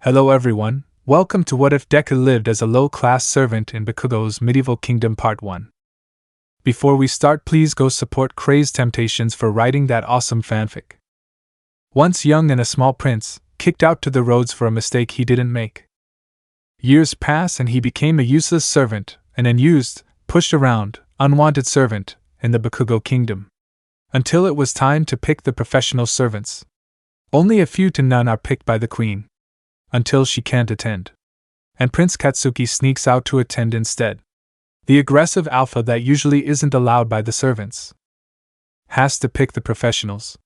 Hello everyone, welcome to What If Deku Lived as a Low-Class Servant in Bakugo's Medieval Kingdom Part 1. Before we start, please go support CrazedTemptations for writing that awesome fanfic. Once young and a small prince, kicked out to the roads for a mistake he didn't make. Years pass and he became a useless servant, an unused, pushed around, unwanted servant in the Bakugo Kingdom. Until it was time to pick the professional servants. Only a few to none are picked by the queen. Until she can't attend. And Prince Katsuki sneaks out to attend instead. The aggressive alpha that usually isn't allowed by the servants. Has to pick the professionals.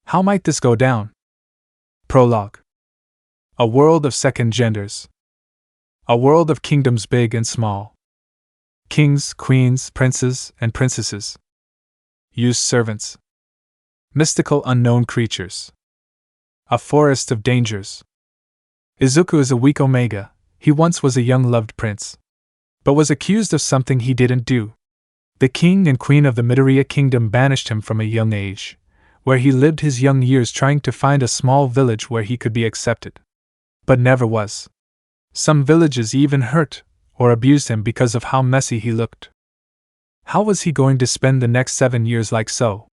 How might this go down? Prologue. A world of second genders. A world of kingdoms big and small. Kings, queens, princes, and princesses. Used servants. Mystical unknown creatures. A forest of dangers. Izuku is a weak Omega. He once was a young loved prince, but was accused of something he didn't do. The king and queen of the Midoriya Kingdom banished him from a young age, where he lived his young years trying to find a small village where he could be accepted. But never was. Some villages even hurt or abused him because of how messy he looked. How was he going to spend the next 7 years like so?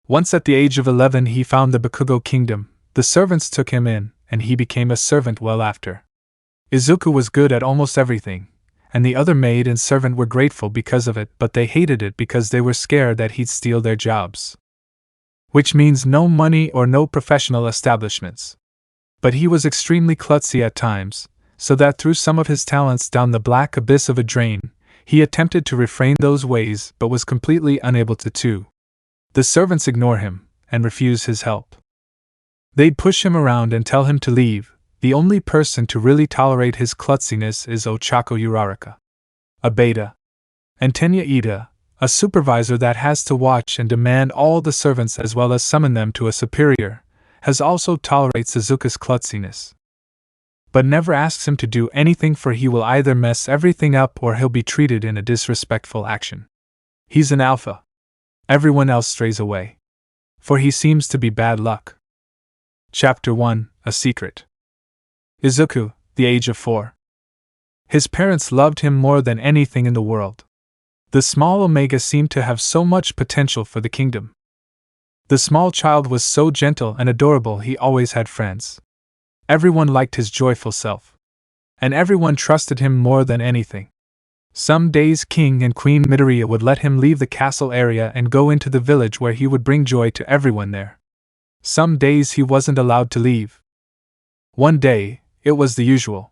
Once at the age of 11 he found the Bakugo Kingdom. The servants took him in, and he became a servant well after. Izuku was good at almost everything, and the other maid and servant were grateful because of it, but they hated it because they were scared that he'd steal their jobs. Which means no money or no professional establishments. But he was extremely klutzy at times, so that through some of his talents down the black abyss of a drain, he attempted to refrain those ways but was completely unable to. The servants ignore him, and refuse his help. They'd push him around and tell him to leave. The only person to really tolerate his klutziness is Ochaco Uraraka, a beta, and Tenya Ida, a supervisor that has to watch and demand all the servants as well as summon them to a superior, has also tolerates Izuku's klutziness. But never asks him to do anything, for he will either mess everything up or he'll be treated in a disrespectful action. He's an alpha. Everyone else strays away. For he seems to be bad luck. Chapter 1, A Secret. Izuku, the age of 4. His parents loved him more than anything in the world. The small Omega seemed to have so much potential for the kingdom. The small child was so gentle and adorable, he always had friends. Everyone liked his joyful self. And everyone trusted him more than anything. Some days King and Queen Midoriya would let him leave the castle area and go into the village where he would bring joy to everyone there. Some days he wasn't allowed to leave. One day, it was the usual.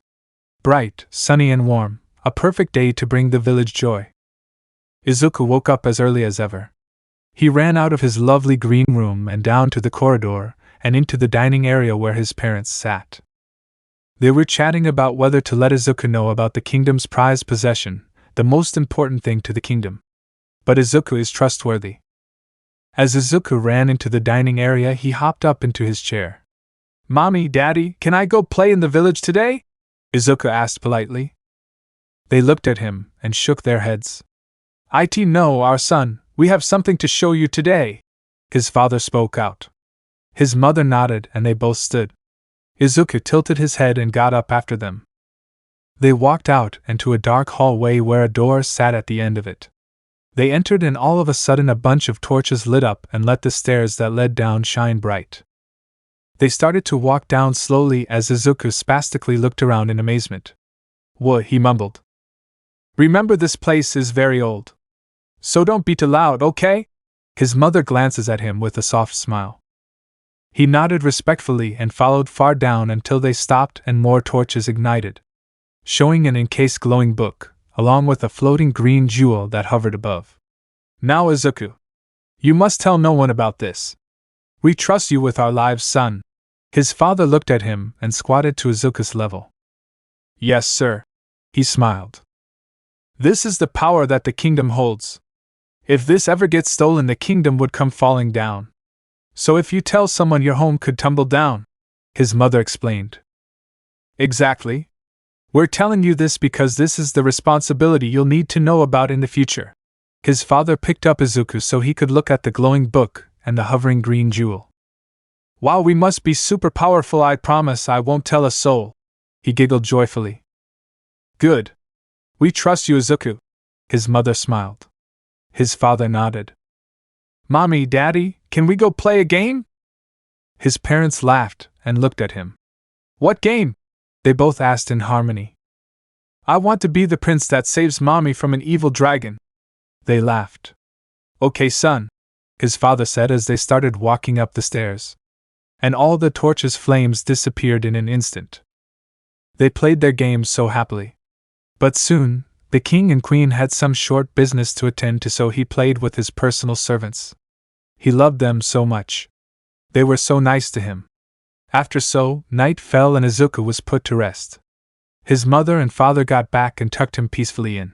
Bright, sunny and warm, a perfect day to bring the village joy. Izuku woke up as early as ever. He ran out of his lovely green room and down to the corridor, and into the dining area where his parents sat. They were chatting about whether to let Izuku know about the kingdom's prized possession, the most important thing to the kingdom. But Izuku is trustworthy. As Izuku ran into the dining area, he hopped up into his chair. "Mommy, Daddy, can I go play in the village today?" Izuku asked politely. They looked at him and shook their heads. "No, our son, we have something to show you today," his father spoke out. His mother nodded and they both stood. Izuku tilted his head and got up after them. They walked out and to a dark hallway where a door sat at the end of it. They entered and all of a sudden a bunch of torches lit up and let the stairs that led down shine bright. They started to walk down slowly as Izuku spastically looked around in amazement. "What?" he mumbled. "Remember, this place is very old. So don't be too loud, okay?" His mother glances at him with a soft smile. He nodded respectfully and followed far down until they stopped and more torches ignited, showing an encased glowing book, along with a floating green jewel that hovered above. "Now, Izuku, you must tell no one about this. We trust you with our lives, son." His father looked at him and squatted to Izuku's level. "Yes, sir," he smiled. "This is the power that the kingdom holds. If this ever gets stolen, the kingdom would come falling down. So if you tell someone, your home could tumble down," his mother explained. "Exactly. We're telling you this because this is the responsibility you'll need to know about in the future." His father picked up Izuku so he could look at the glowing book and the hovering green jewel. "While we must be super powerful, I promise I won't tell a soul. He giggled joyfully. Good. We trust you, Izuku. His mother smiled. His father nodded. Mommy, Daddy, can we go play a game? His parents laughed and looked at him. What game? They both asked in harmony. I want to be the prince that saves Mommy from an evil dragon. They laughed. Okay, son, his father said as they started walking up the stairs. And all the torches' flames disappeared in an instant. They played their games so happily. But soon, the king and queen had some short business to attend to, so he played with his personal servants. He loved them so much. They were so nice to him. After night fell and Izuku was put to rest. His mother and father got back and tucked him peacefully in.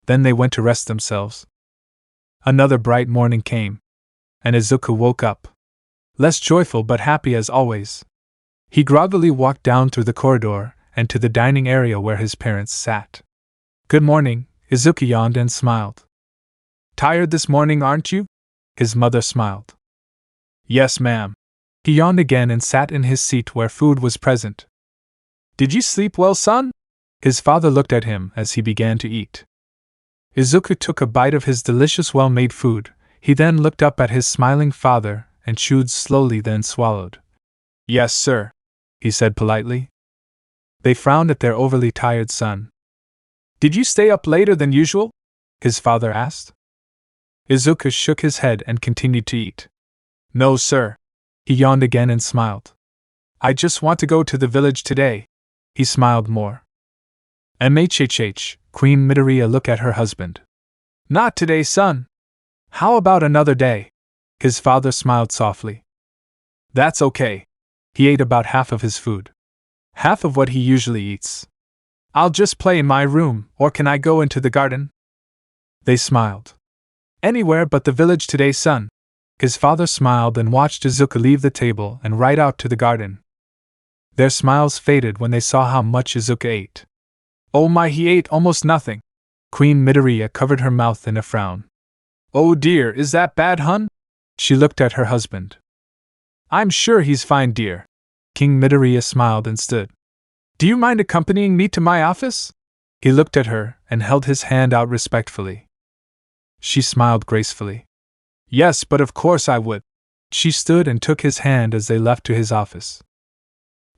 Then they went to rest themselves. Another bright morning came, and Izuku woke up. Less joyful but happy as always. He groggily walked down through the corridor and to the dining area where his parents sat. Good morning, Izuku yawned and smiled. Tired this morning, aren't you? His mother smiled. Yes, ma'am. He yawned again and sat in his seat where food was present. Did you sleep well, son? His father looked at him as he began to eat. Izuku took a bite of his delicious well-made food. He then looked up at his smiling father and chewed slowly, then swallowed. Yes, sir, he said politely. They frowned at their overly tired son. Did you stay up later than usual? His father asked. Izuku shook his head and continued to eat. No, sir. He yawned again and smiled. I just want to go to the village today. He smiled more. MHHH, Queen Midoriya looked at her husband. Not today, son. How about another day? His father smiled softly. That's okay. He ate about half of his food. Half of what he usually eats. I'll just play in my room, or can I go into the garden? They smiled. Anywhere but the village today, son. His father smiled and watched Izuku leave the table and ride out to the garden. Their smiles faded when they saw how much Izuku ate. Oh my, he ate almost nothing. Queen Midoriya covered her mouth in a frown. Oh dear, is that bad, hun? She looked at her husband. I'm sure he's fine, dear. King Midoriya smiled and stood. Do you mind accompanying me to my office? He looked at her and held his hand out respectfully. She smiled gracefully. Yes, but of course I would. She stood and took his hand as they left to his office.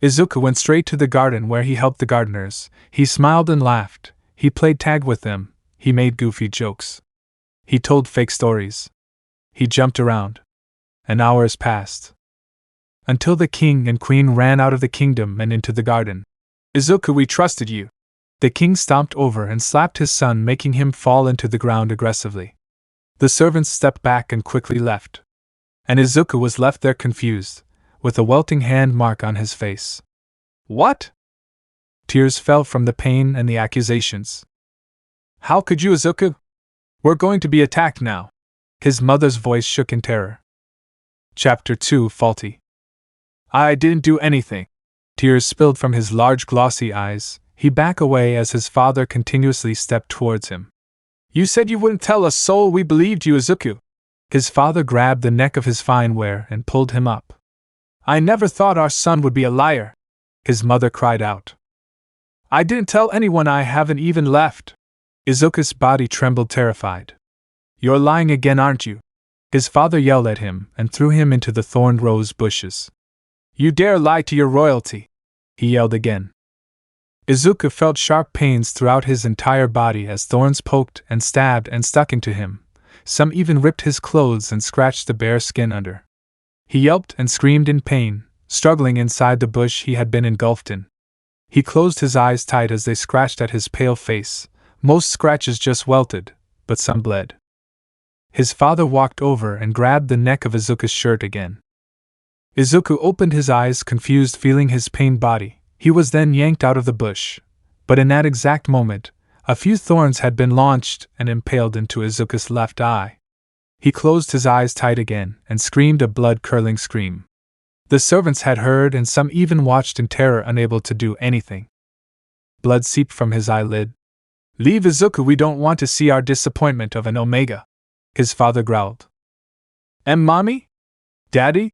Izuku went straight to the garden where he helped the gardeners. He smiled and laughed. He played tag with them. He made goofy jokes. He told fake stories. He jumped around. And hours passed. Until the king and queen ran out of the kingdom and into the garden. Izuku, we trusted you. The king stomped over and slapped his son, making him fall into the ground aggressively. The servants stepped back and quickly left. And Izuku was left there confused, with a welting hand mark on his face. What? Tears fell from the pain and the accusations. How could you, Izuku? We're going to be attacked now. His mother's voice shook in terror. Chapter 2, Faulty. I didn't do anything. Tears spilled from his large glossy eyes. He backed away as his father continuously stepped towards him. You said you wouldn't tell a soul. We believed you, Izuku. His father grabbed the neck of his fine wear and pulled him up. I never thought our son would be a liar. His mother cried out. I didn't tell anyone. I haven't even left. Izuku's body trembled, terrified. You're lying again, aren't you? His father yelled at him and threw him into the thorned rose bushes. You dare lie to your royalty! He yelled again. Izuku felt sharp pains throughout his entire body as thorns poked and stabbed and stuck into him. Some even ripped his clothes and scratched the bare skin under. He yelped and screamed in pain, struggling inside the bush he had been engulfed in. He closed his eyes tight as they scratched at his pale face. Most scratches just welted, but some bled. His father walked over and grabbed the neck of Izuku's shirt again. Izuku opened his eyes, confused, feeling his pained body. He was then yanked out of the bush, but in that exact moment, a few thorns had been launched and impaled into Izuku's left eye. He closed his eyes tight again and screamed a blood-curdling scream. The servants had heard and some even watched in terror, unable to do anything. Blood seeped from his eyelid. Leave, Izuku, we don't want to see our disappointment of an Omega, his father growled. Mommy? Daddy?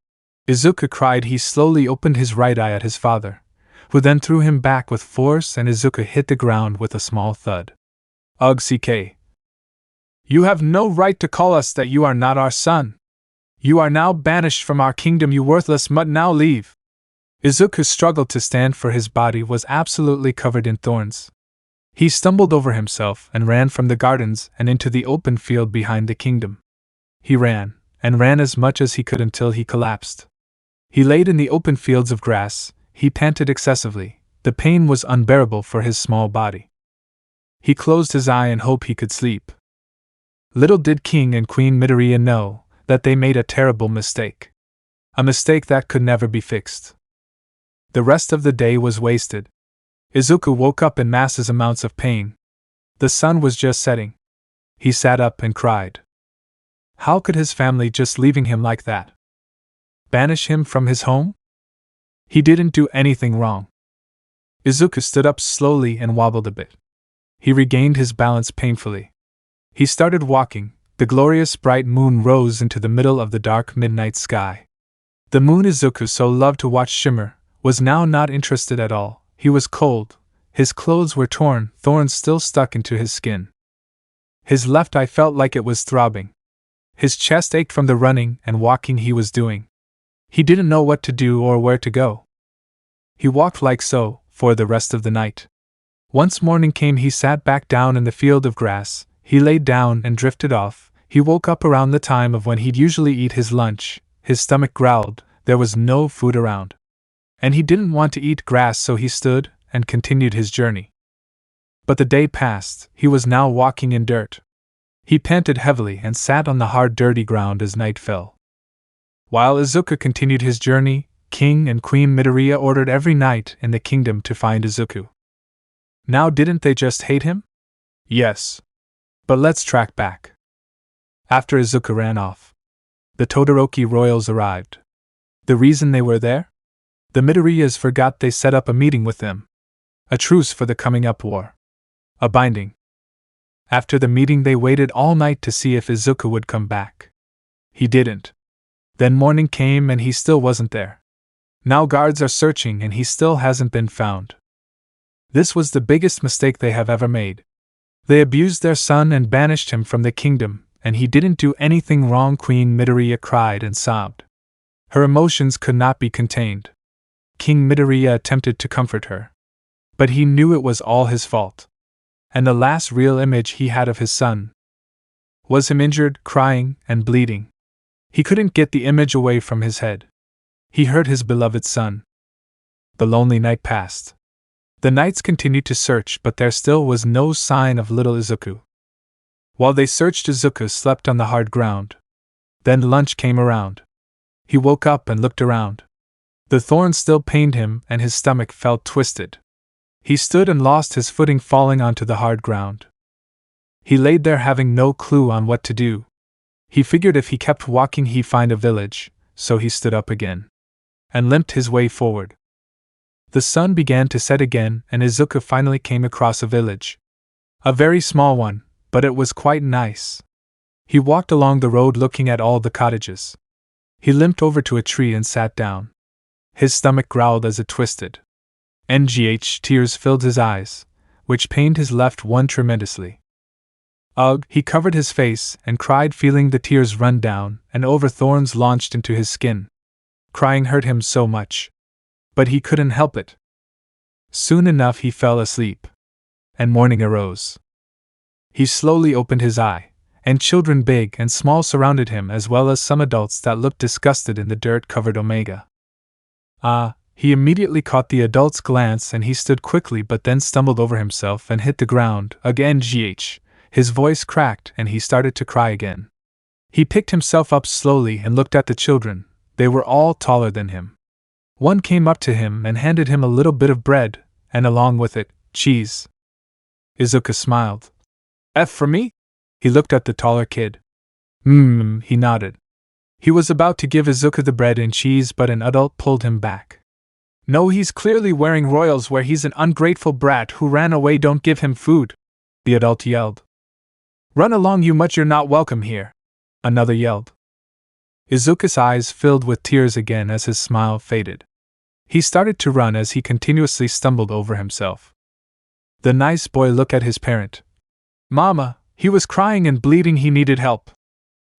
Izuku cried. He slowly opened his right eye at his father, who then threw him back with force and Izuku hit the ground with a small thud. Ugh, CK. You have no right to call us that. You are not our son. You are now banished from our kingdom, you worthless mutt. Now leave. Izuku struggled to stand, for his body was absolutely covered in thorns. He stumbled over himself and ran from the gardens and into the open field behind the kingdom. He ran, and ran as much as he could until he collapsed. He laid in the open fields of grass. He panted excessively. The pain was unbearable for his small body. He closed his eye and hoped he could sleep. Little did King and Queen Midoriya know that they made a terrible mistake. A mistake that could never be fixed. The rest of the day was wasted. Izuku woke up in massive amounts of pain. The sun was just setting. He sat up and cried. How could his family just leaving him like that? Banish him from his home? He didn't do anything wrong. Izuku stood up slowly and wobbled a bit. He regained his balance painfully. He started walking. The glorious bright moon rose into the middle of the dark midnight sky. The moon Izuku so loved to watch shimmer was now not interested at all. He was cold. His clothes were torn, thorns still stuck into his skin. His left eye felt like it was throbbing. His chest ached from the running and walking he was doing. He didn't know what to do or where to go. He walked like so for the rest of the night. Once morning came, he sat back down in the field of grass. He laid down and drifted off. He woke up around the time of when he'd usually eat his lunch. His stomach growled. There was no food around. And he didn't want to eat grass, so he stood and continued his journey. But the day passed. He was now walking in dirt. He panted heavily and sat on the hard, dirty ground as night fell. While Izuku continued his journey, King and Queen Midoriya ordered every knight in the kingdom to find Izuku. Now, didn't they just hate him? Yes. But let's track back. After Izuku ran off, the Todoroki royals arrived. The reason they were there? The Midoriyas forgot they set up a meeting with them. A truce for the coming up war. A binding. After the meeting, they waited all night to see if Izuku would come back. He didn't. Then morning came and he still wasn't there. Now guards are searching and he still hasn't been found. This was the biggest mistake they have ever made. They abused their son and banished him from the kingdom, and he didn't do anything wrong. Queen Midoriya cried and sobbed. Her emotions could not be contained. King Midoriya attempted to comfort her. But he knew it was all his fault. And the last real image he had of his son was him injured, crying, and bleeding. He couldn't get the image away from his head. He hurt his beloved son. The lonely night passed. The knights continued to search, but there still was no sign of little Izuku. While they searched, Izuku slept on the hard ground. Then lunch came around. He woke up and looked around. The thorns still pained him and his stomach felt twisted. He stood and lost his footing, falling onto the hard ground. He laid there having no clue on what to do. He figured if he kept walking he'd find a village, so he stood up again and limped his way forward. The sun began to set again and Izuku finally came across a village. A very small one, but it was quite nice. He walked along the road looking at all the cottages. He limped over to a tree and sat down. His stomach growled as it twisted. Tears filled his eyes, which pained his left one tremendously. Ugh, he covered his face and cried, feeling the tears run down and over thorns launched into his skin. Crying hurt him so much. But he couldn't help it. Soon enough he fell asleep. And morning arose. He slowly opened his eye, and children big and small surrounded him, as well as some adults that looked disgusted in the dirt-covered Omega. He immediately caught the adult's glance and he stood quickly, but then stumbled over himself and hit the ground again. His voice cracked and he started to cry again. He picked himself up slowly and looked at the children. They were all taller than him. One came up to him and handed him a little bit of bread, and along with it, cheese. Izuku smiled. "F for me?" He looked at the taller kid. He nodded. He was about to give Izuku the bread and cheese, but an adult pulled him back. "No, he's clearly wearing royals wear. He's an ungrateful brat who ran away. Don't give him food," the adult yelled. "Run along, you mutt, you're not welcome here," another yelled. Izuku's eyes filled with tears again as his smile faded. He started to run as he continuously stumbled over himself. The nice boy looked at his parent. Mama, he was crying and bleeding, he needed help.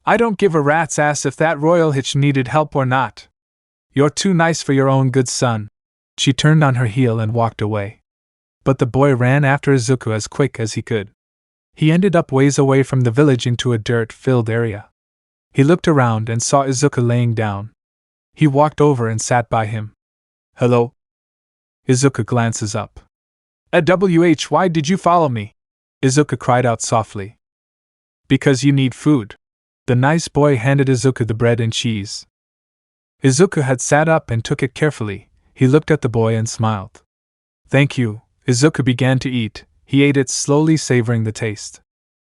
I don't give a rat's ass if that royal hitch needed help or not. You're too nice for your own good son. She turned on her heel and walked away. But the boy ran after Izuku as quick as he could. He ended up ways away from the village into a dirt-filled area. He looked around and saw Izuku laying down. He walked over and sat by him. Hello? Izuku glances up. Why did you follow me? Izuku cried out softly. Because you need food. The nice boy handed Izuku the bread and cheese. Izuku had sat up and took it carefully. He looked at the boy and smiled. Thank you. Izuku began to eat. He ate it slowly, savoring the taste.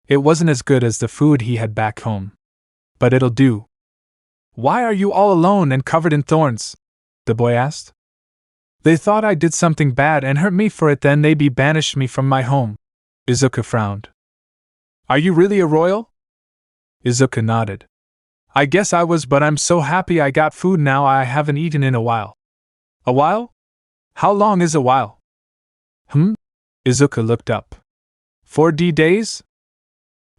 It wasn't as good as the food he had back home. But it'll do. Why are you all alone and covered in thorns? The boy asked. They thought I did something bad and hurt me for it, then they banished me from my home. Izuku frowned. Are you really a royal? Izuku nodded. I guess I was, but I'm so happy I got food now. I haven't eaten in a while. A while? How long is a while? Izuku looked up. 4 days?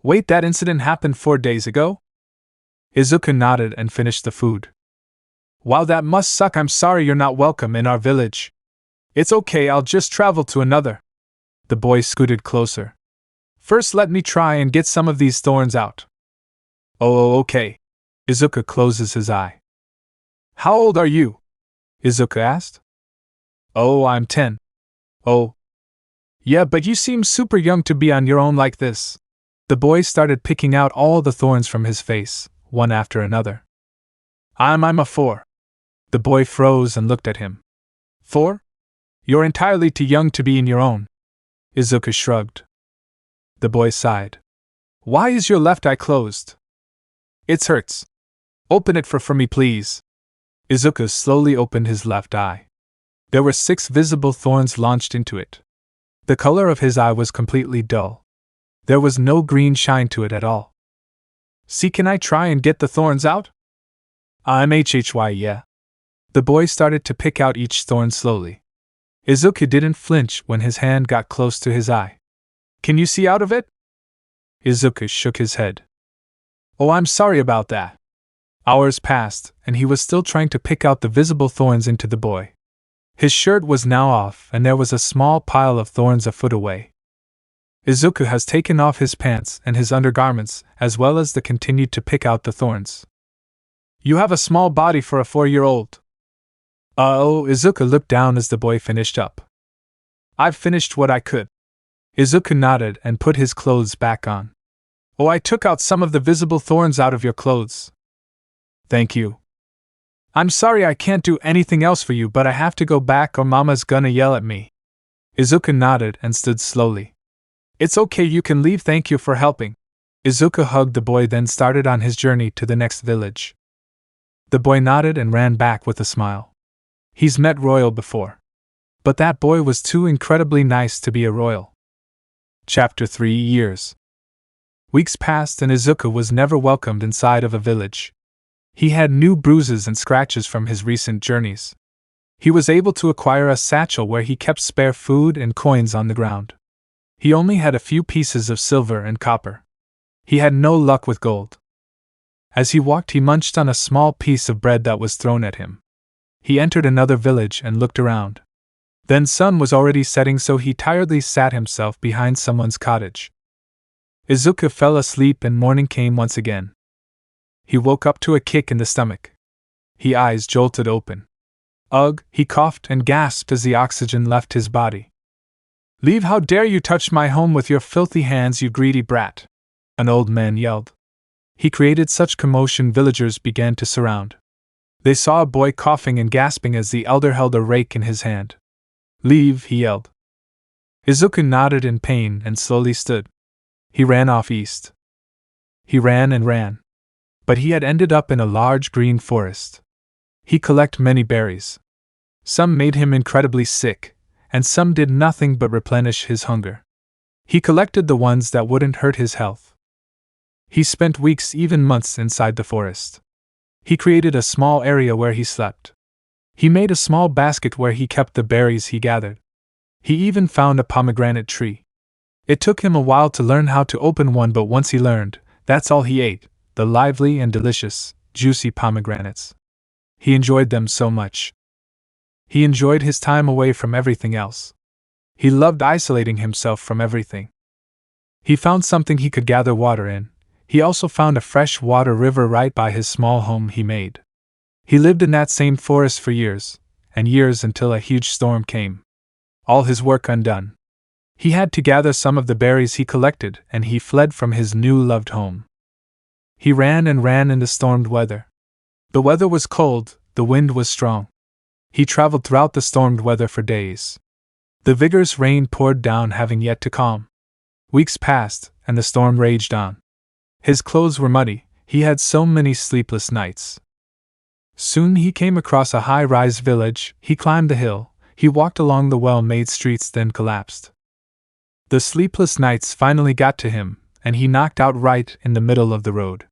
Wait, that incident happened 4 days ago? Izuku nodded and finished the food. Wow, that must suck. I'm sorry you're not welcome in our village. It's okay, I'll just travel to another. The boy scooted closer. First, let me try and get some of these thorns out. Oh, okay. Izuku closes his eye. How old are you? Izuku asked. Oh, I'm 10. Oh. Yeah, but you seem super young to be on your own like this. The boy started picking out all the thorns from his face, one after another. I'm a 4. The boy froze and looked at him. 4? You're entirely too young to be in your own. Izuku shrugged. The boy sighed. Why is your left eye closed? It hurts. Open it for me, please. Izuku slowly opened his left eye. There were 6 visible thorns launched into it. The color of his eye was completely dull. There was no green shine to it at all. See, can I try and get the thorns out? Yeah. The boy started to pick out each thorn slowly. Izuku didn't flinch when his hand got close to his eye. Can you see out of it? Izuku shook his head. Oh, I'm sorry about that. Hours passed, and he was still trying to pick out the visible thorns into the boy. His shirt was now off, and there was a small pile of thorns a foot away. Izuku has taken off his pants and his undergarments, as well as continued to pick out the thorns. You have a small body for a 4-year-old. Izuku looked down as the boy finished up. I've finished what I could. Izuku nodded and put his clothes back on. Oh, I took out some of the visible thorns out of your clothes. Thank you. I'm sorry I can't do anything else for you, but I have to go back or Mama's gonna yell at me. Izuku nodded and stood slowly. It's okay, you can leave, thank you for helping. Izuku hugged the boy, then started on his journey to the next village. The boy nodded and ran back with a smile. He's met royal before. But that boy was too incredibly nice to be a royal. Chapter 3 Years. Weeks passed and Izuku was never welcomed inside of a village. He had new bruises and scratches from his recent journeys. He was able to acquire a satchel where he kept spare food and coins on the ground. He only had a few pieces of silver and copper. He had no luck with gold. As he walked, he munched on a small piece of bread that was thrown at him. He entered another village and looked around. Then sun was already setting, so he tiredly sat himself behind someone's cottage. Izuku fell asleep and morning came once again. He woke up to a kick in the stomach. His eyes jolted open. Ugh, he coughed and gasped as the oxygen left his body. Leave, how dare you touch my home with your filthy hands, you greedy brat! An old man yelled. He created such commotion villagers began to surround. They saw a boy coughing and gasping as the elder held a rake in his hand. Leave, he yelled. Izuku nodded in pain and slowly stood. He ran off east. He ran and ran. But he had ended up in a large green forest. He collected many berries. Some made him incredibly sick, and some did nothing but replenish his hunger. He collected the ones that wouldn't hurt his health. He spent weeks, even months, inside the forest. He created a small area where he slept. He made a small basket where he kept the berries he gathered. He even found a pomegranate tree. It took him a while to learn how to open one, but once he learned, that's all he ate, the lively and delicious, juicy pomegranates. He enjoyed them so much. He enjoyed his time away from everything else. He loved isolating himself from everything. He found something he could gather water in. He also found a fresh water river right by his small home he made. He lived in that same forest for years, and years, until a huge storm came. All his work undone. He had to gather some of the berries he collected, and he fled from his new loved home. He ran and ran in the stormed weather. The weather was cold, the wind was strong. He traveled throughout the stormed weather for days. The vigorous rain poured down, having yet to calm. Weeks passed, and the storm raged on. His clothes were muddy, he had so many sleepless nights. Soon he came across a high-rise village. He climbed the hill, he walked along the well-made streets, then collapsed. The sleepless nights finally got to him, and he knocked out right in the middle of the road.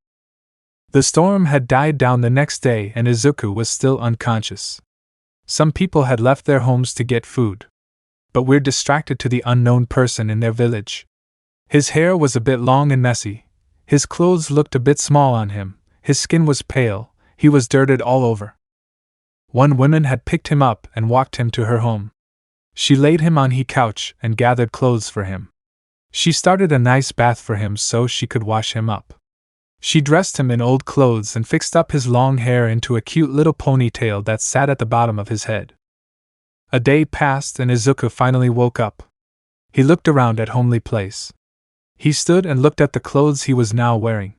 The storm had died down the next day, and Izuku was still unconscious. Some people had left their homes to get food. But we're distracted to the unknown person in their village. His hair was a bit long and messy. His clothes looked a bit small on him. His skin was pale. He was dirted all over. One woman had picked him up and walked him to her home. She laid him on his couch and gathered clothes for him. She started a nice bath for him so she could wash him up. She dressed him in old clothes and fixed up his long hair into a cute little ponytail that sat at the bottom of his head. A day passed and Izuku finally woke up. He looked around at homely place. He stood and looked at the clothes he was now wearing.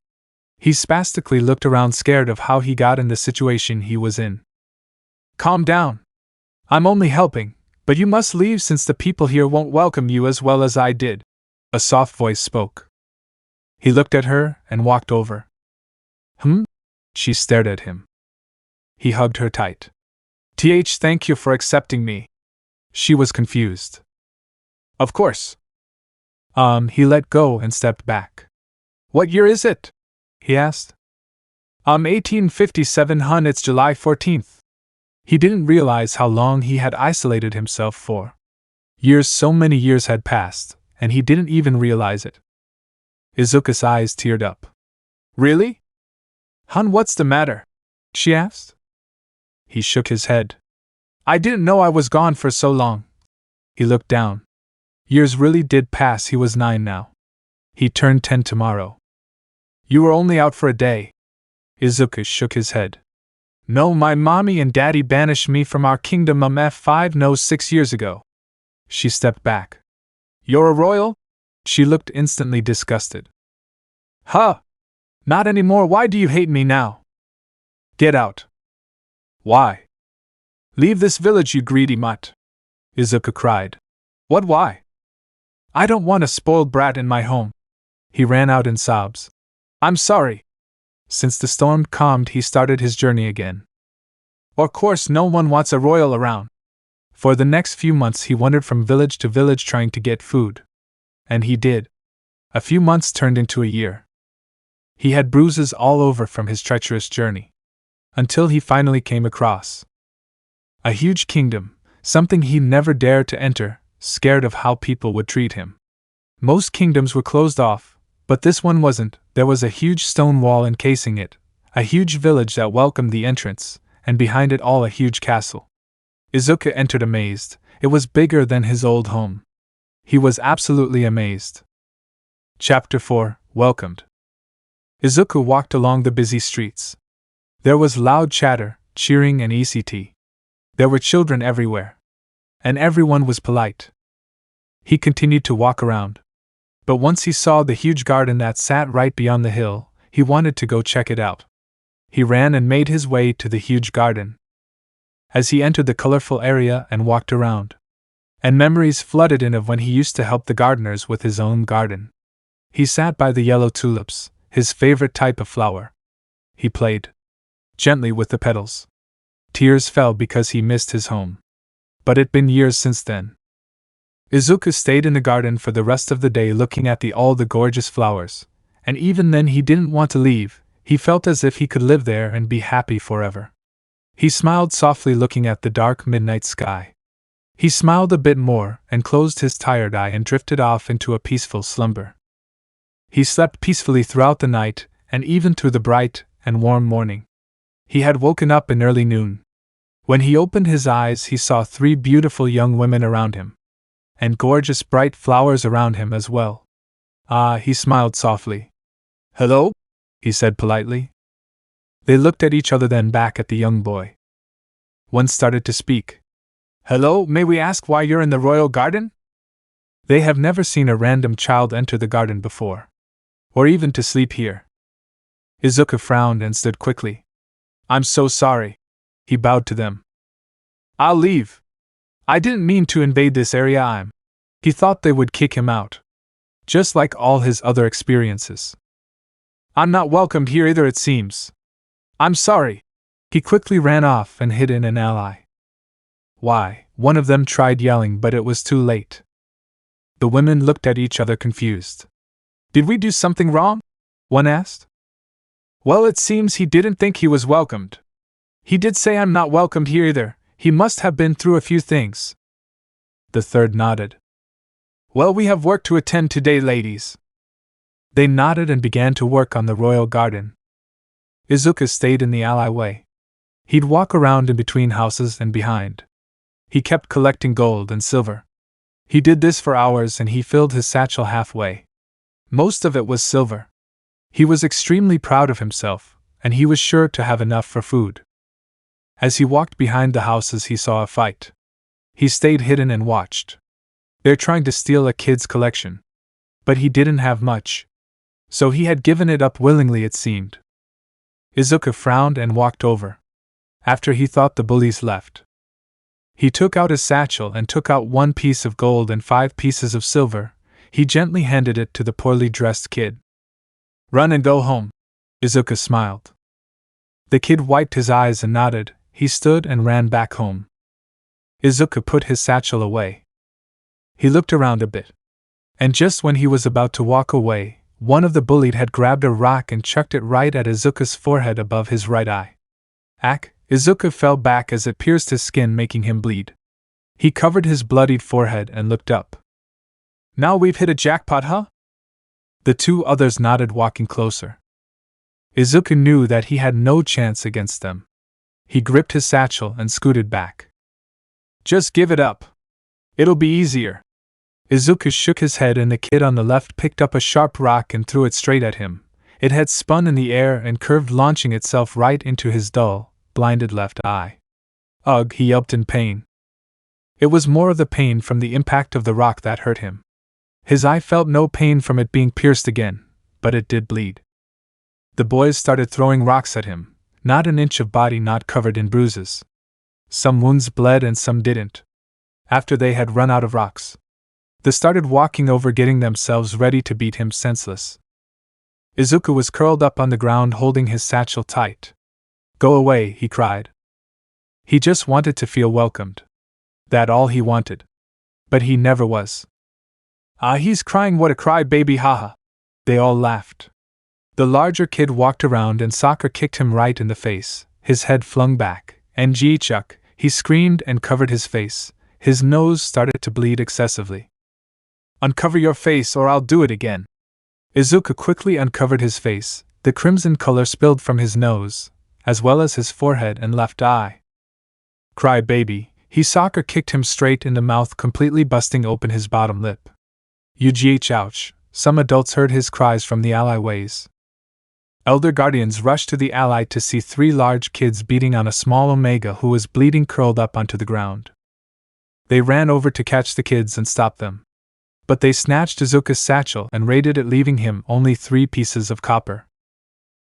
He spastically looked around, scared of how he got in the situation he was in. "Calm down. I'm only helping, but you must leave since the people here won't welcome you as well as I did," a soft voice spoke. He looked at her and walked over. She stared at him. He hugged her tight. Thank you for accepting me." She was confused. "Of course." He let go and stepped back. "What year is it?" he asked. 1857 hun, it's July 14th. He didn't realize how long he had isolated himself for. Years, so many years had passed, and he didn't even realize it. Izuku's eyes teared up. "Really? Hun, what's the matter?" she asked. He shook his head. "I didn't know I was gone for so long." He looked down. Years really did pass. He was 9 now. He turned 10 tomorrow. "You were only out for a day." Izuku shook his head. "No, my mommy and daddy banished me from our kingdom 6 years ago." She stepped back. "You're a royal?" She looked instantly disgusted. "Huh! Not anymore. Why do you hate me now?" "Get out." "Why?" "Leave this village, you greedy mutt!" Izuku cried. "What, why?" "I don't want a spoiled brat in my home." He ran out in sobs. "I'm sorry." Since the storm calmed, he started his journey again. Of course, no one wants a royal around. For the next few months he wandered from village to village trying to get food. And he did. A few months turned into a year. He had bruises all over from his treacherous journey. Until he finally came across a huge kingdom, something he never dared to enter, scared of how people would treat him. Most kingdoms were closed off, but this one wasn't. There was a huge stone wall encasing it, a huge village that welcomed the entrance, and behind it all a huge castle. Izuku entered amazed. It was bigger than his old home. He was absolutely amazed. Chapter 4, Welcomed. Izuku walked along the busy streets. There was loud chatter, cheering and ECT. There were children everywhere. And everyone was polite. He continued to walk around. But once he saw the huge garden that sat right beyond the hill, he wanted to go check it out. He ran and made his way to the huge garden. As he entered the colorful area and walked around, and memories flooded in of when he used to help the gardeners with his own garden. He sat by the yellow tulips, his favorite type of flower. He played gently with the petals. Tears fell because he missed his home. But it'd been years since then. Izuku stayed in the garden for the rest of the day looking at all the gorgeous flowers, and even then he didn't want to leave. He felt as if he could live there and be happy forever. He smiled softly, looking at the dark midnight sky. He smiled a bit more and closed his tired eye and drifted off into a peaceful slumber. He slept peacefully throughout the night and even through the bright and warm morning. He had woken up in early noon. When he opened his eyes, he saw 3 beautiful young women around him, and gorgeous bright flowers around him as well. Ah, he smiled softly. "Hello?" he said politely. They looked at each other, then back at the young boy. One started to speak. "Hello, may we ask why you're in the royal garden?" They have never seen a random child enter the garden before, or even to sleep here. Izuku frowned and stood quickly. "I'm so sorry." He bowed to them. "I'll leave. I didn't mean to invade this area. He thought they would kick him out, just like all his other experiences. "I'm not welcomed here either, it seems. I'm sorry." He quickly ran off and hid in an alley. "Why?" One of them tried yelling, but it was too late. The women looked at each other confused. "Did we do something wrong?" one asked. "Well, it seems he didn't think he was welcomed. He did say I'm not welcomed here either. He must have been through a few things." The third nodded. "Well, we have work to attend today, ladies." They nodded and began to work on the royal garden. Izuku stayed in the alleyway. He'd walk around in between houses and behind. He kept collecting gold and silver. He did this for hours and he filled his satchel halfway. Most of it was silver. He was extremely proud of himself, and he was sure to have enough for food. As he walked behind the houses, he saw a fight. He stayed hidden and watched. They're trying to steal a kid's collection. But he didn't have much, so he had given it up willingly, it seemed. Izuku frowned and walked over. After he thought the bullies left, he took out his satchel and took out 1 piece of gold and 5 pieces of silver. He gently handed it to the poorly dressed kid. "Run and go home." Izuku smiled. The kid wiped his eyes and nodded. He stood and ran back home. Izuku put his satchel away. He looked around a bit. And just when he was about to walk away, one of the bullied had grabbed a rock and chucked it right at Izuku's forehead above his right eye. Ack! Izuku fell back as it pierced his skin, making him bleed. He covered his bloodied forehead and looked up. "Now we've hit a jackpot, huh?" The 2 others nodded, walking closer. Izuku knew that he had no chance against them. He gripped his satchel and scooted back. "Just give it up. It'll be easier." Izuku shook his head and the kid on the left picked up a sharp rock and threw it straight at him. It had spun in the air and curved, launching itself right into his dull, blinded left eye. "Ugh," he yelped in pain. It was more of the pain from the impact of the rock that hurt him. His eye felt no pain from it being pierced again, but it did bleed. The boys started throwing rocks at him, not an inch of body not covered in bruises. Some wounds bled and some didn't. After they had run out of rocks, they started walking over, getting themselves ready to beat him senseless. Izuku was curled up on the ground holding his satchel tight. "Go away," he cried. He just wanted to feel welcomed. That all he wanted. But he never was. "Ah, he's crying, what a crybaby, haha." They all laughed. The larger kid walked around and soccer kicked him right in the face, his head flung back, and "Gee-chuck," he screamed and covered his face. His nose started to bleed excessively. "Uncover your face or I'll do it again." Izuku quickly uncovered his face. The crimson color spilled from his nose, as well as his forehead and left eye. "Cry baby," he soccer kicked him straight in the mouth, completely busting open his bottom lip. Ouch! Some adults heard his cries from the alleyways. Elder guardians rushed to the alley to see 3 large kids beating on a small Omega who was bleeding, curled up onto the ground. They ran over to catch the kids and stop them. But they snatched Izuku's satchel and raided it, leaving him only 3 pieces of copper.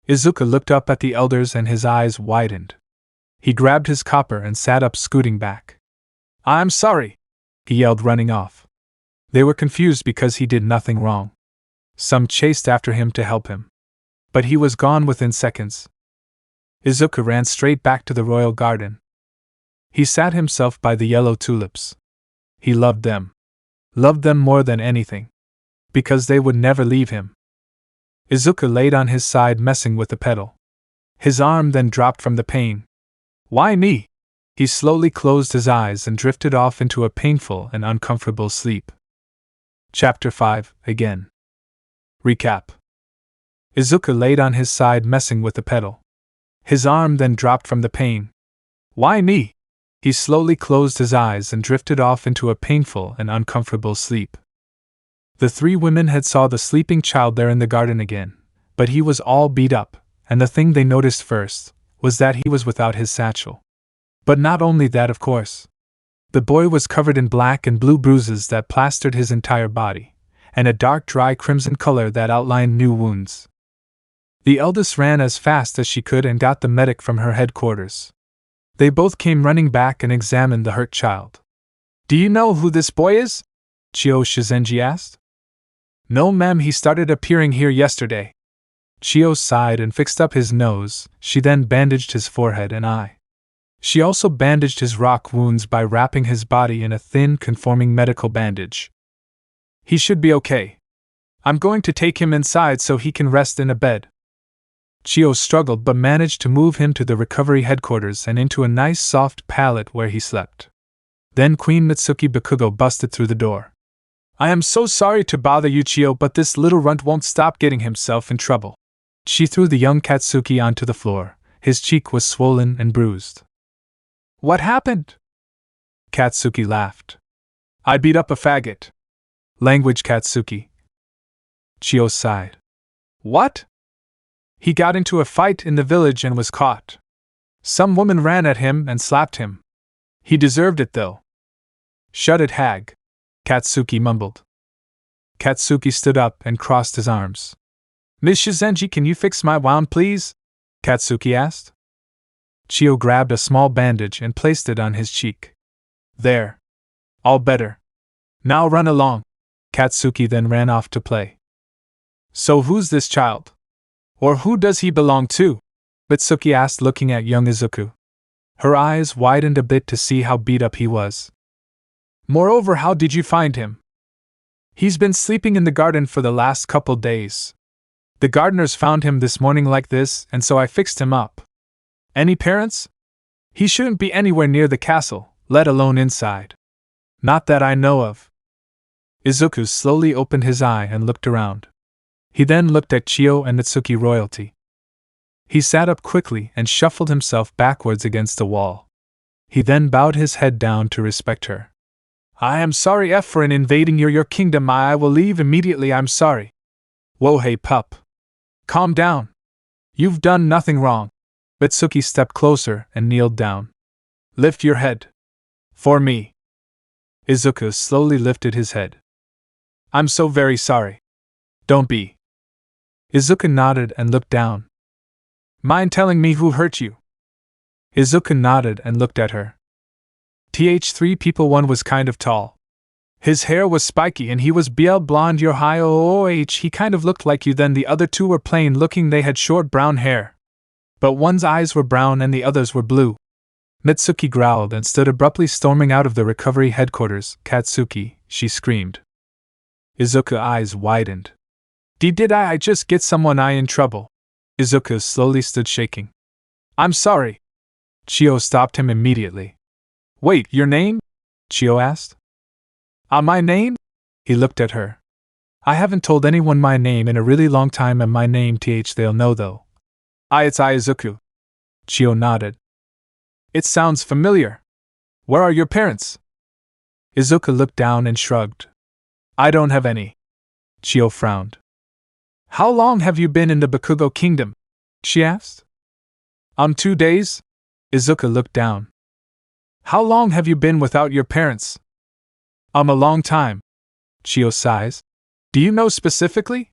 Izuku looked up at the elders and his eyes widened. He grabbed his copper and sat up, scooting back. "I'm sorry," he yelled, running off. They were confused because he did nothing wrong. Some chased after him to help him, but he was gone within seconds. Izuku ran straight back to the royal garden. He sat himself by the yellow tulips. He loved them more than anything, because they would never leave him. Izuku laid on his side, messing with the pedal. His arm then dropped from the pain. Why me? He slowly closed his eyes and drifted off into a painful and uncomfortable sleep. Chapter 5, again. Recap. Izuku laid on his side messing with the pedal. His arm then dropped from the pain. Why me? He slowly closed his eyes and drifted off into a painful and uncomfortable sleep. The three women had saw the sleeping child there in the garden again, but he was all beat up, and the thing they noticed first was that he was without his satchel. But not only that, of course. The boy was covered in black and blue bruises that plastered his entire body, and a dark dry crimson color that outlined new wounds. The eldest ran as fast as she could and got the medic from her headquarters. They both came running back and examined the hurt child. Do you know who this boy is? Chio Shizenji asked. No, ma'am, he started appearing here yesterday. Chio sighed and fixed up his nose. She then bandaged his forehead and eye. She also bandaged his rock wounds by wrapping his body in a thin, conforming medical bandage. He should be okay. I'm going to take him inside so he can rest in a bed. Chio struggled but managed to move him to the recovery headquarters and into a nice soft pallet where he slept. Then Queen Mitsuki Bakugo busted through the door. I am so sorry to bother you, Chio, but this little runt won't stop getting himself in trouble. She threw the young Katsuki onto the floor. His cheek was swollen and bruised. What happened? Katsuki laughed. I beat up a faggot. Language, Katsuki. Chio sighed. What? He got into a fight in the village and was caught. Some woman ran at him and slapped him. He deserved it, though. Shut it, hag, Katsuki mumbled. Katsuki stood up and crossed his arms. Miss Shizenji, can you fix my wound, please? Katsuki asked. Chio grabbed a small bandage and placed it on his cheek. There. All better. Now run along. Katsuki then ran off to play. So who's this child? Or who does he belong to? Mitsuki asked, looking at young Izuku. Her eyes widened a bit to see how beat up he was. Moreover, how did you find him? He's been sleeping in the garden for the last couple days. The gardeners found him this morning like this, and so I fixed him up. Any parents? He shouldn't be anywhere near the castle, let alone inside. Not that I know of. Izuku slowly opened his eye and looked around. He then looked at Chio and Mitsuki royalty. He sat up quickly and shuffled himself backwards against the wall. He then bowed his head down to respect her. I am sorry, F, for invading your kingdom. I will leave immediately, I'm sorry. Whoa, hey pup. Calm down. You've done nothing wrong. Mitsuki stepped closer and kneeled down. Lift your head. For me. Izuku slowly lifted his head. I'm so very sorry. Don't be. Izuku nodded and looked down. Mind telling me who hurt you? Izuku nodded and looked at her. Three people, one was kind of tall. His hair was spiky and he was BL blonde, your high OOH, he kind of looked like you. Then the other two were plain looking, they had short brown hair. But one's eyes were brown and the others were blue. Mitsuki growled and stood abruptly, storming out of the recovery headquarters. Katsuki, she screamed. Izuku's eyes widened. Did I just get someone in trouble? Izuku slowly stood shaking. I'm sorry. Chio stopped him immediately. Wait, your name? Chio asked. My name? He looked at her. I haven't told anyone my name in a really long time, and my name they'll know though. It's Izuku. Chio nodded. It sounds familiar. Where are your parents? Izuku looked down and shrugged. I don't have any. Chio frowned. How long have you been in the Bakugo Kingdom? She asked. 2 days? Izuku looked down. How long have you been without your parents? A long time. Chio sighs. Do you know specifically?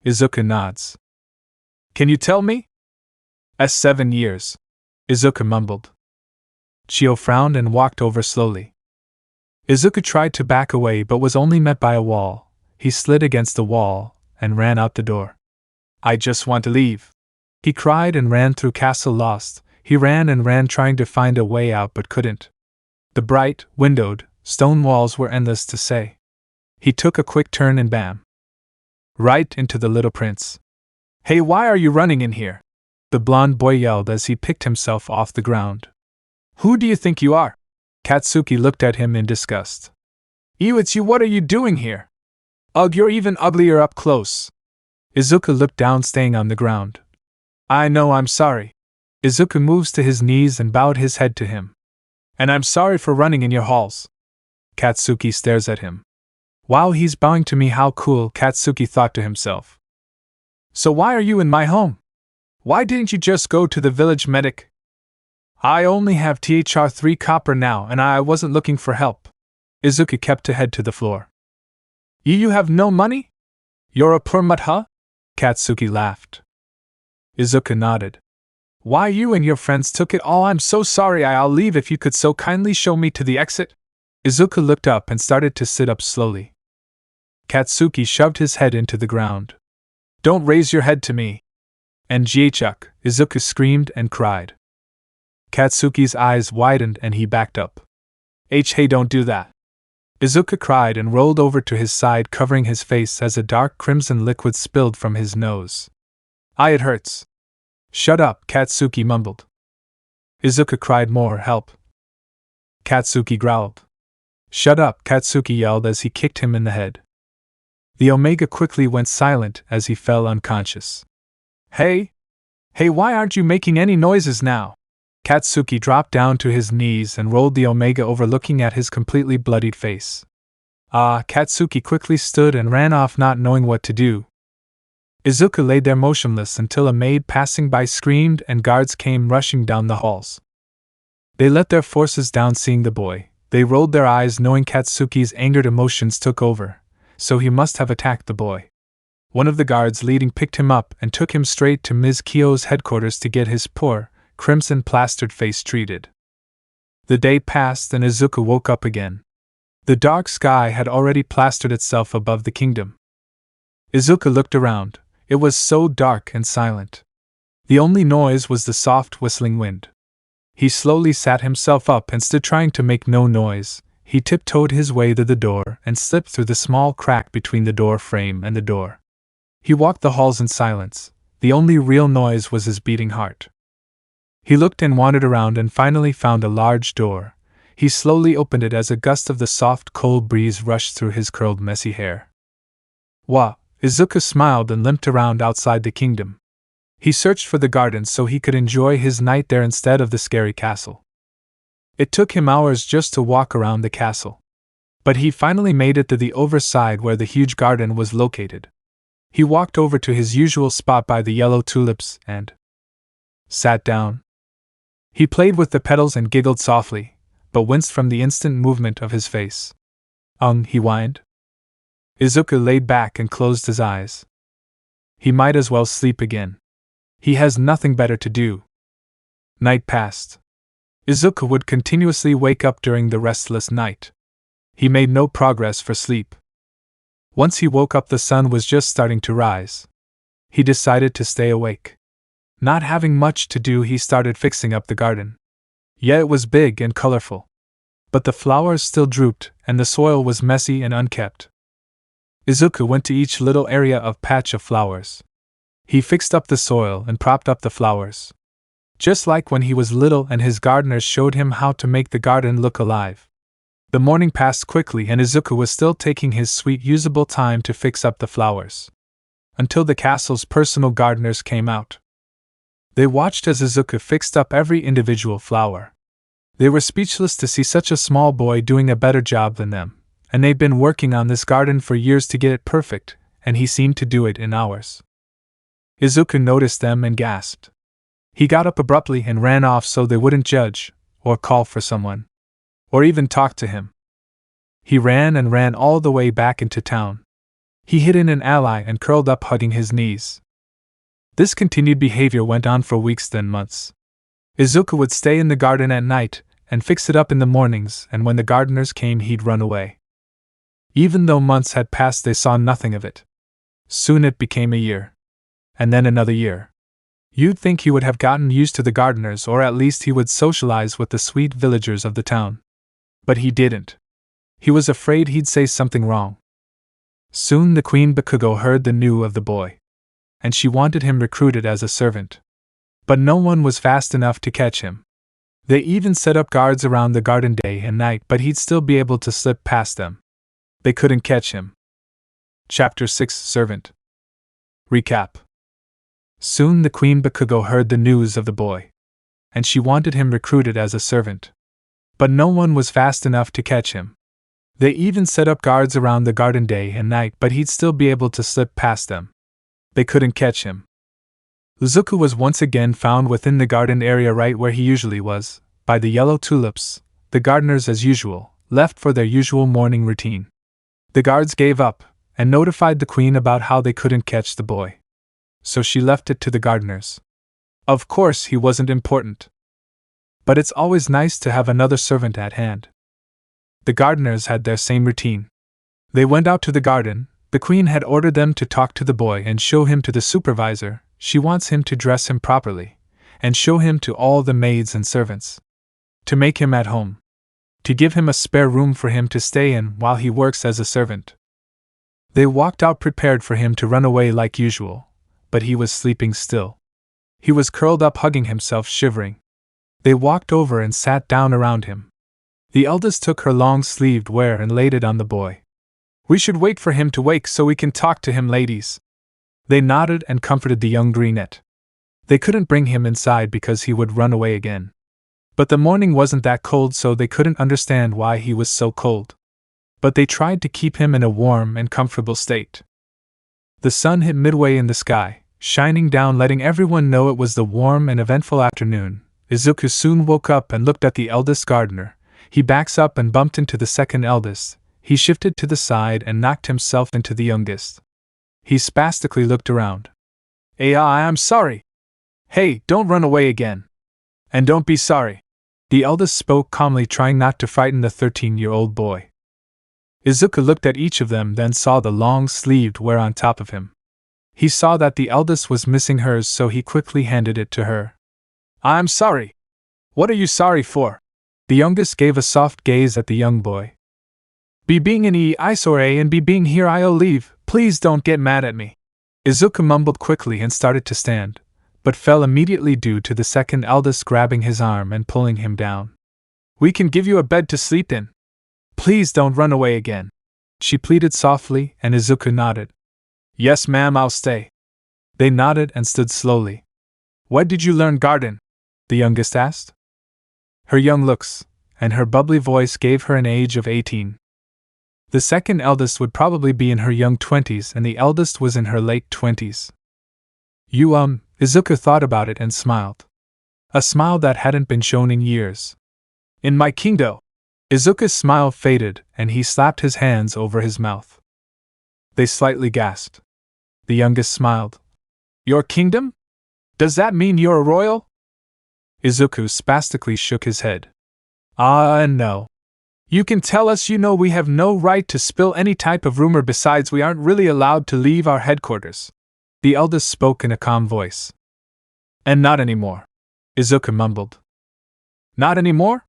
Izuku nods. Can you tell me? 7 years. Izuku mumbled. Chio frowned and walked over slowly. Izuku tried to back away but was only met by a wall. He slid against the wall and ran out the door. I just want to leave. He cried and ran through Castle Lost. He ran and ran trying to find a way out but couldn't. The bright, windowed, stone walls were endless to say. He took a quick turn and bam! Right into the little prince. Hey, why are you running in here? the blond boy yelled as he picked himself off the ground. Who do you think you are? Katsuki looked at him in disgust. Ew, it's you, what are you doing here? Ugh, you're even uglier up close. Izuku looked down, staying on the ground. I know, I'm sorry. Izuku moves to his knees and bowed his head to him. And I'm sorry for running in your halls. Katsuki stares at him. Wow, he's bowing to me, how cool, Katsuki thought to himself. So why are you in my home? Why didn't you just go to the village medic? I only have THR3 copper now and I wasn't looking for help. Izuku kept her head to the floor. You have no money? You're a poor mutt, huh? Katsuki laughed. Izuku nodded. Why, you and your friends took it all. I'm so sorry. I'll leave if you could so kindly show me to the exit. Izuku looked up and started to sit up slowly. Katsuki shoved his head into the ground. Don't raise your head to me. And Jihachuk, Izuku screamed and cried. Katsuki's eyes widened and he backed up. Hey, don't do that. Izuku cried and rolled over to his side, covering his face as a dark crimson liquid spilled from his nose. It hurts. Shut up, Katsuki mumbled. Izuku cried more, help. Katsuki growled. Shut up, Katsuki yelled as he kicked him in the head. The Omega quickly went silent as he fell unconscious. Hey, why aren't you making any noises now? Katsuki dropped down to his knees and rolled the Omega over, looking at his completely bloodied face. Katsuki quickly stood and ran off, not knowing what to do. Izuku lay there motionless until a maid passing by screamed and guards came rushing down the halls. They let their forces down, seeing the boy. They rolled their eyes, knowing Katsuki's angered emotions took over, so he must have attacked the boy. One of the guards leading picked him up and took him straight to Ms. Kyo's headquarters to get his poor, crimson-plastered face treated. The day passed and Izuku woke up again. The dark sky had already plastered itself above the kingdom. Izuku looked around. It was so dark and silent. The only noise was the soft whistling wind. He slowly sat himself up and stood, trying to make no noise. He tiptoed his way to the door and slipped through the small crack between the door frame and the door. He walked the halls in silence. The only real noise was his beating heart. He looked and wandered around and finally found a large door. He slowly opened it as a gust of the soft, cold breeze rushed through his curled, messy hair. Wah! Izuku smiled and limped around outside the kingdom. He searched for the gardens so he could enjoy his night there instead of the scary castle. It took him hours just to walk around the castle. But he finally made it to the overside where the huge garden was located. He walked over to his usual spot by the yellow tulips and sat down. He played with the petals and giggled softly, but winced from the instant movement of his face. He whined. Izuku laid back and closed his eyes. He might as well sleep again. He has nothing better to do. Night passed. Izuku would continuously wake up during the restless night. He made no progress for sleep. Once he woke up, the sun was just starting to rise. He decided to stay awake. Not having much to do, he started fixing up the garden. Yeah, it was big and colorful. But the flowers still drooped, and the soil was messy and unkept. Izuku went to each little area of patch of flowers. He fixed up the soil and propped up the flowers. Just like when he was little and his gardeners showed him how to make the garden look alive. The morning passed quickly and Izuku was still taking his sweet usable time to fix up the flowers. Until the castle's personal gardeners came out. They watched as Izuku fixed up every individual flower. They were speechless to see such a small boy doing a better job than them, and they'd been working on this garden for years to get it perfect, and he seemed to do it in hours. Izuku noticed them and gasped. He got up abruptly and ran off so they wouldn't judge, or call for someone, or even talk to him. He ran and ran all the way back into town. He hid in an alley and curled up, hugging his knees. This continued behavior went on for weeks, then months. Izuku would stay in the garden at night and fix it up in the mornings, and when the gardeners came, he'd run away. Even though months had passed, they saw nothing of it. Soon it became a year. And then another year. You'd think he would have gotten used to the gardeners, or at least he would socialize with the sweet villagers of the town. But he didn't. He was afraid he'd say something wrong. Soon the Queen Bakugo heard the news of the boy. And she wanted him recruited as a servant. But no one was fast enough to catch him. They even set up guards around the garden day and night, but he'd still be able to slip past them. They couldn't catch him. Chapter 6 Servant Recap. Soon the Queen Bakugo heard the news of the boy, and she wanted him recruited as a servant. But no one was fast enough to catch him. They even set up guards around the garden day and night, but he'd still be able to slip past them. They couldn't catch him. Izuku was once again found within the garden area right where he usually was, by the yellow tulips, the gardeners as usual, left for their usual morning routine. The guards gave up, and notified the queen about how they couldn't catch the boy. So she left it to the gardeners. Of course he wasn't important. But it's always nice to have another servant at hand. The gardeners had their same routine. They went out to the garden. The queen had ordered them to talk to the boy and show him to the supervisor. She wants him to dress him properly, and show him to all the maids and servants. To make him at home. To give him a spare room for him to stay in while he works as a servant. They walked out prepared for him to run away like usual, but he was sleeping still. He was curled up hugging himself, shivering. They walked over and sat down around him. The eldest took her long-sleeved wear and laid it on the boy. "We should wait for him to wake so we can talk to him, ladies." They nodded and comforted the young greenette. They couldn't bring him inside because he would run away again. But the morning wasn't that cold, so they couldn't understand why he was so cold. But they tried to keep him in a warm and comfortable state. The sun hit midway in the sky, shining down, letting everyone know it was the warm and eventful afternoon. Izuku soon woke up and looked at the eldest gardener. He backs up and bumped into the second eldest. He shifted to the side and knocked himself into the youngest. He spastically looked around. I'm sorry." "Hey, don't run away again. And don't be sorry." The eldest spoke calmly, trying not to frighten the 13-year-old boy. Izuku looked at each of them, then saw the long-sleeved wear on top of him. He saw that the eldest was missing hers, so he quickly handed it to her. "I'm sorry." "What are you sorry for?" The youngest gave a soft gaze at the young boy. "Be being an eyesore and be being here I'll leave. Please don't get mad at me." Izuku mumbled quickly and started to stand, but fell immediately due to the second eldest grabbing his arm and pulling him down. "We can give you a bed to sleep in. Please don't run away again," she pleaded softly, and Izuku nodded. "Yes, ma'am, I'll stay." They nodded and stood slowly. "When did you learn garden?" the youngest asked. Her young looks and her bubbly voice gave her an age of 18. The second eldest would probably be in her young 20s, and the eldest was in her late 20s. Izuku thought about it and smiled. A smile that hadn't been shown in years. "In my kingdom." Izuku's smile faded, and he slapped his hands over his mouth. They slightly gasped. The youngest smiled. "Your kingdom? Does that mean you're a royal?" Izuku spastically shook his head. No. "You can tell us we have no right to spill any type of rumor, besides we aren't really allowed to leave our headquarters." The eldest spoke in a calm voice. "And not anymore," Izuku mumbled. "Not anymore?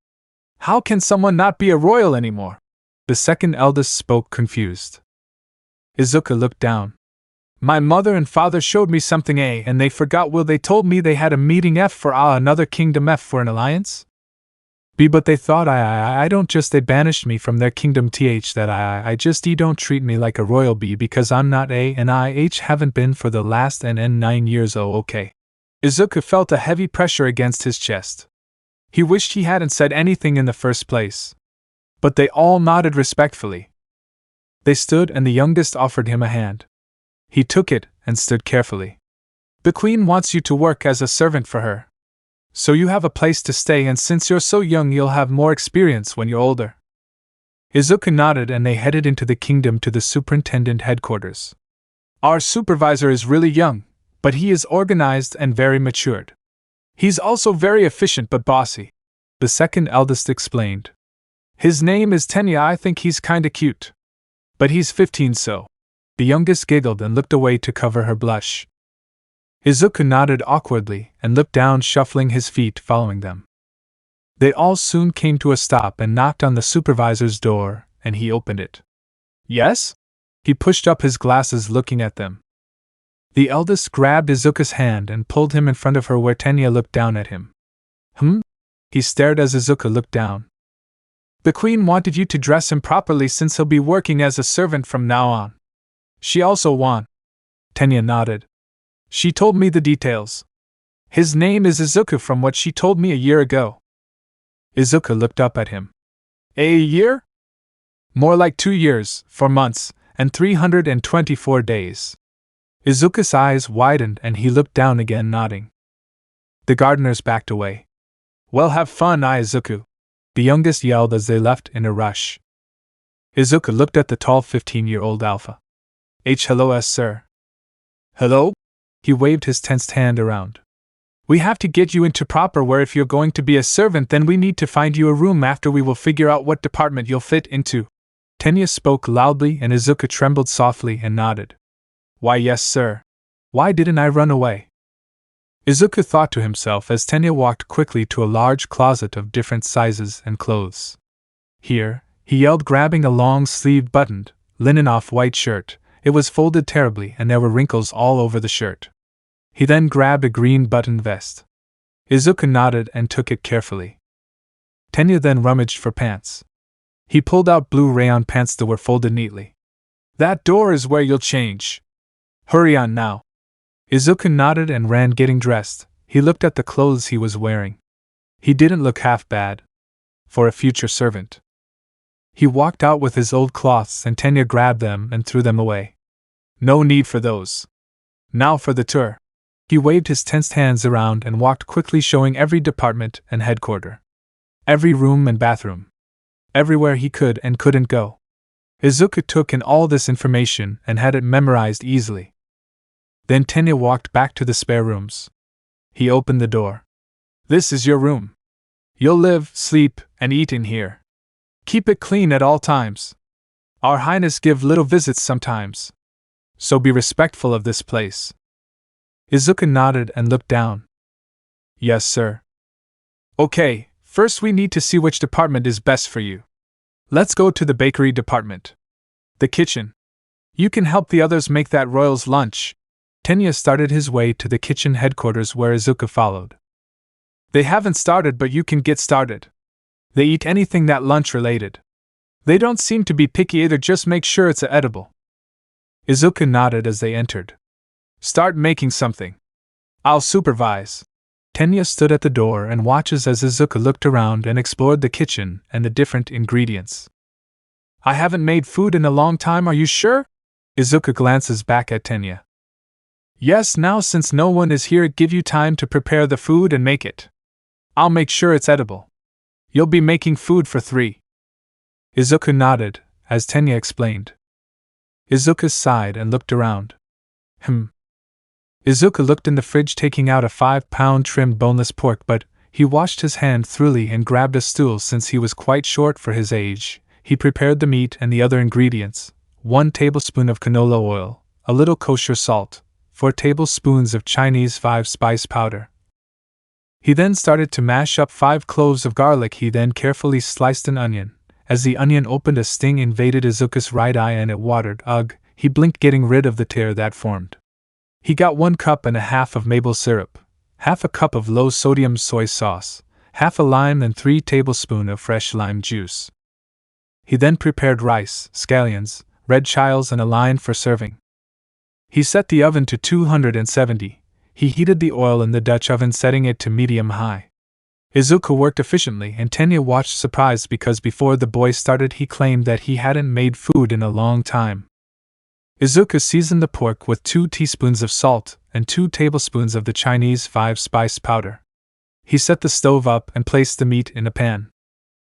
How can someone not be a royal anymore?" The second eldest spoke, confused. Izuku looked down. "My mother and father showed me something and they forgot. They told me they had a meeting for another kingdom for an alliance? But they thought I don't just they banished me from their kingdom that I just don't treat me like a royal because I'm not and I haven't been for the last 9 years. Oh okay." Izuku felt a heavy pressure against his chest. He wished he hadn't said anything in the first place. But they all nodded respectfully. They stood and the youngest offered him a hand. He took it and stood carefully. "The queen wants you to work as a servant for her. So you have a place to stay, and since you're so young you'll have more experience when you're older." Izuku nodded and they headed into the kingdom to the superintendent headquarters. "Our supervisor is really young, but he is organized and very matured. He's also very efficient but bossy," the second eldest explained. "His name is Tenya. I think he's kinda cute. But he's 15 so." The youngest giggled and looked away to cover her blush. Izuku nodded awkwardly and looked down, shuffling his feet, following them. They all soon came to a stop and knocked on the supervisor's door, and he opened it. "Yes?" He pushed up his glasses, looking at them. The eldest grabbed Izuku's hand and pulled him in front of her where Tenya looked down at him. He stared as Izuku looked down. The queen wanted you to dress him properly since he'll be working as a servant from now on. She also won. Tenya nodded. She told me the details. His name is Izuku from what she told me a year ago. Izuku looked up at him. A year? More like 2 years, 4 months, and 324 days. Izuku's eyes widened and he looked down again, nodding. The gardeners backed away. Well, have fun, Izuku, the youngest yelled as they left in a rush. Izuku looked at the tall 15-year-old alpha. Hello, sir. Hello? He waved his tensed hand around. We have to get you into proper wear. If you're going to be a servant, then we need to find you a room after. We will figure out what department you'll fit into. Tenya spoke loudly and Izuku trembled softly and nodded. Why, yes, sir. Why didn't I run away? Izuku thought to himself as Tenya walked quickly to a large closet of different sizes and clothes. Here, he yelled, grabbing a long-sleeved buttoned, linen off-white shirt. It was folded terribly and there were wrinkles all over the shirt. He then grabbed a green buttoned vest. Izuku nodded and took it carefully. Tenya then rummaged for pants. He pulled out blue rayon pants that were folded neatly. That door is where you'll change. Hurry on now. Izuku nodded and ran getting dressed. He looked at the clothes he was wearing. He didn't look half bad. For a future servant. He walked out with his old cloths and Tenya grabbed them and threw them away. No need for those. Now for the tour. He waved his tensed hands around and walked quickly, showing every department and headquarter. Every room and bathroom. Everywhere he could and couldn't go. Izuku took in all this information and had it memorized easily. Then Tenya walked back to the spare rooms. He opened the door. This is your room. You'll live, sleep, and eat in here. Keep it clean at all times. Our Highness give little visits sometimes. So be respectful of this place. Izuku nodded and looked down. Yes, sir. Okay, first we need to see which department is best for you. Let's go to the bakery department. The kitchen. You can help the others make that royal's lunch. Tenya started his way to the kitchen headquarters where Izuku followed. They haven't started, but you can get started. They eat anything that lunch related. They don't seem to be picky either, just make sure it's edible. Izuku nodded as they entered. Start making something. I'll supervise. Tenya stood at the door and watches as Izuku looked around and explored the kitchen and the different ingredients. I haven't made food in a long time, are you sure? Izuku glances back at Tenya. Yes, now since no one is here, give you time to prepare the food and make it. I'll make sure it's edible. You'll be making food for 3. Izuku nodded, as Tenya explained. Izuku sighed and looked around. Izuku looked in the fridge, taking out a 5-pound trimmed boneless pork, but he washed his hand thoroughly and grabbed a stool since he was quite short for his age. He prepared the meat and the other ingredients, 1 tablespoon of canola oil, a little kosher salt, 4 tablespoons of Chinese 5-spice powder. He then started to mash up 5 cloves of garlic. He then carefully sliced an onion. As the onion opened, a sting invaded Izuku's right eye and it watered. Ugh, he blinked, getting rid of the tear that formed. He got 1 cup and a half of maple syrup, half a cup of low-sodium soy sauce, half a lime and 3 tablespoons of fresh lime juice. He then prepared rice, scallions, red chiles and a line for serving. He set the oven to 270. He heated the oil in the Dutch oven, setting it to medium-high. Izuku worked efficiently and Tenya watched surprised because before the boy started he claimed that he hadn't made food in a long time. Izuku seasoned the pork with 2 teaspoons of salt and 2 tablespoons of the Chinese 5-spice powder. He set the stove up and placed the meat in a pan.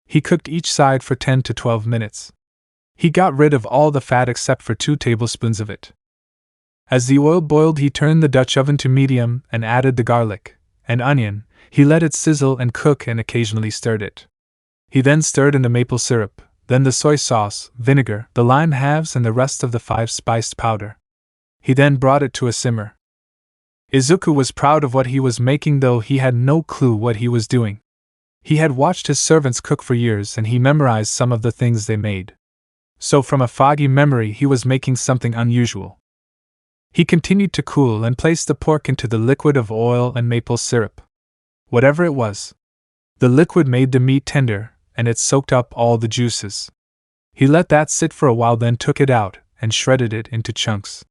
He cooked each side for 10 to 12 minutes. He got rid of all the fat except for 2 tablespoons of it. As the oil boiled, he turned the Dutch oven to medium and added the garlic and onion. He let it sizzle and cook and occasionally stirred it. He then stirred in the maple syrup, then the soy sauce, vinegar, the lime halves and the rest of the 5-spiced powder. He then brought it to a simmer. Izuku was proud of what he was making, though he had no clue what he was doing. He had watched his servants cook for years and he memorized some of the things they made. So from a foggy memory he was making something unusual. He continued to cool and placed the pork into the liquid of oil and maple syrup. Whatever it was, the liquid made the meat tender, and it soaked up all the juices. He let that sit for a while, then took it out and shredded it into chunks.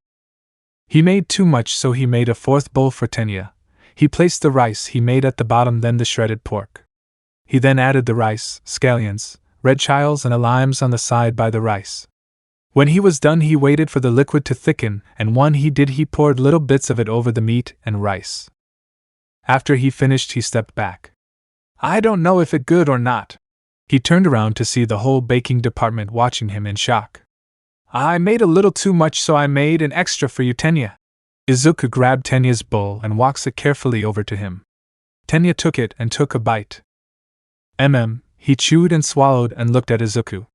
He made too much, so he made a fourth bowl for Tenya. He placed the rice he made at the bottom, then the shredded pork. He then added the rice, scallions, red chiles, and limes on the side by the rice. When he was done, he waited for the liquid to thicken, and when he did, he poured little bits of it over the meat and rice. After he finished, he stepped back. I don't know if it's good or not. He turned around to see the whole baking department watching him in shock. I made a little too much, so I made an extra for you, Tenya. Izuku grabbed Tenya's bowl and walks it carefully over to him. Tenya took it and took a bite. He chewed and swallowed and looked at Izuku.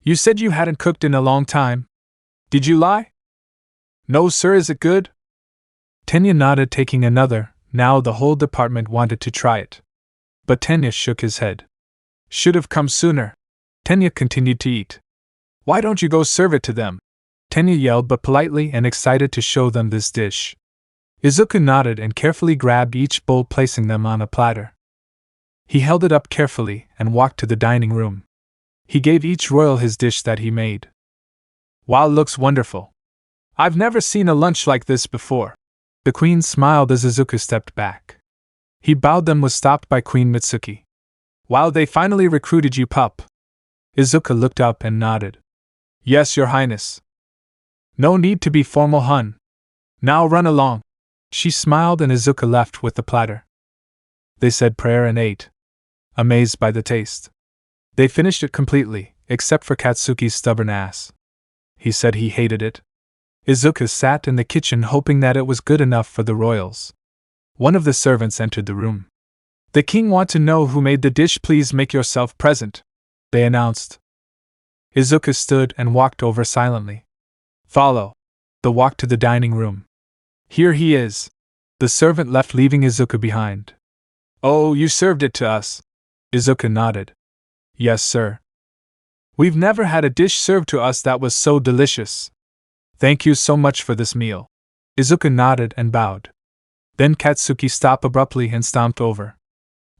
You said you hadn't cooked in a long time. Did you lie? No, sir. Is it good? Tenya nodded, taking another. Now the whole department wanted to try it. But Tenya shook his head. Should have come sooner. Tenya continued to eat. Why don't you go serve it to them? Tenya yelled, but politely and excited to show them this dish. Izuku nodded and carefully grabbed each bowl, placing them on a platter. He held it up carefully and walked to the dining room. He gave each royal his dish that he made. Wow, looks wonderful. I've never seen a lunch like this before. The queen smiled as Izuku stepped back. He bowed, then was stopped by Queen Mitsuki. Wow, they finally recruited you, pup. Izuku looked up and nodded. Yes, your highness. No need to be formal, hun. Now run along. She smiled and Izuku left with the platter. They said prayer and ate, amazed by the taste. They finished it completely, except for Katsuki's stubborn ass. He said he hated it. Izuku sat in the kitchen hoping that it was good enough for the royals. One of the servants entered the room. The king wants to know who made the dish. Please make yourself present, they announced. Izuku stood and walked over silently. Follow. The walk to the dining room. Here he is. The servant left, leaving Izuku behind. Oh, you served it to us. Izuku nodded. Yes, sir. We've never had a dish served to us that was so delicious. Thank you so much for this meal. Izuku nodded and bowed. Then Katsuki stopped abruptly and stomped over.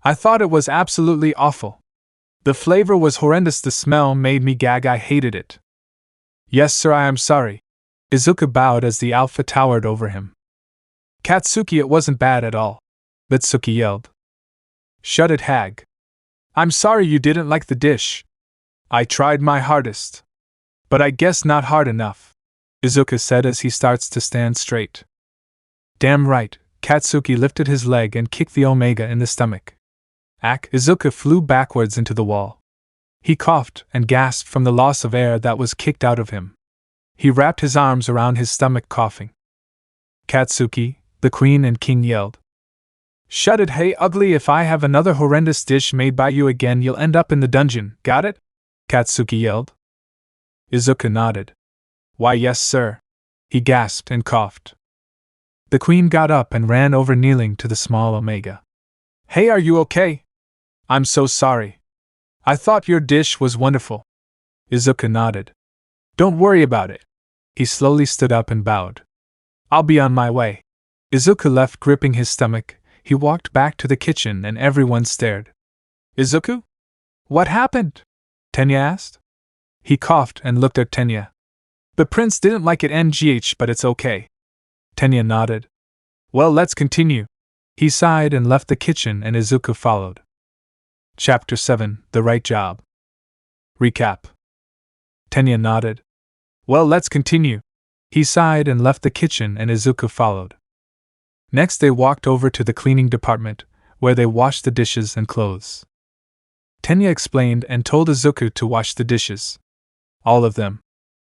I thought it was absolutely awful. The flavor was horrendous. The smell made me gag. I hated it. Yes, sir, I am sorry. Izuku bowed as the alpha towered over him. Katsuki, it wasn't bad at all. Mitsuki yelled. Shut it, hag. I'm sorry you didn't like the dish. I tried my hardest. But I guess not hard enough, Izuku said as he starts to stand straight. Damn right. Katsuki lifted his leg and kicked the Omega in the stomach. Izuku flew backwards into the wall. He coughed and gasped from the loss of air that was kicked out of him. He wrapped his arms around his stomach, coughing. Katsuki, the queen and king yelled. Shut it, hey ugly, if I have another horrendous dish made by you again, you'll end up in the dungeon, got it? Katsuki yelled. Izuku nodded. Why, yes, sir. He gasped and coughed. The queen got up and ran over, kneeling to the small Omega. Hey, are you okay? I'm so sorry. I thought your dish was wonderful. Izuku nodded. Don't worry about it. He slowly stood up and bowed. I'll be on my way. Izuku left, gripping his stomach. He walked back to the kitchen and everyone stared. Izuku? What happened? Tenya asked. He coughed and looked at Tenya. The prince didn't like it, but it's okay. Tenya nodded. Well, let's continue. He sighed and left the kitchen and Izuku followed. Chapter 7, The Right Job. Recap. Tenya nodded. Well, let's continue. He sighed and left the kitchen and Izuku followed. Next they walked over to the cleaning department, where they washed the dishes and clothes. Tenya explained and told Izuku to wash the dishes. All of them.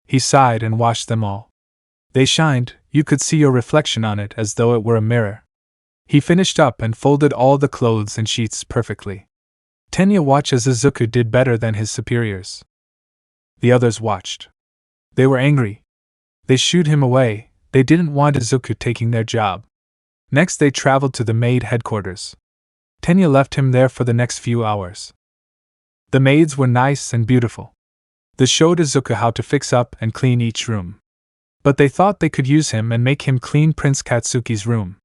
He sighed and washed them all. They shined, you could see your reflection on it as though it were a mirror. He finished up and folded all the clothes and sheets perfectly. Tenya watched as Izuku did better than his superiors. The others watched. They were angry. They shooed him away. They didn't want Izuku taking their job. Next they traveled to the maid headquarters. Tenya left him there for the next few hours. The maids were nice and beautiful. They showed Izuku how to fix up and clean each room. but they thought they could use him and make him clean Prince Katsuki's room.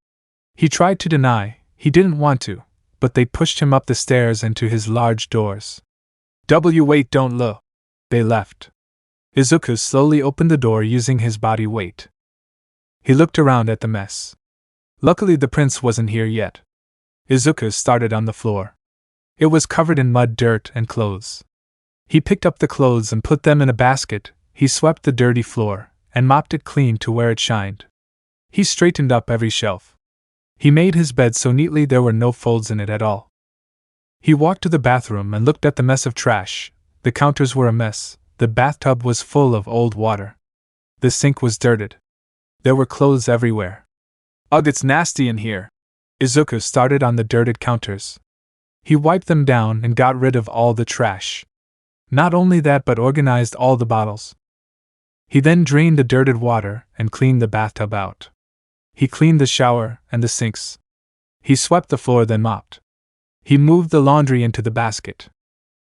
He tried to deny, he didn't want to, but they pushed him up the stairs and to his large doors. Wait, don't look. They left. Izuku slowly opened the door using his body weight. He looked around at the mess. Luckily the prince wasn't here yet. Izuku started on the floor. It was covered in mud, dirt, and clothes. He picked up the clothes and put them in a basket. He swept the dirty floor and mopped it clean to where it shined. He straightened up every shelf. He made his bed so neatly there were no folds in it at all. He walked to the bathroom and looked at the mess of trash. The counters were a mess. The bathtub was full of old water. The sink was dirted. There were clothes everywhere. Ugh, it's nasty in here. Izuku started on the dirted counters. He wiped them down and got rid of all the trash. Not only that, but organized all the bottles. He then drained the dirted water and cleaned the bathtub out. He cleaned the shower and the sinks. He swept the floor, then mopped. He moved the laundry into the basket.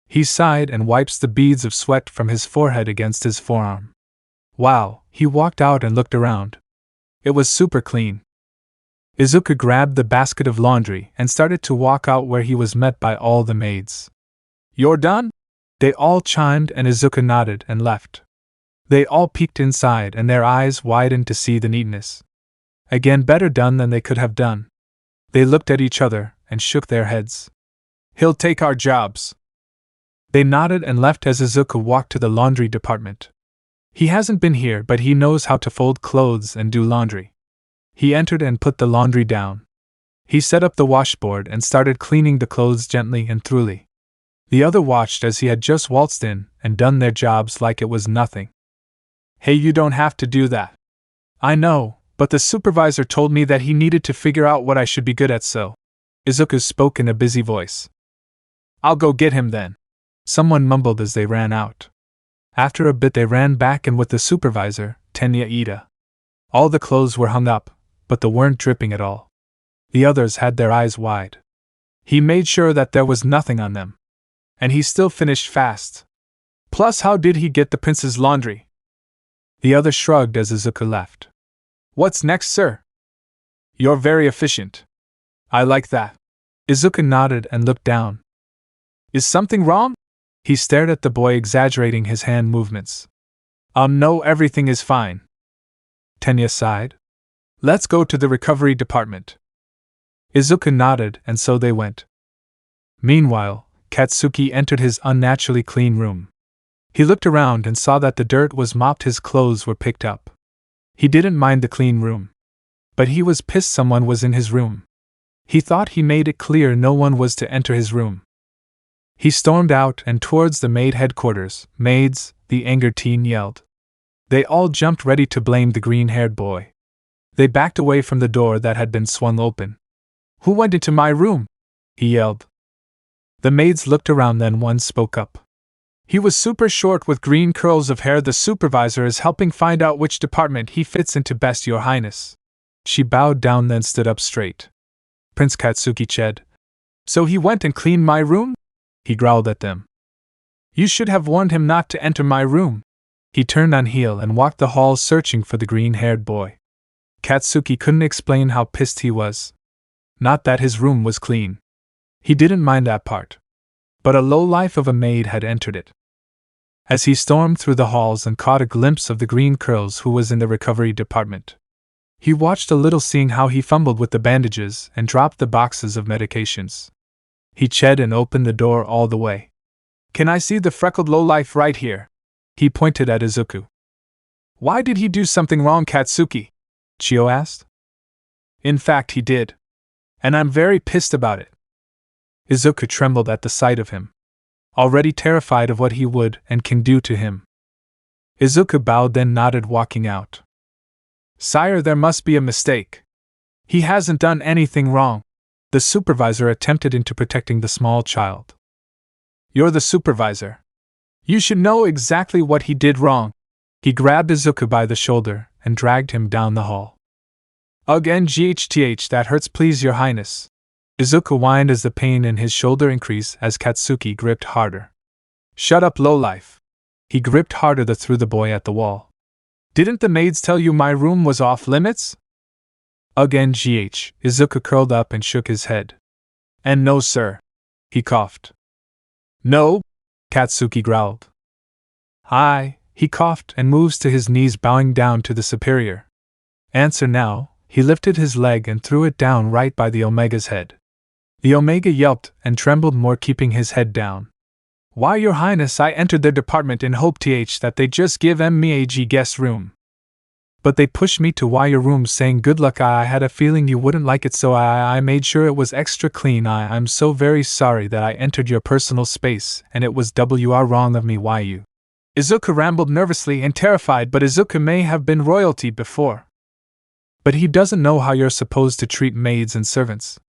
He sighed and wiped the beads of sweat from his forehead against his forearm. Wow, he walked out and looked around. It was super clean. Izuku grabbed the basket of laundry and started to walk out, where he was met by all the maids. You're done? They all chimed, and Izuku nodded and left. They all peeked inside and their eyes widened to see the neatness. Again, better done than they could have done. They looked at each other and shook their heads. He'll take our jobs. They nodded and left as Izuku walked to the laundry department. He hasn't been here, but he knows how to fold clothes and do laundry. He entered and put the laundry down. He set up the washboard and started cleaning the clothes gently and thoroughly. The other watched as he had just waltzed in and done their jobs like it was nothing. Hey, you don't have to do that. I know, but the supervisor told me that he needed to figure out what I should be good at, so. Izuku spoke in a busy voice. I'll go get him then. Someone mumbled as they ran out. After a bit they ran back and with the supervisor, Tenya Ida. All the clothes were hung up, but they weren't dripping at all. The others had their eyes wide. He made sure that there was nothing on them. And he still finished fast. Plus, how did he get the prince's laundry? The other shrugged as Izuku left. What's next, sir? You're very efficient. I like that. Izuku nodded and looked down. Is something wrong? He stared at the boy, exaggerating his hand movements. No, everything is fine. Tenya sighed. Let's go to the recovery department. Izuku nodded, and so they went. Meanwhile, Katsuki entered his unnaturally clean room. He looked around and saw that the dirt was mopped, his clothes were picked up. He didn't mind the clean room. But he was pissed someone was in his room. He thought he made it clear no one was to enter his room. He stormed out and towards the maid headquarters. Maids, the angered teen yelled. They all jumped ready to blame the green-haired boy. They backed away from the door that had been swung open. Who went into my room? He yelled. The maids looked around, then one spoke up. He was super short with green curls of hair. The supervisor is helping find out which department he fits into best, Your Highness. She bowed down, then stood up straight. Prince Katsuki ched. So he went and cleaned my room? He growled at them. You should have warned him not to enter my room. He turned on heel and walked the halls searching for the green-haired boy. Katsuki couldn't explain how pissed he was. Not that his room was clean. He didn't mind that part. But a lowlife of a maid had entered it. As he stormed through the halls and caught a glimpse of the green curls who was in the recovery department, he watched a little, seeing how he fumbled with the bandages and dropped the boxes of medications. He ched and opened the door all the way. Can I see the freckled lowlife right here? He pointed at Izuku. Why did he do something wrong, Katsuki? Chio asked. In fact, he did. And I'm very pissed about it. Izuku trembled at the sight of him, already terrified of what he would and can do to him. Izuku bowed, then nodded, walking out. Sire, there must be a mistake. He hasn't done anything wrong. The supervisor attempted into protecting the small child. You're the supervisor. You should know exactly what he did wrong. He grabbed Izuku by the shoulder and dragged him down the hall. Ugh, NGHTH, that hurts, please, Your Highness. Izuku whined as the pain in his shoulder increased as Katsuki gripped harder. Shut up, lowlife. He gripped harder, threw the boy at the wall. Didn't the maids tell you my room was off limits? Again, Izuku curled up and shook his head. And no, sir. He coughed. No? Katsuki growled. Aye, he coughed and moves to his knees, bowing down to the superior. Answer now. He lifted his leg and threw it down right by the Omega's head. The Omega yelped and trembled more, keeping his head down. Why, your highness, I entered their department in hope that they just give me a guest room. But they pushed me to your room saying good luck. I had a feeling you wouldn't like it, so I made sure it was extra clean. I'm so very sorry that I entered your personal space, and it was wrong of me. You. Izuku rambled nervously and terrified, but Izuku may have been royalty before. But he doesn't know how you're supposed to treat maids and servants.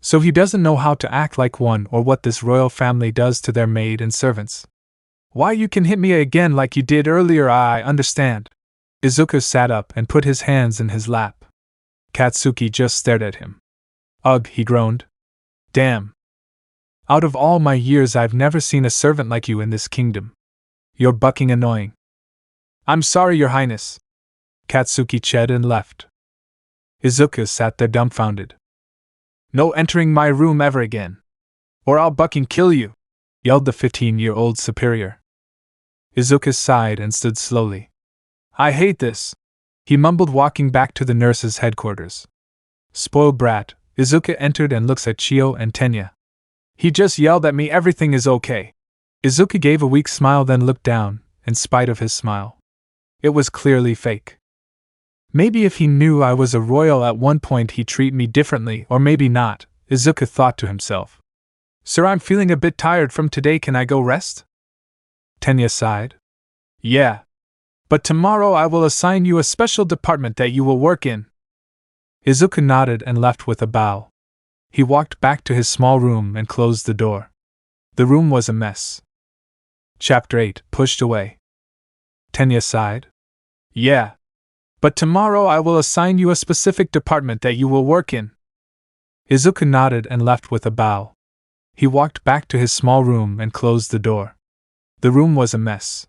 So he doesn't know how to act like one or what this royal family does to their maid and servants. Why, you can hit me again like you did earlier, I understand. Izuku sat up and put his hands in his lap. Katsuki just stared at him. Ugh, he groaned. Damn. Out of all my years I've never seen a servant like you in this kingdom. You're bucking annoying. I'm sorry, your highness. Katsuki chid and left. Izuku sat there dumbfounded. No entering my room ever again. Or I'll bucking kill you, yelled the 15-year-old superior. Izuku sighed and stood slowly. I hate this, he mumbled, walking back to the nurse's headquarters. Spoiled brat, Izuku entered and looks at Chio and Tenya. He just yelled at me everything is okay. Izuku gave a weak smile, then looked down, in spite of his smile. It was clearly fake. Maybe if he knew I was a royal at one point he'd treat me differently, or maybe not, Izuku thought to himself. Sir, I'm feeling a bit tired from today, can I go rest? Tenya sighed. Yeah. But tomorrow I will assign you a special department that you will work in. Izuku nodded and left with a bow. He walked back to his small room and closed the door. The room was a mess. Chapter 8, Pushed Away. Tenya sighed. Yeah. But tomorrow I will assign you a specific department that you will work in. Izuku nodded and left with a bow. He walked back to his small room and closed the door. The room was a mess.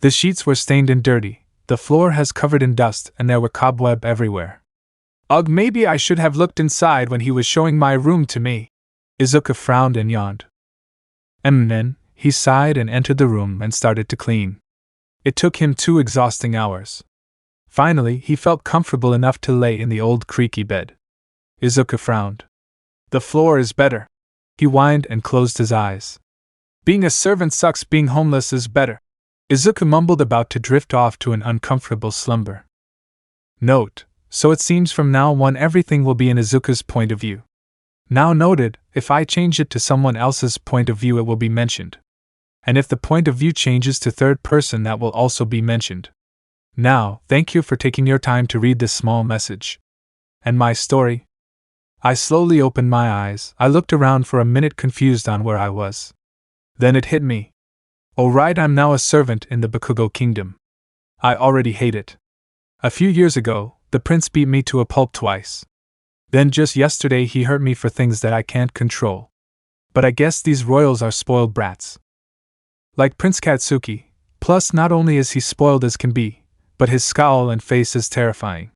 The sheets were stained and dirty, the floor was covered in dust, and there were cobwebs everywhere. Ugh, maybe I should have looked inside when he was showing my room to me. Izuku frowned and yawned. Then, he sighed and entered the room and started to clean. It took him 2 exhausting hours. Finally, he felt comfortable enough to lay in the old creaky bed. Izuku frowned. The floor is better. He whined and closed his eyes. Being a servant sucks, being homeless is better. Izuku mumbled, about to drift off to an uncomfortable slumber. Note: so it seems from now on everything will be in Izuku's point of view. Now noted, if I change it to someone else's point of view it will be mentioned. And if the point of view changes to third person that will also be mentioned. Now, thank you for taking your time to read this small message. And my story? I slowly opened my eyes. I looked around for a minute, confused on where I was. Then it hit me. Oh right, I'm now a servant in the Bakugo Kingdom. I already hate it. A few years ago, the prince beat me to a pulp twice. Then just yesterday he hurt me for things that I can't control. But I guess these royals are spoiled brats. Like Prince Katsuki, plus not only is he spoiled as can be, but his scowl and face is terrifying.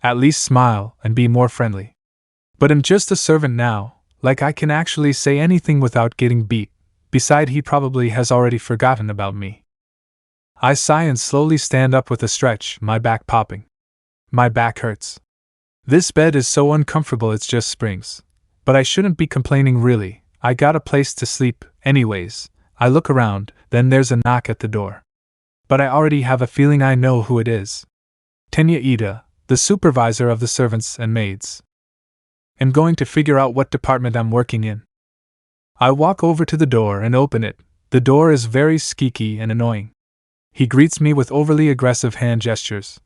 At least smile and be more friendly. But I'm just a servant now, like I can actually say anything without getting beat. Beside, he probably has already forgotten about me. I sigh and slowly stand up with a stretch, my back popping. My back hurts. This bed is so uncomfortable it's just springs. But I shouldn't be complaining really, I got a place to sleep, anyways. I look around, then there's a knock at the door. But I already have a feeling I know who it is. Tenya Ida, the supervisor of the servants and maids. I'm going to figure out what department I'm working in. I walk over to the door and open it. The door is very squeaky and annoying. He greets me with overly aggressive hand gestures.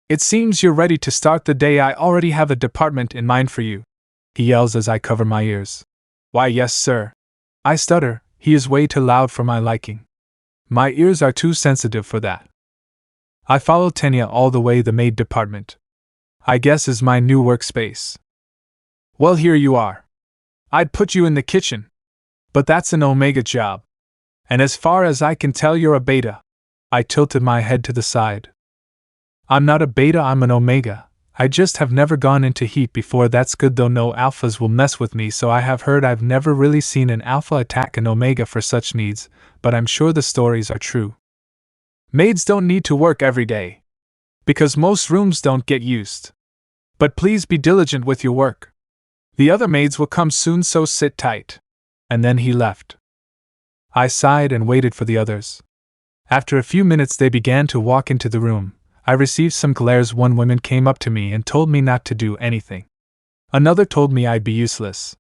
It seems you're ready to start the day. I already have a department in mind for you, he yells as I cover my ears. Why, yes, sir. I stutter. He is way too loud for my liking. My ears are too sensitive for that. I follow Tenya all the way. The maid department, I guess, is my new workspace. Well, here you are. I'd put you in the kitchen. But that's an Omega job. And as far as I can tell, you're a beta. I tilted my head to the side. I'm not a beta, I'm an omega. I just have never gone into heat before. That's good though, no alphas will mess with me, so I have heard. I've never really seen an alpha attack an omega for such needs, but I'm sure the stories are true. Maids don't need to work every day, because most rooms don't get used. But please be diligent with your work. The other maids will come soon, so sit tight. And then he left. I sighed and waited for the others. After a few minutes they began to walk into the room. I received some glares. One woman came up to me and told me not to do anything. Another told me I'd be useless.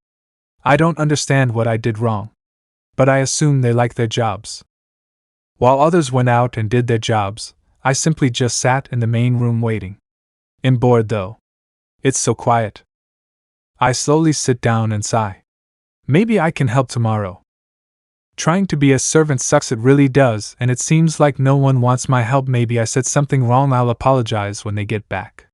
I don't understand what I did wrong, but I assume they like their jobs. While others went out and did their jobs, I simply just sat in the main room waiting. I'm bored though. It's so quiet. I slowly sit down and sigh. Maybe I can help tomorrow. Trying to be a servant sucks, it really does, and it seems like no one wants my help. Maybe I said something wrong. I'll apologize when they get back.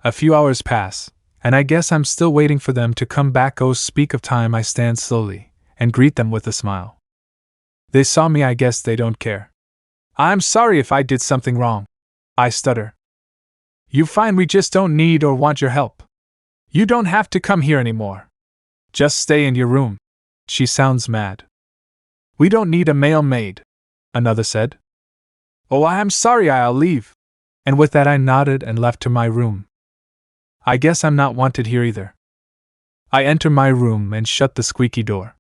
A few hours pass, and I guess I'm still waiting for them to come back. Oh, speak of time, I stand slowly and greet them with a smile. They saw me. I guess they don't care. I'm sorry if I did something wrong. I stutter. You fine, we just don't need or want your help. You don't have to come here anymore. Just stay in your room. She sounds mad. We don't need a male maid, another said. Oh, I'm sorry, I'll leave. And with that I nodded and left to my room. I guess I'm not wanted here either. I enter my room and shut the squeaky door.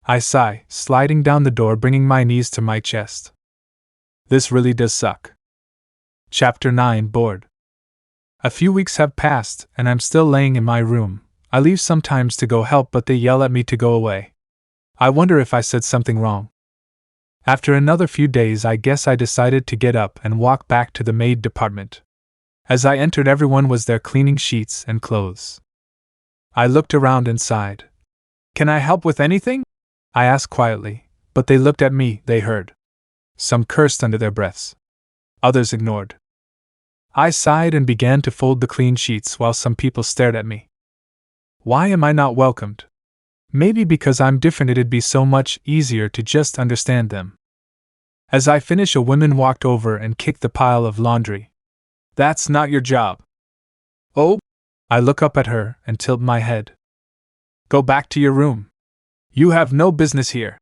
I sigh, sliding down the door, bringing my knees to my chest. This really does suck. Chapter 9, Bored. A few weeks have passed, and I'm still laying in my room. I leave sometimes to go help, but they yell at me to go away. I wonder if I said something wrong. After another few days, I guess I decided to get up and walk back to the maid department. As I entered, everyone was there cleaning sheets and clothes. I looked around and sighed. Can I help with anything? I asked quietly, but they looked at me. They heard. Some cursed under their breaths. Others ignored. I sighed and began to fold the clean sheets while some people stared at me. Why am I not welcomed? Maybe because I'm different. It'd be so much easier to just understand them. As I finished, a woman walked over and kicked the pile of laundry. That's not your job. Oh? I look up at her and tilt my head. Go back to your room. You have no business here.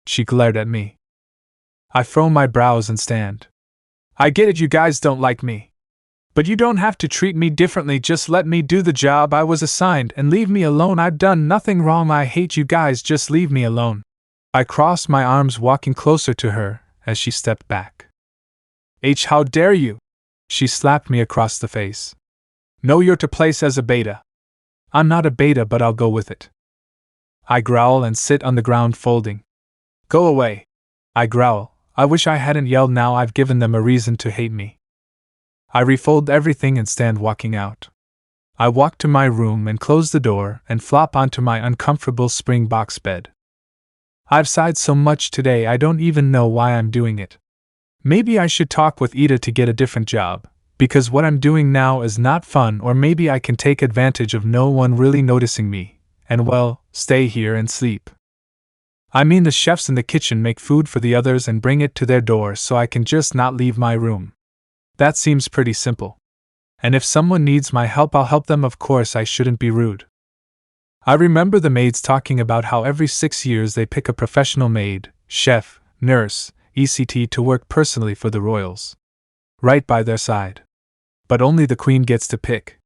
She glared at me. I furrow my brows and stand. I get it, you guys don't like me. But you don't have to treat me differently. Just let me do the job I was assigned and leave me alone. I've done nothing wrong. I hate you guys. Just leave me alone. I crossed my arms, walking closer to her as she stepped back. How dare you? She slapped me across the face. Know your place as a beta. I'm not a beta, but I'll go with it. I growl and sit on the ground folding. Go away. I growl. I wish I hadn't yelled. Now I've given them a reason to hate me. I refold everything and stand walking out. I walk to my room and close the door and flop onto my uncomfortable spring box bed. I've sighed so much today I don't even know why I'm doing it. Maybe I should talk with Ida to get a different job, because what I'm doing now is not fun, or maybe I can take advantage of no one really noticing me, and well, stay here and sleep. I mean, the chefs in the kitchen make food for the others and bring it to their door, so I can just not leave my room. That seems pretty simple. And if someone needs my help, I'll help them. Of course, I shouldn't be rude. I remember the maids talking about how every 6 years they pick a professional maid, chef, nurse, etc. to work personally for the royals. Right by their side. But only the queen gets to pick.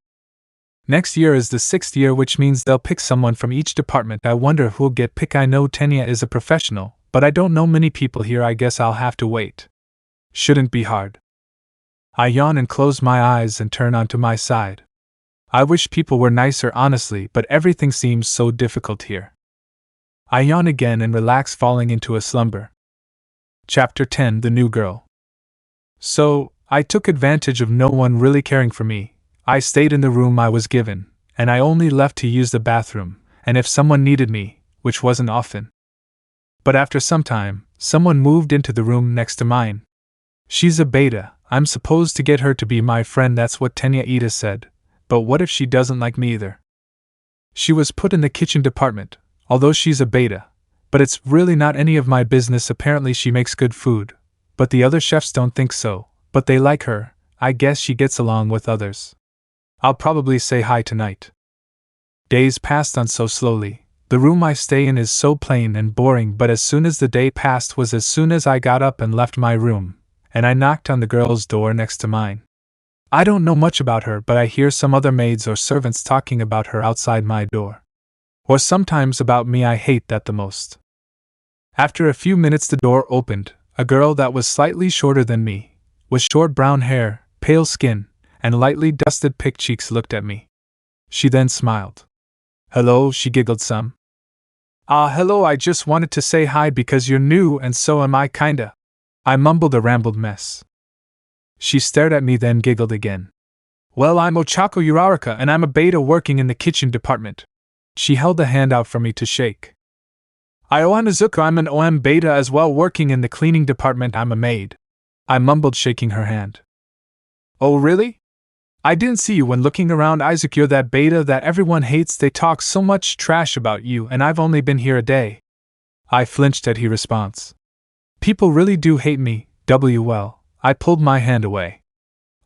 Next year is the 6th year, which means they'll pick someone from each department. I wonder who'll get picked. I know Tenya is a professional, but I don't know many people here. I guess I'll have to wait. Shouldn't be hard. I yawn and close my eyes and turn onto my side. I wish people were nicer, honestly, but everything seems so difficult here. I yawn again and relax, falling into a slumber. Chapter 10, The New Girl. So, I took advantage of no one really caring for me. I stayed in the room I was given, and I only left to use the bathroom, and if someone needed me, which wasn't often. But after some time, someone moved into the room next to mine. She's a beta. I'm supposed to get her to be my friend, that's what Tenya Ida said, but what if she doesn't like me either? She was put in the kitchen department, although she's a beta, but it's really not any of my business. Apparently she makes good food, but the other chefs don't think so, but they like her, I guess she gets along with others. I'll probably say hi tonight. Days passed on so slowly. The room I stay in is so plain and boring, but as soon as the day passed was as soon as I got up and left my room, and I knocked on the girl's door next to mine. I don't know much about her, but I hear some other maids or servants talking about her outside my door. Or sometimes about me. I hate that the most. After a few minutes the door opened. A girl that was slightly shorter than me, with short brown hair, pale skin, and lightly dusted pink cheeks looked at me. She then smiled. Hello, she giggled some. Hello, I just wanted to say hi because you're new and so am I kinda. I mumbled a rambled mess. She stared at me then giggled again. Well, I'm Ochaco Uraraka and I'm a beta working in the kitchen department. She held a hand out for me to shake. Izuku, I'm an OM beta as well working in the cleaning department. I'm a maid. I mumbled shaking her hand. Oh really? I didn't see you when looking around. Izuku, you're that beta that everyone hates. They talk so much trash about you and I've only been here a day. I flinched at his response. People really do hate me, well. I pulled my hand away.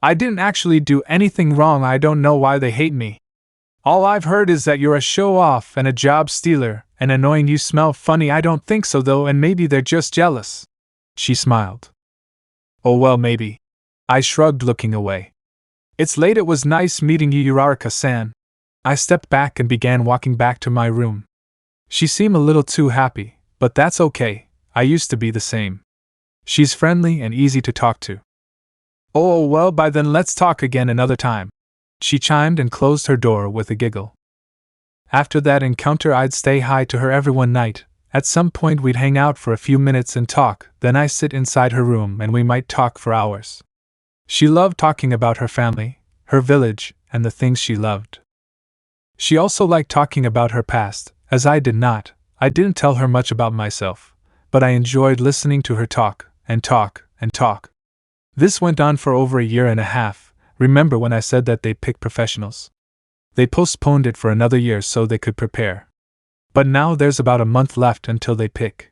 I didn't actually do anything wrong. I don't know why they hate me. All I've heard is that you're a show-off and a job stealer, and annoying. You smell funny. I don't think so though, and maybe they're just jealous. She smiled. Oh well, maybe. I shrugged, looking away. It's late. It was nice meeting you, Uraraka-san. I stepped back and began walking back to my room. She seemed a little too happy, but that's okay. I used to be the same. She's friendly and easy to talk to. Oh well, by then let's talk again another time. She chimed and closed her door with a giggle. After that encounter I'd stay hi to her every one night. At some point we'd hang out for a few minutes and talk, then I sit inside her room and we might talk for hours. She loved talking about her family, her village, and the things she loved. She also liked talking about her past, as I did not. I didn't tell her much about myself, but I enjoyed listening to her talk, and talk, and talk. This went on for over a year and a half. Remember when I said that they'd pick professionals? They postponed it for another year so they could prepare. But now there's about a month left until they pick.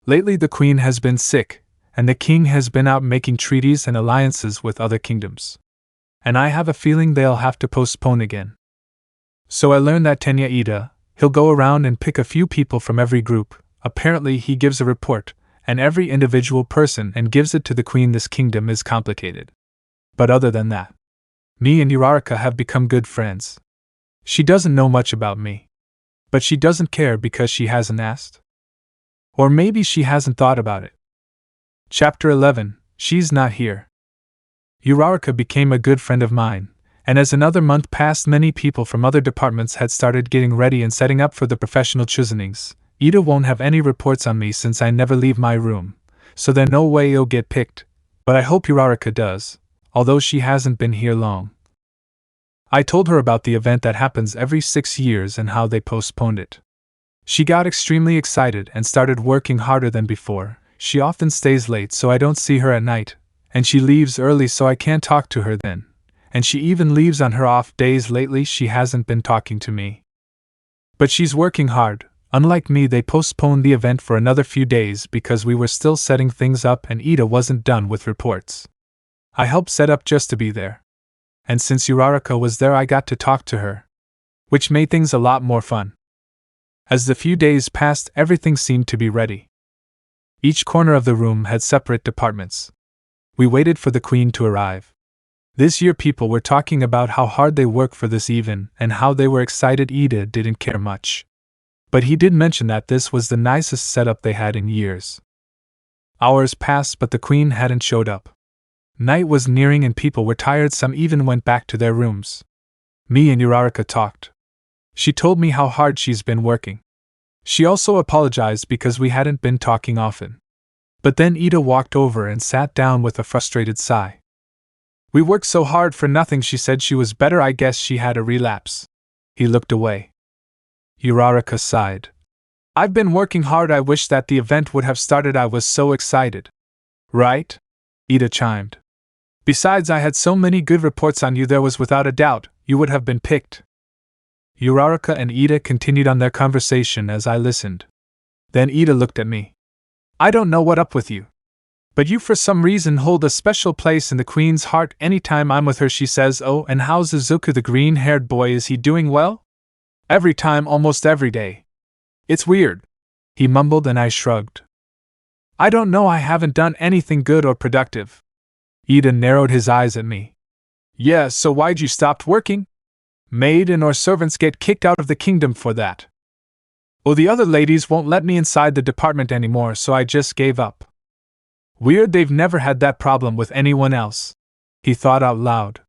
Lately the queen has been sick, and the king has been out making treaties and alliances with other kingdoms. And I have a feeling they'll have to postpone again. So I learned that Tenya Ida, he'll go around and pick a few people from every group. Apparently he gives a report, and every individual person and gives it to the queen. This kingdom is complicated. But other than that, me and Uraraka have become good friends. She doesn't know much about me. But she doesn't care because she hasn't asked. Or maybe she hasn't thought about it. Chapter 11, She's Not Here. Uraraka became a good friend of mine, and as another month passed many people from other departments had started getting ready and setting up for the professional choosings. Ida won't have any reports on me since I never leave my room, so there's no way you'll get picked, but I hope Uraraka does, although she hasn't been here long. I told her about the event that happens every 6 years and how they postponed it. She got extremely excited and started working harder than before. She often stays late so I don't see her at night, and she leaves early so I can't talk to her then, and she even leaves on her off days. Lately she hasn't been talking to me. But she's working hard. Unlike me, they postponed the event for another few days because we were still setting things up and Ida wasn't done with reports. I helped set up just to be there. And since Uraraka was there I got to talk to her, which made things a lot more fun. As the few days passed, everything seemed to be ready. Each corner of the room had separate departments. We waited for the queen to arrive. This year people were talking about how hard they work for this even, and how they were excited. Ida didn't care much. But he did mention that this was the nicest setup they had in years. Hours passed but the queen hadn't showed up. Night was nearing and people were tired. Some even went back to their rooms. Me and Uraraka talked. She told me how hard she's been working. She also apologized because we hadn't been talking often. But then Ida walked over and sat down with a frustrated sigh. We worked so hard for nothing. She said she was better. I guess she had a relapse. He looked away. Uraraka sighed. I've been working hard. I wish that the event would have started. I was so excited. Right? Ida chimed. Besides, I had so many good reports on you. There was without a doubt, you would have been picked. Uraraka and Ida continued on their conversation as I listened. Then Ida looked at me. I don't know what up with you. But you for some reason hold a special place in the Queen's heart. Anytime I'm with her she says, "Oh, and how's Izuku the green-haired boy, is he doing well?" Every time, almost every day. It's weird, he mumbled, and I shrugged. I don't know, I haven't done anything good or productive. Ida narrowed his eyes at me. Yeah, so why'd you stop working? Maid and or servants get kicked out of the kingdom for that. Oh, the other ladies won't let me inside the department anymore, so I just gave up. Weird, they've never had that problem with anyone else. He thought out loud.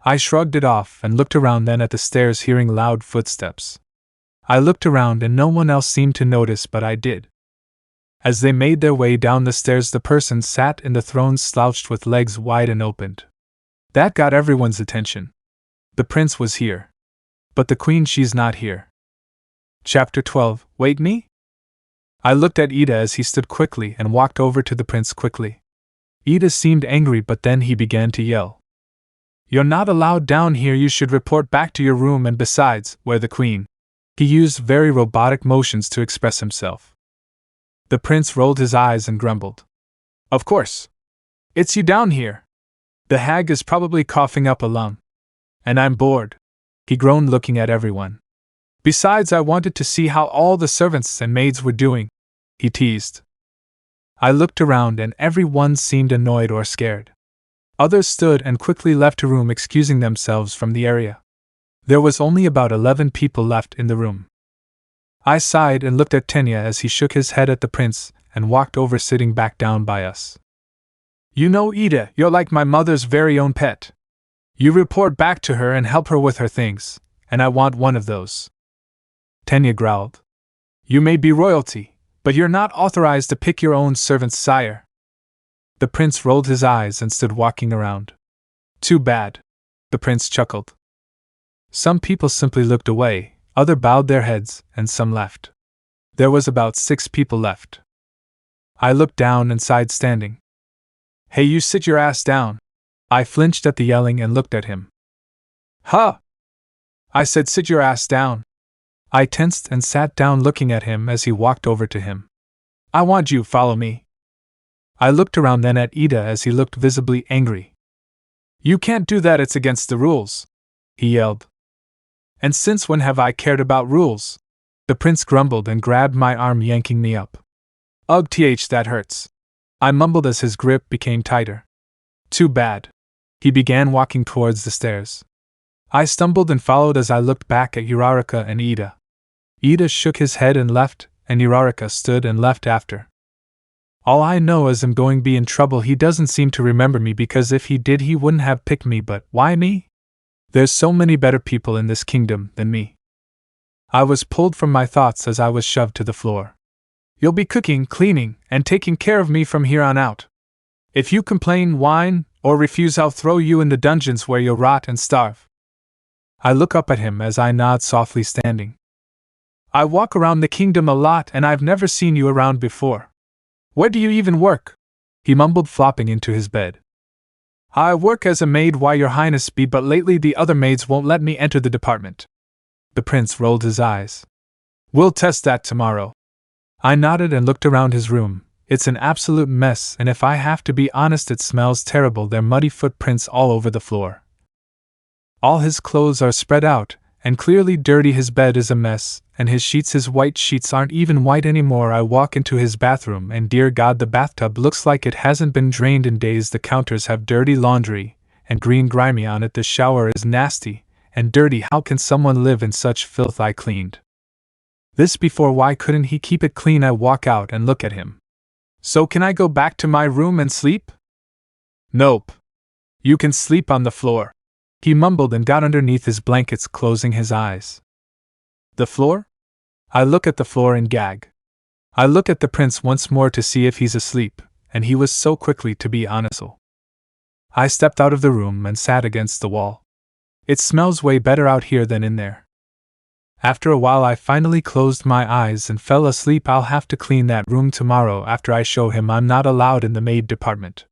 I shrugged it off and looked around then at the stairs, hearing loud footsteps. I looked around and no one else seemed to notice, but I did. As they made their way down the stairs, the person sat in the throne slouched with legs wide and opened. That got everyone's attention. The prince was here. But the queen, she's not here. Chapter 12. Wait, me? I looked at Ida as he stood quickly and walked over to the prince quickly. Ida seemed angry, but then he began to yell. You're not allowed down here, you should report back to your room, and besides, we're the queen. He used very robotic motions to express himself. The prince rolled his eyes and grumbled. Of course. It's you down here. The hag is probably coughing up a lung. And I'm bored. He groaned, looking at everyone. Besides, I wanted to see how all the servants and maids were doing, he teased. I looked around and everyone seemed annoyed or scared. Others stood and quickly left the room, excusing themselves from the area. There was only about 11 people left in the room. I sighed and looked at Tenya as he shook his head at the prince and walked over, sitting back down by us. You know, Ida, you're like my mother's very own pet. You report back to her and help her with her things, and I want one of those. Tenya growled. You may be royalty, but you're not authorized to pick your own servants, sire. The prince rolled his eyes and stood walking around. Too bad. The prince chuckled. Some people simply looked away, others bowed their heads, and some left. There was about 6 people left. I looked down and sighed, standing. Hey, you sit your ass down. I flinched at the yelling and looked at him. Huh! I said sit your ass down. I tensed and sat down, looking at him as he walked over to him. I want you, follow me. I looked around then at Ida as he looked visibly angry. You can't do that, it's against the rules, he yelled. And since when have I cared about rules? The prince grumbled and grabbed my arm, yanking me up. Ugh, that hurts. I mumbled as his grip became tighter. Too bad. He began walking towards the stairs. I stumbled and followed as I looked back at Uraraka and Ida. Ida shook his head and left, and Uraraka stood and left after. All I know is I'm going to be in trouble. He doesn't seem to remember me, because if he did he wouldn't have picked me, but why me? There's so many better people in this kingdom than me. I was pulled from my thoughts as I was shoved to the floor. You'll be cooking, cleaning, and taking care of me from here on out. If you complain, whine, or refuse, I'll throw you in the dungeons where you'll rot and starve. I look up at him as I nod softly, standing. I walk around the kingdom a lot and I've never seen you around before. Where do you even work? He mumbled, flopping into his bed. I work as a maid, why your highness be, but lately the other maids won't let me enter the department. The prince rolled his eyes. We'll test that tomorrow. I nodded and looked around his room. It's an absolute mess, and if I have to be honest, it smells terrible. There are muddy footprints all over the floor. All his clothes are spread out, and clearly dirty. His bed is a mess, and his white sheets aren't even white anymore. I walk into his bathroom, and dear God, the bathtub looks like it hasn't been drained in days. The counters have dirty laundry, and grimy on it. The shower is nasty and dirty. How can someone live in such filth? I cleaned this before, why couldn't he keep it clean? I walk out and look at him. So can I go back to my room and sleep? Nope. You can sleep on the floor. He mumbled and got underneath his blankets, closing his eyes. The floor? I look at the floor and gag. I look at the prince once more to see if he's asleep, and he was so quickly, to be honest. I stepped out of the room and sat against the wall. It smells way better out here than in there. After a while I finally closed my eyes and fell asleep. I'll have to clean that room tomorrow after I show him I'm not allowed in the maid department.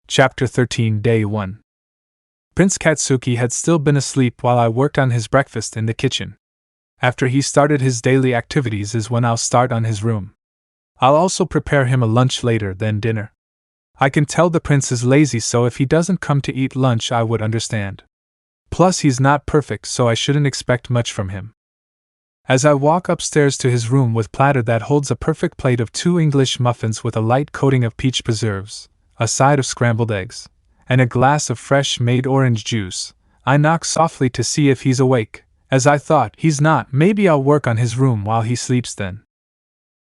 Chapter 13, Day 1. Prince Katsuki had still been asleep while I worked on his breakfast in the kitchen. After he started his daily activities is when I'll start on his room. I'll also prepare him a lunch later, then dinner. I can tell the prince is lazy, so if he doesn't come to eat lunch I would understand. Plus he's not perfect, so I shouldn't expect much from him. As I walk upstairs to his room with platter that holds a perfect plate of 2 English muffins with a light coating of peach preserves, a side of scrambled eggs, and a glass of fresh-made orange juice, I knock softly to see if he's awake. As I thought, he's not. Maybe I'll work on his room while he sleeps then.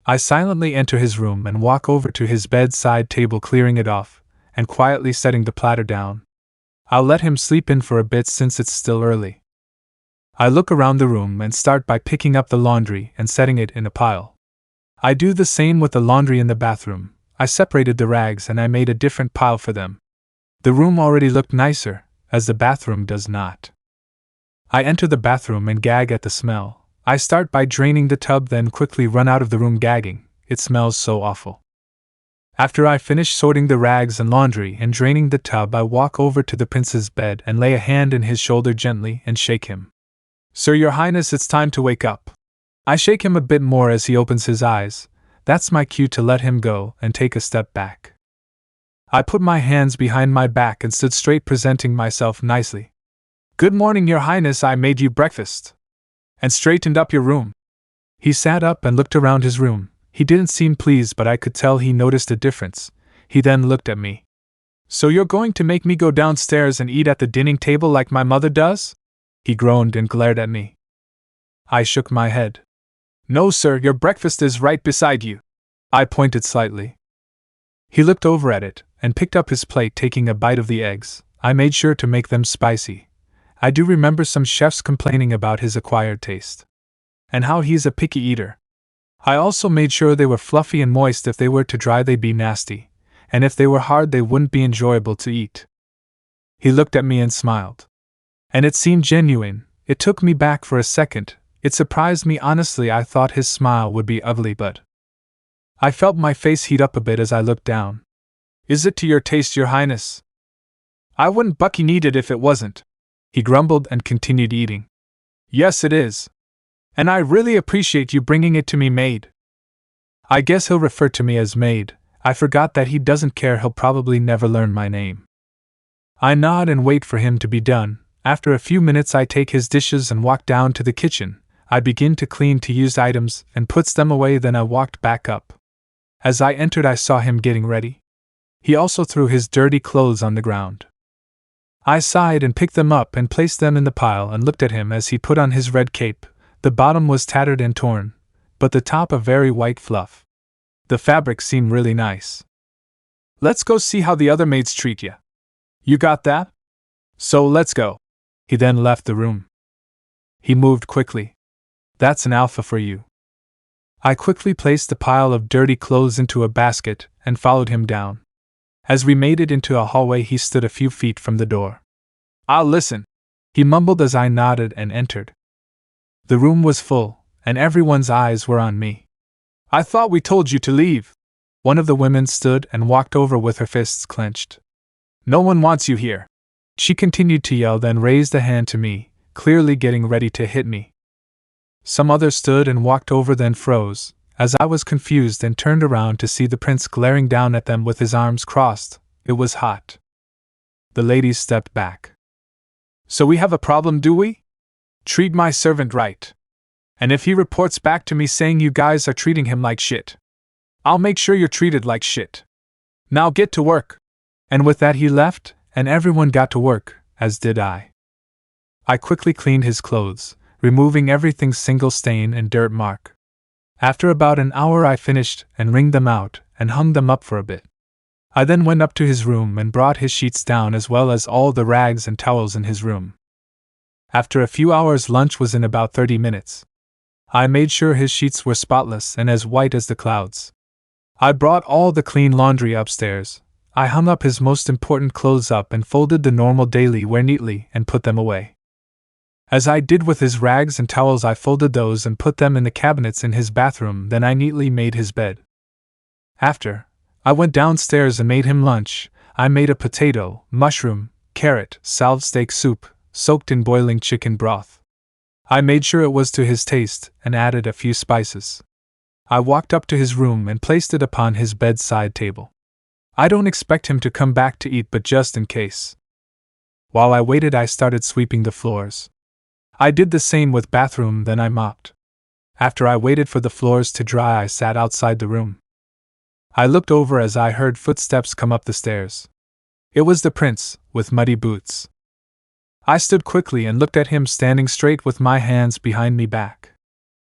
I silently enter his room and walk over to his bedside table, clearing it off, and quietly setting the platter down. I'll let him sleep in for a bit since it's still early. I look around the room and start by picking up the laundry and setting it in a pile. I do the same with the laundry in the bathroom. I separated the rags and I made a different pile for them. The room already looked nicer, as the bathroom does not. I enter the bathroom and gag at the smell. I start by draining the tub, then quickly run out of the room gagging. It smells so awful. After I finish sorting the rags and laundry and draining the tub, I walk over to the prince's bed and lay a hand in his shoulder gently and shake him. "Sir, your highness, it's time to wake up." I shake him a bit more as he opens his eyes. That's my cue to let him go and take a step back. I put my hands behind my back and stood straight, presenting myself nicely. "Good morning, your highness, I made you breakfast. And straightened up your room." He sat up and looked around his room. He didn't seem pleased, but I could tell he noticed a difference. He then looked at me. "So you're going to make me go downstairs and eat at the dining table like my mother does?" He groaned and glared at me. I shook my head. "No, sir, your breakfast is right beside you." I pointed slightly. He looked over at it and picked up his plate, taking a bite of the eggs. I made sure to make them spicy. I do remember some chefs complaining about his acquired taste, and how he's a picky eater. I also made sure they were fluffy and moist. If they were too dry they'd be nasty, and if they were hard they wouldn't be enjoyable to eat. He looked at me and smiled. And it seemed genuine. It took me back for a second. It surprised me, honestly. I thought his smile would be ugly, but I felt my face heat up a bit as I looked down. "Is it to your taste, your highness?" "I wouldn't bucky need it if it wasn't," he grumbled and continued eating. "Yes, it is. And I really appreciate you bringing it to me, maid." I guess he'll refer to me as maid. I forgot that he doesn't care. He'll probably never learn my name. I nod and wait for him to be done. After a few minutes I take his dishes and walk down to the kitchen. I begin to clean to used items and puts them away, then I walked back up. As I entered I saw him getting ready. He also threw his dirty clothes on the ground. I sighed and picked them up and placed them in the pile and looked at him as he put on his red cape. The bottom was tattered and torn, but the top a very white fluff. The fabric seemed really nice. "Let's go see how the other maids treat ya. You got that? So let's go." He then left the room. He moved quickly. "That's an alpha for you." I quickly placed the pile of dirty clothes into a basket and followed him down. As we made it into a hallway he stood a few feet from the door. "I'll listen," he mumbled as I nodded and entered. The room was full, and everyone's eyes were on me. "I thought we told you to leave." One of the women stood and walked over with her fists clenched. "No one wants you here." She continued to yell, then raised a hand to me, clearly getting ready to hit me. Some others stood and walked over, then froze, as I was confused and turned around to see the prince glaring down at them with his arms crossed. It was hot. The ladies stepped back. "So we have a problem, do we? Treat my servant right. And if he reports back to me saying you guys are treating him like shit, I'll make sure you're treated like shit. Now get to work." And with that he left, and everyone got to work, as did I. I quickly cleaned his clothes, removing everything single stain and dirt mark. After about an hour I finished and wringed them out and hung them up for a bit. I then went up to his room and brought his sheets down as well as all the rags and towels in his room. After a few hours lunch was in about 30 minutes. I made sure his sheets were spotless and as white as the clouds. I brought all the clean laundry upstairs. I hung up his most important clothes up and folded the normal daily wear neatly and put them away. As I did with his rags and towels, I folded those and put them in the cabinets in his bathroom, then I neatly made his bed. After, I went downstairs and made him lunch. I made a potato, mushroom, carrot, salad steak soup, soaked in boiling chicken broth. I made sure it was to his taste and added a few spices. I walked up to his room and placed it upon his bedside table. I don't expect him to come back to eat, but just in case. While I waited, I started sweeping the floors. I did the same with bathroom, then I mopped. After I waited for the floors to dry, I sat outside the room. I looked over as I heard footsteps come up the stairs. It was the prince, with muddy boots. I stood quickly and looked at him standing straight with my hands behind me back.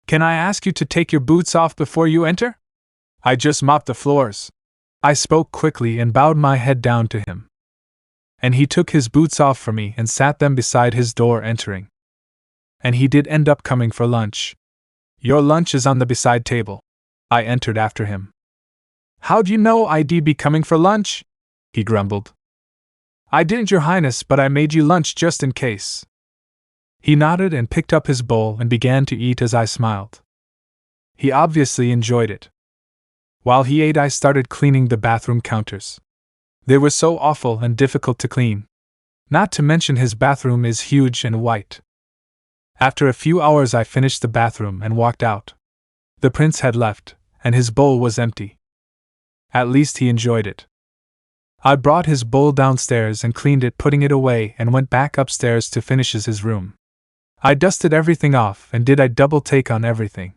"Can I ask you to take your boots off before you enter? I just mopped the floors." I spoke quickly and bowed my head down to him. And he took his boots off for me and sat them beside his door entering. And he did end up coming for lunch. "Your lunch is on the beside table." I entered after him. "How'd you know I'd be coming for lunch?" he grumbled. "I didn't, Your Highness, but I made you lunch just in case." He nodded and picked up his bowl and began to eat as I smiled. He obviously enjoyed it. While he ate, I started cleaning the bathroom counters. They were so awful and difficult to clean. Not to mention his bathroom is huge and white. After a few hours, I finished the bathroom and walked out. The prince had left, and his bowl was empty. At least he enjoyed it. I brought his bowl downstairs and cleaned it, putting it away, and went back upstairs to finish his room. I dusted everything off and did a double take on everything.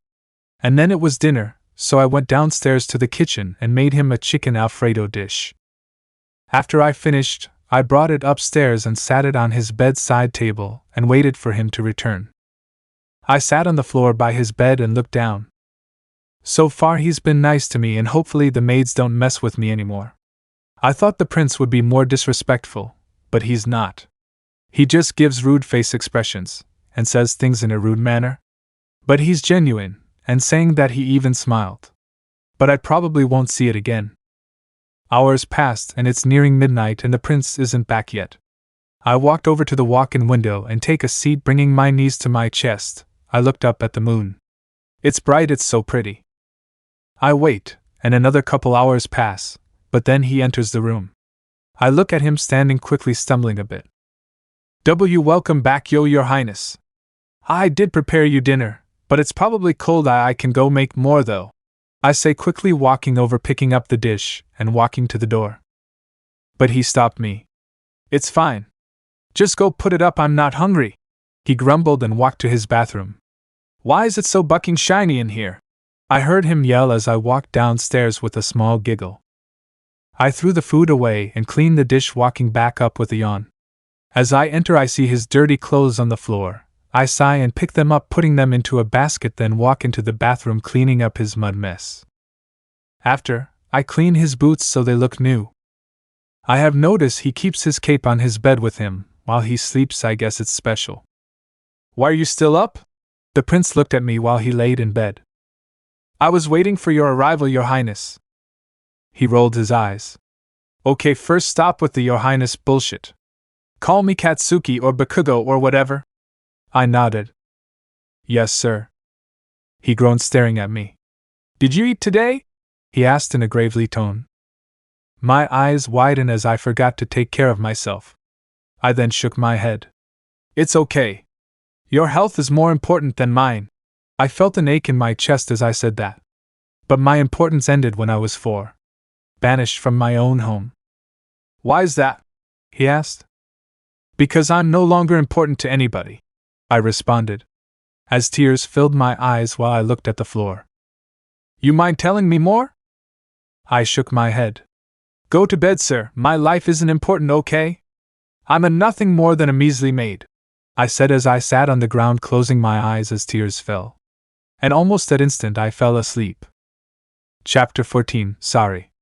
And then it was dinner, so I went downstairs to the kitchen and made him a chicken Alfredo dish. After I finished, I brought it upstairs and sat it on his bedside table and waited for him to return. I sat on the floor by his bed and looked down. So far he's been nice to me, and hopefully the maids don't mess with me anymore. I thought the prince would be more disrespectful, but he's not. He just gives rude face expressions, and says things in a rude manner. But he's genuine, and saying that he even smiled. But I probably won't see it again. Hours passed and it's nearing midnight and the prince isn't back yet. I walked over to the walk-in window and take a seat, bringing my knees to my chest. I looked up at the moon. It's bright, it's so pretty. I wait, and another couple hours pass, but then he enters the room. I look at him standing quickly, stumbling a bit. Welcome back, Your Highness. I did prepare you dinner, but it's probably cold. I can go make more though. I say quickly, walking over, picking up the dish, and walking to the door. But he stopped me. It's fine. Just go put it up, I'm not hungry. He grumbled and walked to his bathroom. Why is it so bucking shiny in here? I heard him yell as I walked downstairs with a small giggle. I threw the food away and cleaned the dish, walking back up with a yawn. As I enter, I see his dirty clothes on the floor. I sigh and pick them up, putting them into a basket, then walk into the bathroom, cleaning up his mud mess. After, I clean his boots so they look new. I have noticed he keeps his cape on his bed with him while he sleeps. I guess it's special. Why are you still up? The prince looked at me while he laid in bed. I was waiting for your arrival, Your Highness. He rolled his eyes. Okay, first stop with the Your Highness bullshit. Call me Katsuki or Bakugo or whatever. I nodded. Yes, sir. He groaned, staring at me. Did you eat today? He asked in a gravely tone. My eyes widened as I forgot to take care of myself. I then shook my head. It's okay. Your health is more important than mine. I felt an ache in my chest as I said that. But my importance ended when I was 4. Banished from my own home. Why is that? He asked. Because I'm no longer important to anybody, I responded, as tears filled my eyes while I looked at the floor. You mind telling me more? I shook my head. Go to bed, sir. My life isn't important, okay? I'm a nothing more than a measly maid, I said as I sat on the ground, closing my eyes as tears fell. And almost that instant I fell asleep. Chapter 14. Sorry.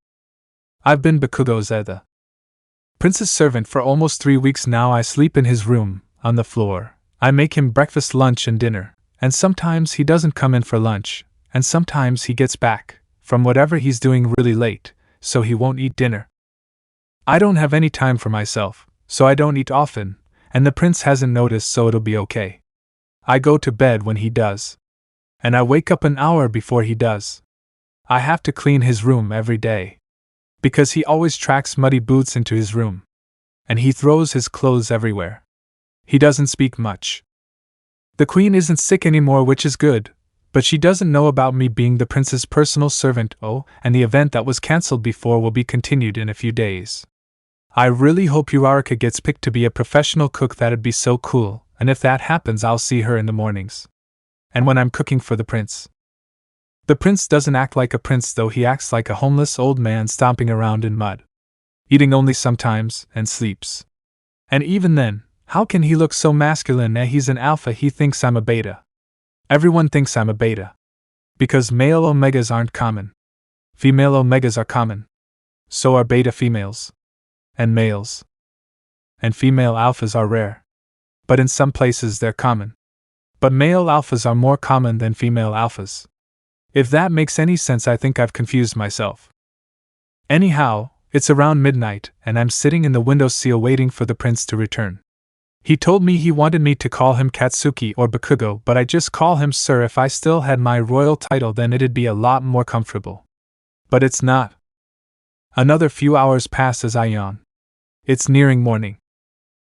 I've been Bakugo Zeta, Prince's servant, for almost 3 weeks now. I sleep in his room, on the floor. I make him breakfast, lunch, and dinner, and sometimes he doesn't come in for lunch, and sometimes he gets back from whatever he's doing really late, so he won't eat dinner. I don't have any time for myself, so I don't eat often, and the prince hasn't noticed, so it'll be okay. I go to bed when he does, and I wake up an hour before he does. I have to clean his room every day, because he always tracks muddy boots into his room, and he throws his clothes everywhere. He doesn't speak much. The queen isn't sick anymore, which is good, But she doesn't know about me being the prince's personal servant. Oh, and the event that was cancelled before will be continued in a few days. I really hope Uraraka gets picked to be a professional cook. That'd be so cool, and if that happens I'll see her in the mornings. And when I'm cooking for the prince. The prince doesn't act like a prince though, he acts like a homeless old man stomping around in mud. Eating only sometimes, and sleeps. And even then, how can he look so masculine? He's an alpha, he thinks I'm a beta. Everyone thinks I'm a beta. Because male omegas aren't common. Female omegas are common. So are beta females. And males. And female alphas are rare. But in some places they're common. But male alphas are more common than female alphas. If that makes any sense, I think I've confused myself. Anyhow, it's around midnight, and I'm sitting in the windowsill waiting for the prince to return. He told me he wanted me to call him Katsuki or Bakugo, but I just call him Sir. If I still had my royal title, then it'd be a lot more comfortable. But it's not. Another few hours pass as I yawn. It's nearing morning.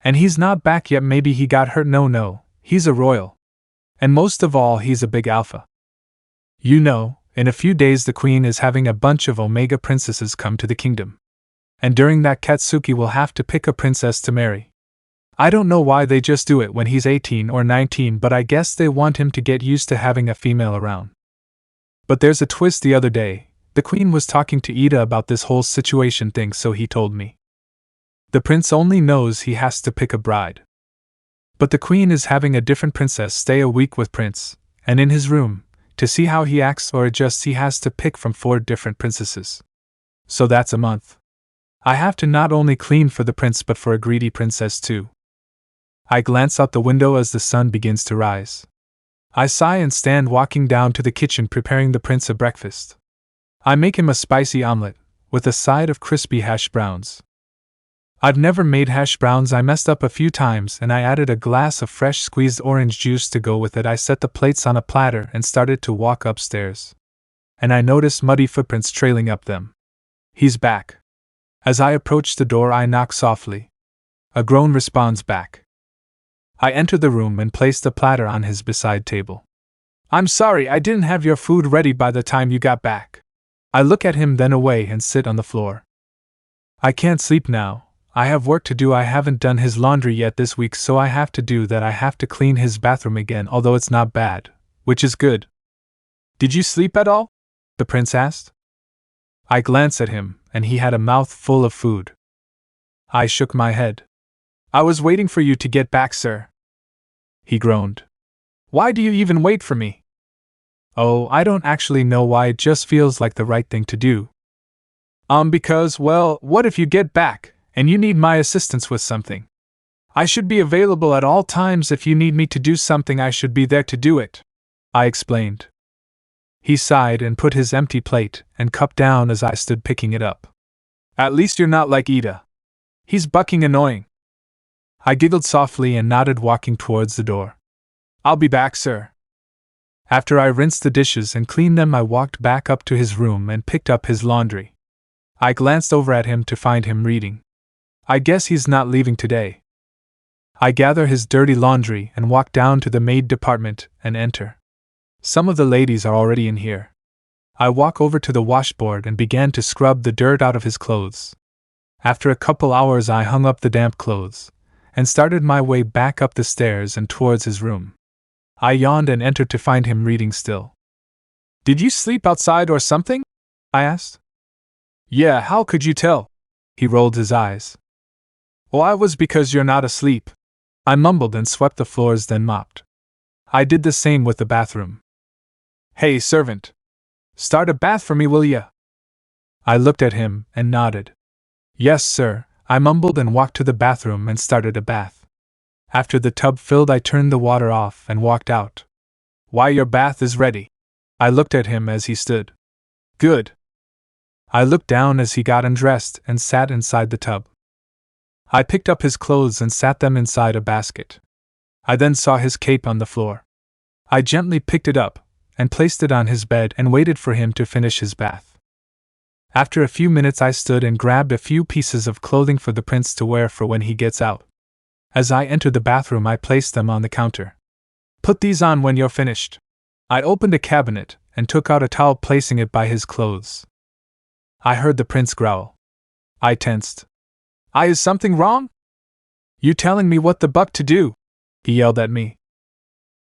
And he's not back yet. Maybe he got hurt. No, he's a royal. And most of all, he's a big alpha. You know, in a few days the queen is having a bunch of Omega princesses come to the kingdom. And during that Katsuki will have to pick a princess to marry. I don't know why they just do it when he's 18 or 19, but I guess they want him to get used to having a female around. But there's a twist. The other day, the queen was talking to Ida about this whole situation thing, so he told me. The prince only knows he has to pick a bride. But the queen is having a different princess stay a week with prince, and in his room, to see how he acts or adjusts he has to pick from 4 different princesses. So that's a month. I have to not only clean for the prince but for a greedy princess too. I glance out the window as the sun begins to rise. I sigh and stand walking down to the kitchen preparing the prince a breakfast. I make him a spicy omelet, with a side of crispy hash browns. I've never made hash browns. I messed up a few times and I added a glass of fresh squeezed orange juice to go with it. I set the plates on a platter and started to walk upstairs. And I noticed muddy footprints trailing up them. He's back. As I approach the door I knock softly. A groan responds back. I enter the room and place the platter on his beside table. I'm sorry, I didn't have your food ready by the time you got back. I look at him then away and sit on the floor. I can't sleep now. I have work to do. I haven't done his laundry yet this week, so I have to do that. I have to clean his bathroom again, although it's not bad, which is good. Did you sleep at all? The prince asked. I glanced at him, and he had a mouth full of food. I shook my head. I was waiting for you to get back, sir. He groaned. Why do you even wait for me? Oh, I don't actually know why, it just feels like the right thing to do. Because, well, what if you get back, and you need my assistance with something? I should be available at all times. If you need me to do something, I should be there to do it, I explained. He sighed and put his empty plate and cup down as I stood picking it up. At least you're not like Ida. He's bucking annoying. I giggled softly and nodded, walking towards the door. I'll be back, sir. After I rinsed the dishes and cleaned them, I walked back up to his room and picked up his laundry. I glanced over at him to find him reading. I guess he's not leaving today. I gather his dirty laundry and walk down to the maid department and enter. Some of the ladies are already in here. I walk over to the washboard and began to scrub the dirt out of his clothes. After a couple hours I hung up the damp clothes and started my way back up the stairs and towards his room. I yawned and entered to find him reading still. Did you sleep outside or something? I asked. Yeah, how could you tell? He rolled his eyes. Why, was because you're not asleep. I mumbled and swept the floors, then mopped. I did the same with the bathroom. Hey, servant. Start a bath for me, will ya? I looked at him and nodded. Yes, sir, I mumbled and walked to the bathroom and started a bath. After the tub filled, I turned the water off and walked out. Why, your bath is ready. I looked at him as he stood. Good. I looked down as he got undressed and sat inside the tub. I picked up his clothes and sat them inside a basket. I then saw his cape on the floor. I gently picked it up and placed it on his bed and waited for him to finish his bath. After a few minutes I stood and grabbed a few pieces of clothing for the prince to wear for when he gets out. As I entered the bathroom I placed them on the counter. Put these on when you're finished, I opened a cabinet and took out a towel, placing it by his clothes. I heard the prince growl. I tensed. Is something wrong? You telling me what the buck to do? He yelled at me.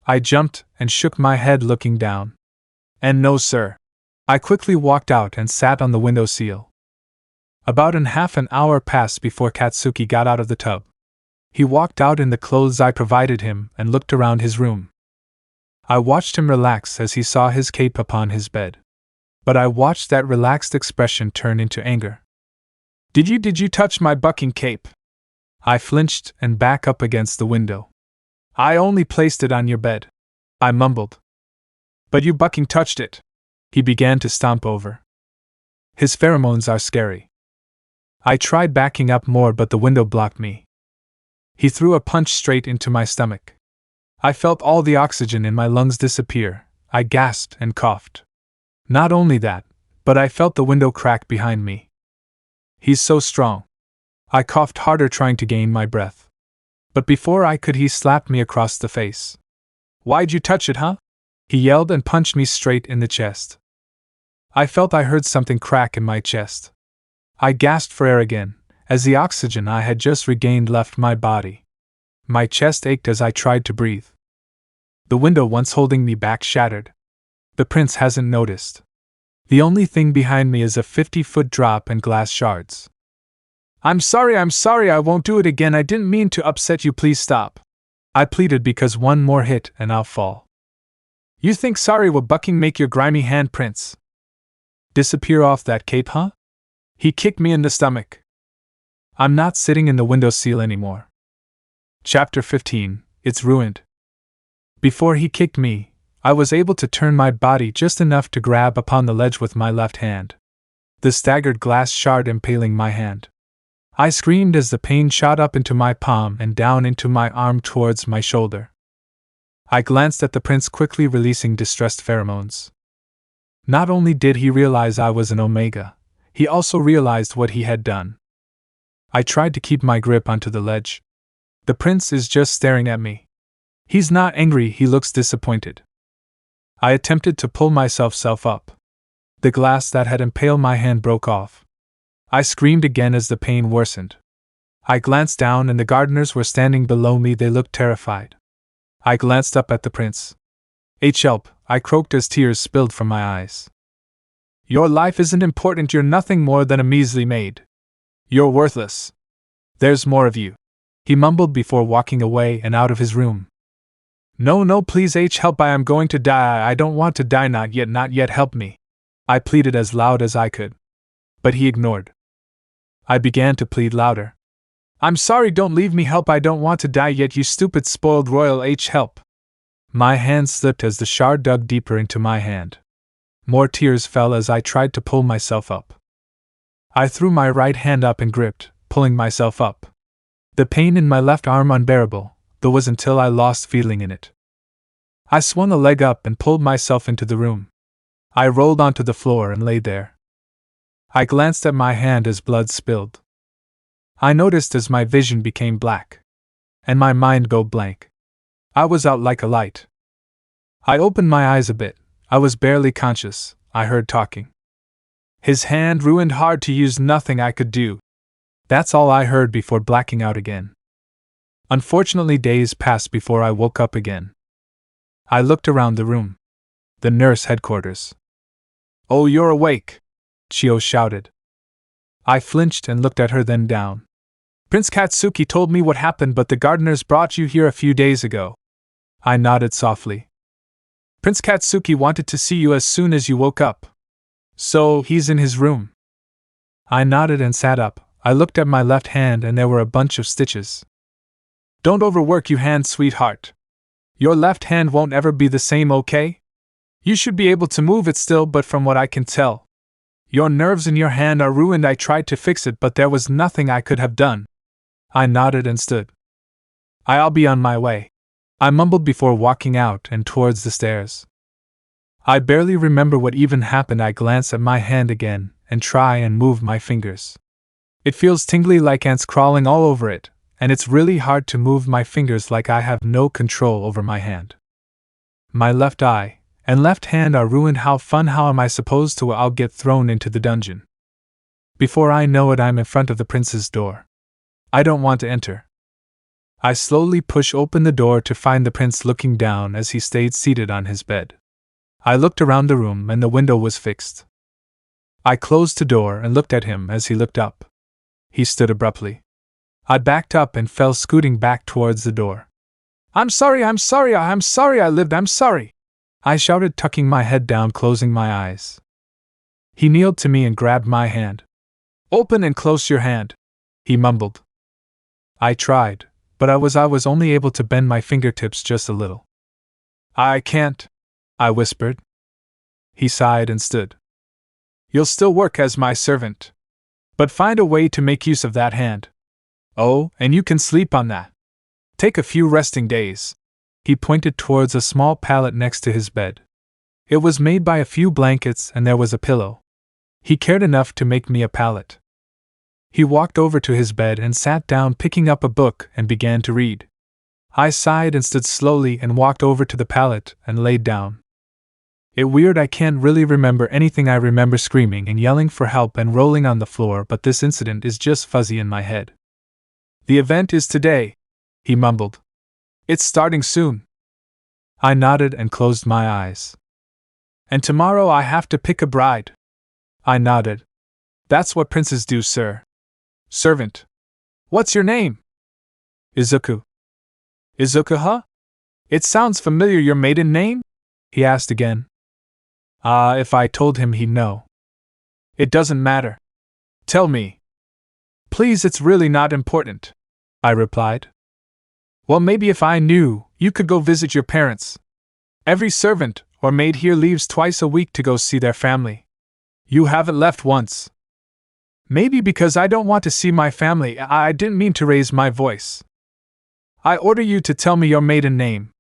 I jumped and shook my head, looking down. And no, sir. I quickly walked out and sat on the windowsill. About half an hour passed before Katsuki got out of the tub. He walked out in the clothes I provided him and looked around his room. I watched him relax as he saw his cape upon his bed. But I watched that relaxed expression turn into anger. Did you touch my bucking cape? I flinched and back up against the window. I only placed it on your bed, I mumbled. But you bucking touched it. He began to stomp over. His pheromones are scary. I tried backing up more, but the window blocked me. He threw a punch straight into my stomach. I felt all the oxygen in my lungs disappear. I gasped and coughed. Not only that, but I felt the window crack behind me. He's so strong. I coughed harder, trying to gain my breath. But before I could, he slapped me across the face. Why'd you touch it, huh? He yelled and punched me straight in the chest. I felt I heard something crack in my chest. I gasped for air again, as the oxygen I had just regained left my body. My chest ached as I tried to breathe. The window once holding me back shattered. The prince hasn't noticed. The only thing behind me is a 50-foot drop and glass shards. I'm sorry, I won't do it again. I didn't mean to upset you, please stop. I pleaded, because one more hit and I'll fall. You think sorry will bucking make your grimy hand, prince? Disappear off that cape, huh? He kicked me in the stomach. I'm not sitting in the windowsill anymore. Chapter 15, It's ruined. Before he kicked me, I was able to turn my body just enough to grab upon the ledge with my left hand. The staggered glass shard impaling my hand. I screamed as the pain shot up into my palm and down into my arm towards my shoulder. I glanced at the prince, quickly releasing distressed pheromones. Not only did he realize I was an Omega, he also realized what he had done. I tried to keep my grip onto the ledge. The prince is just staring at me. He's not angry, he looks disappointed. I attempted to pull myself up. The glass that had impaled my hand broke off. I screamed again as the pain worsened. I glanced down and the gardeners were standing below me. They looked terrified. I glanced up at the prince. Help, I croaked as tears spilled from my eyes. Your life isn't important, you're nothing more than a measly maid. You're worthless. There's more of you, he mumbled before walking away and out of his room. No, please help, I am going to die. I don't want to die, not yet, help me. I pleaded as loud as I could. But he ignored. I began to plead louder. I'm sorry, don't leave me, help, I don't want to die yet, you stupid spoiled royal, help. My hand slipped as the shard dug deeper into my hand. More tears fell as I tried to pull myself up. I threw my right hand up and gripped, pulling myself up. The pain in my left arm unbearable, though was until I lost feeling in it. I swung a leg up and pulled myself into the room. I rolled onto the floor and lay there. I glanced at my hand as blood spilled. I noticed as my vision became black, and my mind go blank. I was out like a light. I opened my eyes a bit. I was barely conscious. I heard talking. His hand ruined, hard to use, nothing I could do. That's all I heard before blacking out again. Unfortunately, days passed before I woke up again. I looked around the room. The nurse headquarters. Oh, you're awake, Chio shouted. I flinched and looked at her, then down. Prince Katsuki told me what happened, but the gardeners brought you here a few days ago. I nodded softly. Prince Katsuki wanted to see you as soon as you woke up. So, he's in his room. I nodded and sat up. I looked at my left hand and there were a bunch of stitches. Don't overwork your hand, sweetheart. Your left hand won't ever be the same, okay? You should be able to move it still, but from what I can tell, your nerves in your hand are ruined. I tried to fix it, but there was nothing I could have done. I nodded and stood. I'll be on my way, I mumbled before walking out and towards the stairs. I barely remember what even happened. I glance at my hand again and try and move my fingers. It feels tingly like ants crawling all over it, and it's really hard to move my fingers, like I have no control over my hand. My left eye, and left hand are ruined. How fun, how am I supposed to? I'll get thrown into the dungeon. Before I know it, I'm in front of the prince's door. I don't want to enter. I slowly push open the door to find the prince looking down as he stayed seated on his bed. I looked around the room and the window was fixed. I closed the door and looked at him as he looked up. He stood abruptly. I backed up and fell scooting back towards the door. I'm sorry, I'm sorry, I lived, I'm sorry, I shouted, tucking my head down, closing my eyes. He kneeled to me and grabbed my hand. Open and close your hand, he mumbled. I tried, but I was only able to bend my fingertips just a little. I can't, I whispered. He sighed and stood. You'll still work as my servant. But find a way to make use of that hand. Oh, and you can sleep on that. Take a few resting days. He pointed towards a small pallet next to his bed. It was made by a few blankets and there was a pillow. He cared enough to make me a pallet. He walked over to his bed and sat down, picking up a book, and began to read. I sighed and stood slowly and walked over to the pallet and laid down. It's weird, I can't really remember anything. I remember screaming and yelling for help and rolling on the floor, but this incident is just fuzzy in my head. The event is today, he mumbled. It's starting soon. I nodded and closed my eyes. And tomorrow I have to pick a bride. I nodded. That's what princes do, sir. Servant. What's your name? Izuku. Izuku, huh? It sounds familiar. Your maiden name? He asked again. If I told him, he'd know. It doesn't matter. Tell me. Please, it's really not important, I replied. Well, maybe if I knew, you could go visit your parents. Every servant or maid here leaves twice a week to go see their family. You haven't left once. Maybe because I don't want to see my family. I didn't mean to raise my voice. I order you to tell me your maiden name.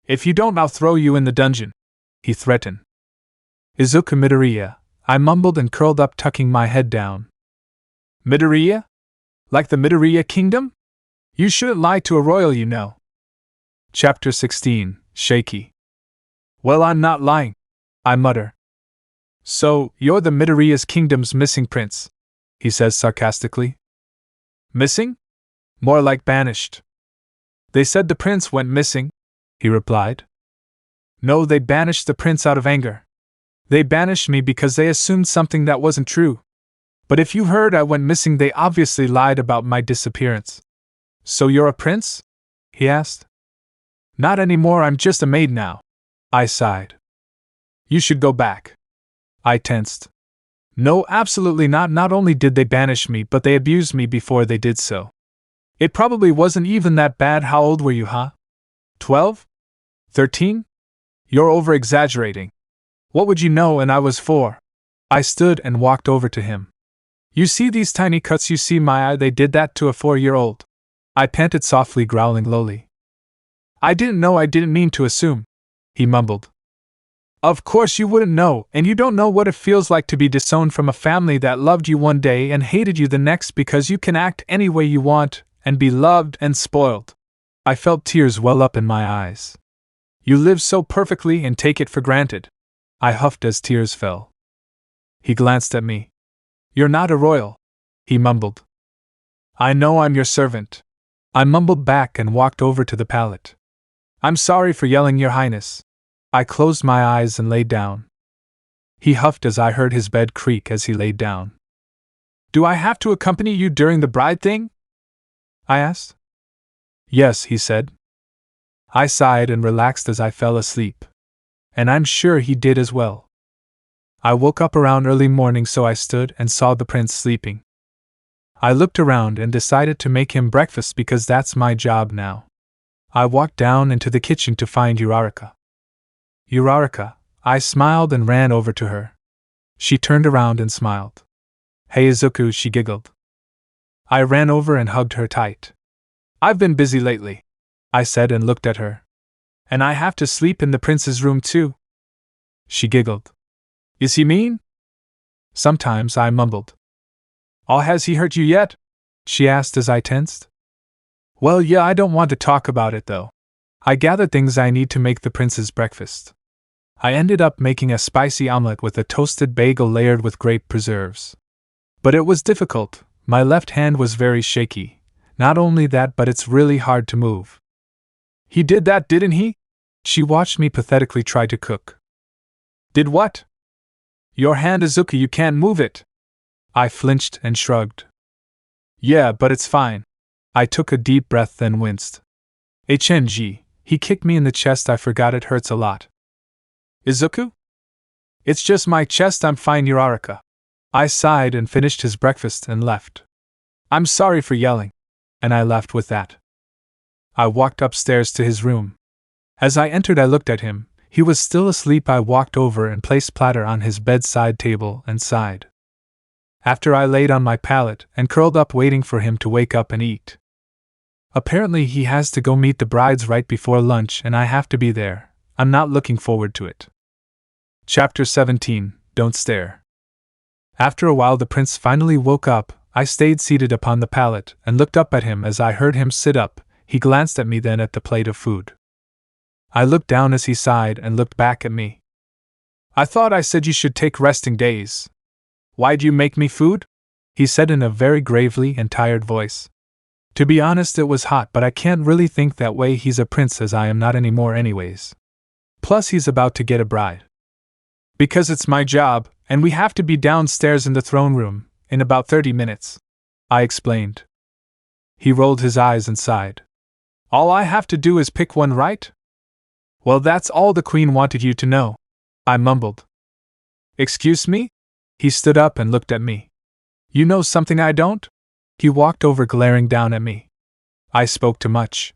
If you don't, I'll throw you in the dungeon, he threatened. Izuku Midoriya, I mumbled and curled up, tucking my head down. Midoriya? Like the Midoriya Kingdom? You shouldn't lie to a royal, you know. Chapter 16, Shaky. Well, I'm not lying, I mutter. So, you're the Midoriya's kingdom's missing prince, he says sarcastically. Missing? More like banished. They said the prince went missing, he replied. No, they banished the prince out of anger. They banished me because they assumed something that wasn't true. But if you heard I went missing, they obviously lied about my disappearance. So you're a prince? He asked. Not anymore, I'm just a maid now, I sighed. You should go back. I tensed. No, absolutely not. Not only did they banish me, but they abused me before they did so. It probably wasn't even that bad. How old were you, huh? 12? 13? You're over-exaggerating. What would you know? And I was 4. I stood and walked over to him. You see these tiny cuts? You see my eye? They did that to a 4-year-old. I panted softly, growling lowly. I didn't know. I didn't mean to assume, he mumbled. Of course you wouldn't know, and you don't know what it feels like to be disowned from a family that loved you one day and hated you the next because you can act any way you want and be loved and spoiled. I felt tears well up in my eyes. You live so perfectly and take it for granted, I huffed as tears fell. He glanced at me. You're not a royal, he mumbled. I know, I'm your servant. I mumbled back and walked over to the pallet. I'm sorry for yelling, Your Highness. I closed my eyes and lay down. He huffed as I heard his bed creak as he laid down. Do I have to accompany you during the bride thing? I asked. Yes, he said. I sighed and relaxed as I fell asleep. And I'm sure he did as well. I woke up around early morning, so I stood and saw the prince sleeping. I looked around and decided to make him breakfast because that's my job now. I walked down into the kitchen to find Uraraka. Uraraka, I smiled and ran over to her. She turned around and smiled. Hey Izuku, she giggled. I ran over and hugged her tight. I've been busy lately, I said and looked at her. And I have to sleep in the prince's room too. She giggled. Is he mean? Sometimes, I mumbled. Oh, has he hurt you yet? She asked as I tensed. Well, yeah, I don't want to talk about it though. I gathered things I need to make the prince's breakfast. I ended up making a spicy omelet with a toasted bagel layered with grape preserves. But it was difficult, my left hand was very shaky. Not only that, but it's really hard to move. He did that, didn't he? She watched me pathetically try to cook. Did what? Your hand, izuku, you can't move it. I flinched and shrugged. Yeah, but it's fine. I took a deep breath, then winced. HNG, he kicked me in the chest, I forgot it hurts a lot. Izuku? It's just my chest, I'm fine, Uraraka. I sighed and finished his breakfast and left. I'm sorry for yelling. And I left with that. I walked upstairs to his room. As I entered, I looked at him. He was still asleep. I walked over and placed platter on his bedside table and sighed. After I laid on my pallet and curled up waiting for him to wake up and eat. Apparently he has to go meet the brides right before lunch and I have to be there. I'm not looking forward to it. Chapter 17, Don't Stare. After a while the prince finally woke up. I stayed seated upon the pallet and looked up at him as I heard him sit up. He glanced at me, then at the plate of food. I looked down as he sighed and looked back at me. I thought I said you should take resting days. Why'd you make me food? He said in a very gravely and tired voice. To be honest, it was hot, but I can't really think that way. He's a prince, as I am not anymore anyways. Plus he's about to get a bride. Because it's my job, and we have to be downstairs in the throne room in about 30 minutes. I explained. He rolled his eyes and sighed. All I have to do is pick one, right? Well, that's all the queen wanted you to know. I mumbled. Excuse me? He stood up and looked at me. You know something I don't? He walked over, glaring down at me. I spoke too much.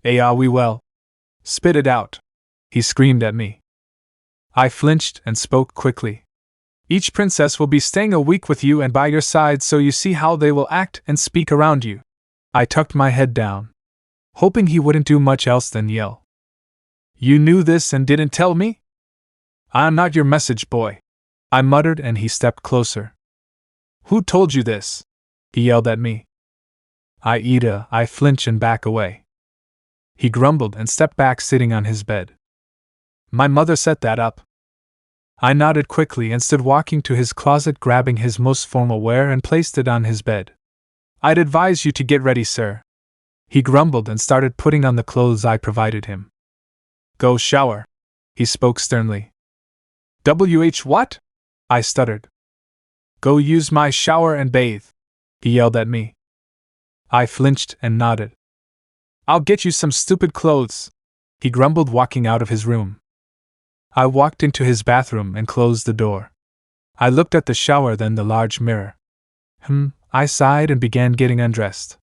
We well. Spit it out. He screamed at me. I flinched and spoke quickly. Each princess will be staying a week with you and by your side, so you see how they will act and speak around you. I tucked my head down, hoping he wouldn't do much else than yell. You knew this and didn't tell me? I'm not your message boy. I muttered and he stepped closer. Who told you this? He yelled at me. I flinch and back away. He grumbled and stepped back, sitting on his bed. My mother set that up. I nodded quickly and stood walking to his closet, grabbing his most formal wear and placed it on his bed. I'd advise you to get ready, sir. He grumbled and started putting on the clothes I provided him. Go shower. He spoke sternly. What? I stuttered. Go use my shower and bathe. He yelled at me. I flinched and nodded. I'll get you some stupid clothes. He grumbled, walking out of his room. I walked into his bathroom and closed the door. I looked at the shower, then the large mirror. I sighed and began getting undressed.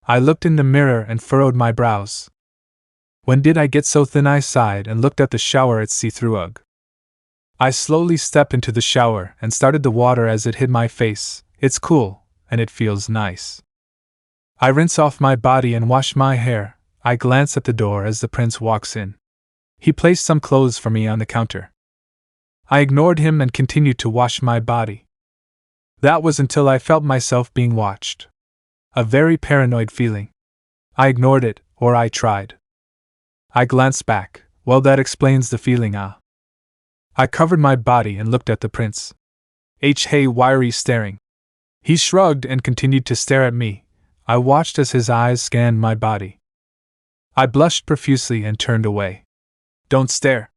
I looked in the mirror and furrowed my brows. When did I get so thin? I sighed and looked at the shower, its see-through ugh. I slowly stepped into the shower and started the water as it hit my face. It's cool, and it feels nice. I rinse off my body and wash my hair. I glance at the door as the prince walks in. He placed some clothes for me on the counter. I ignored him and continued to wash my body. That was until I felt myself being watched. A very paranoid feeling. I ignored it, or I tried. I glanced back. Well, that explains the feeling, I covered my body and looked at the prince. Hey, why are you staring? He shrugged and continued to stare at me. I watched as his eyes scanned my body. I blushed profusely and turned away. Don't stare.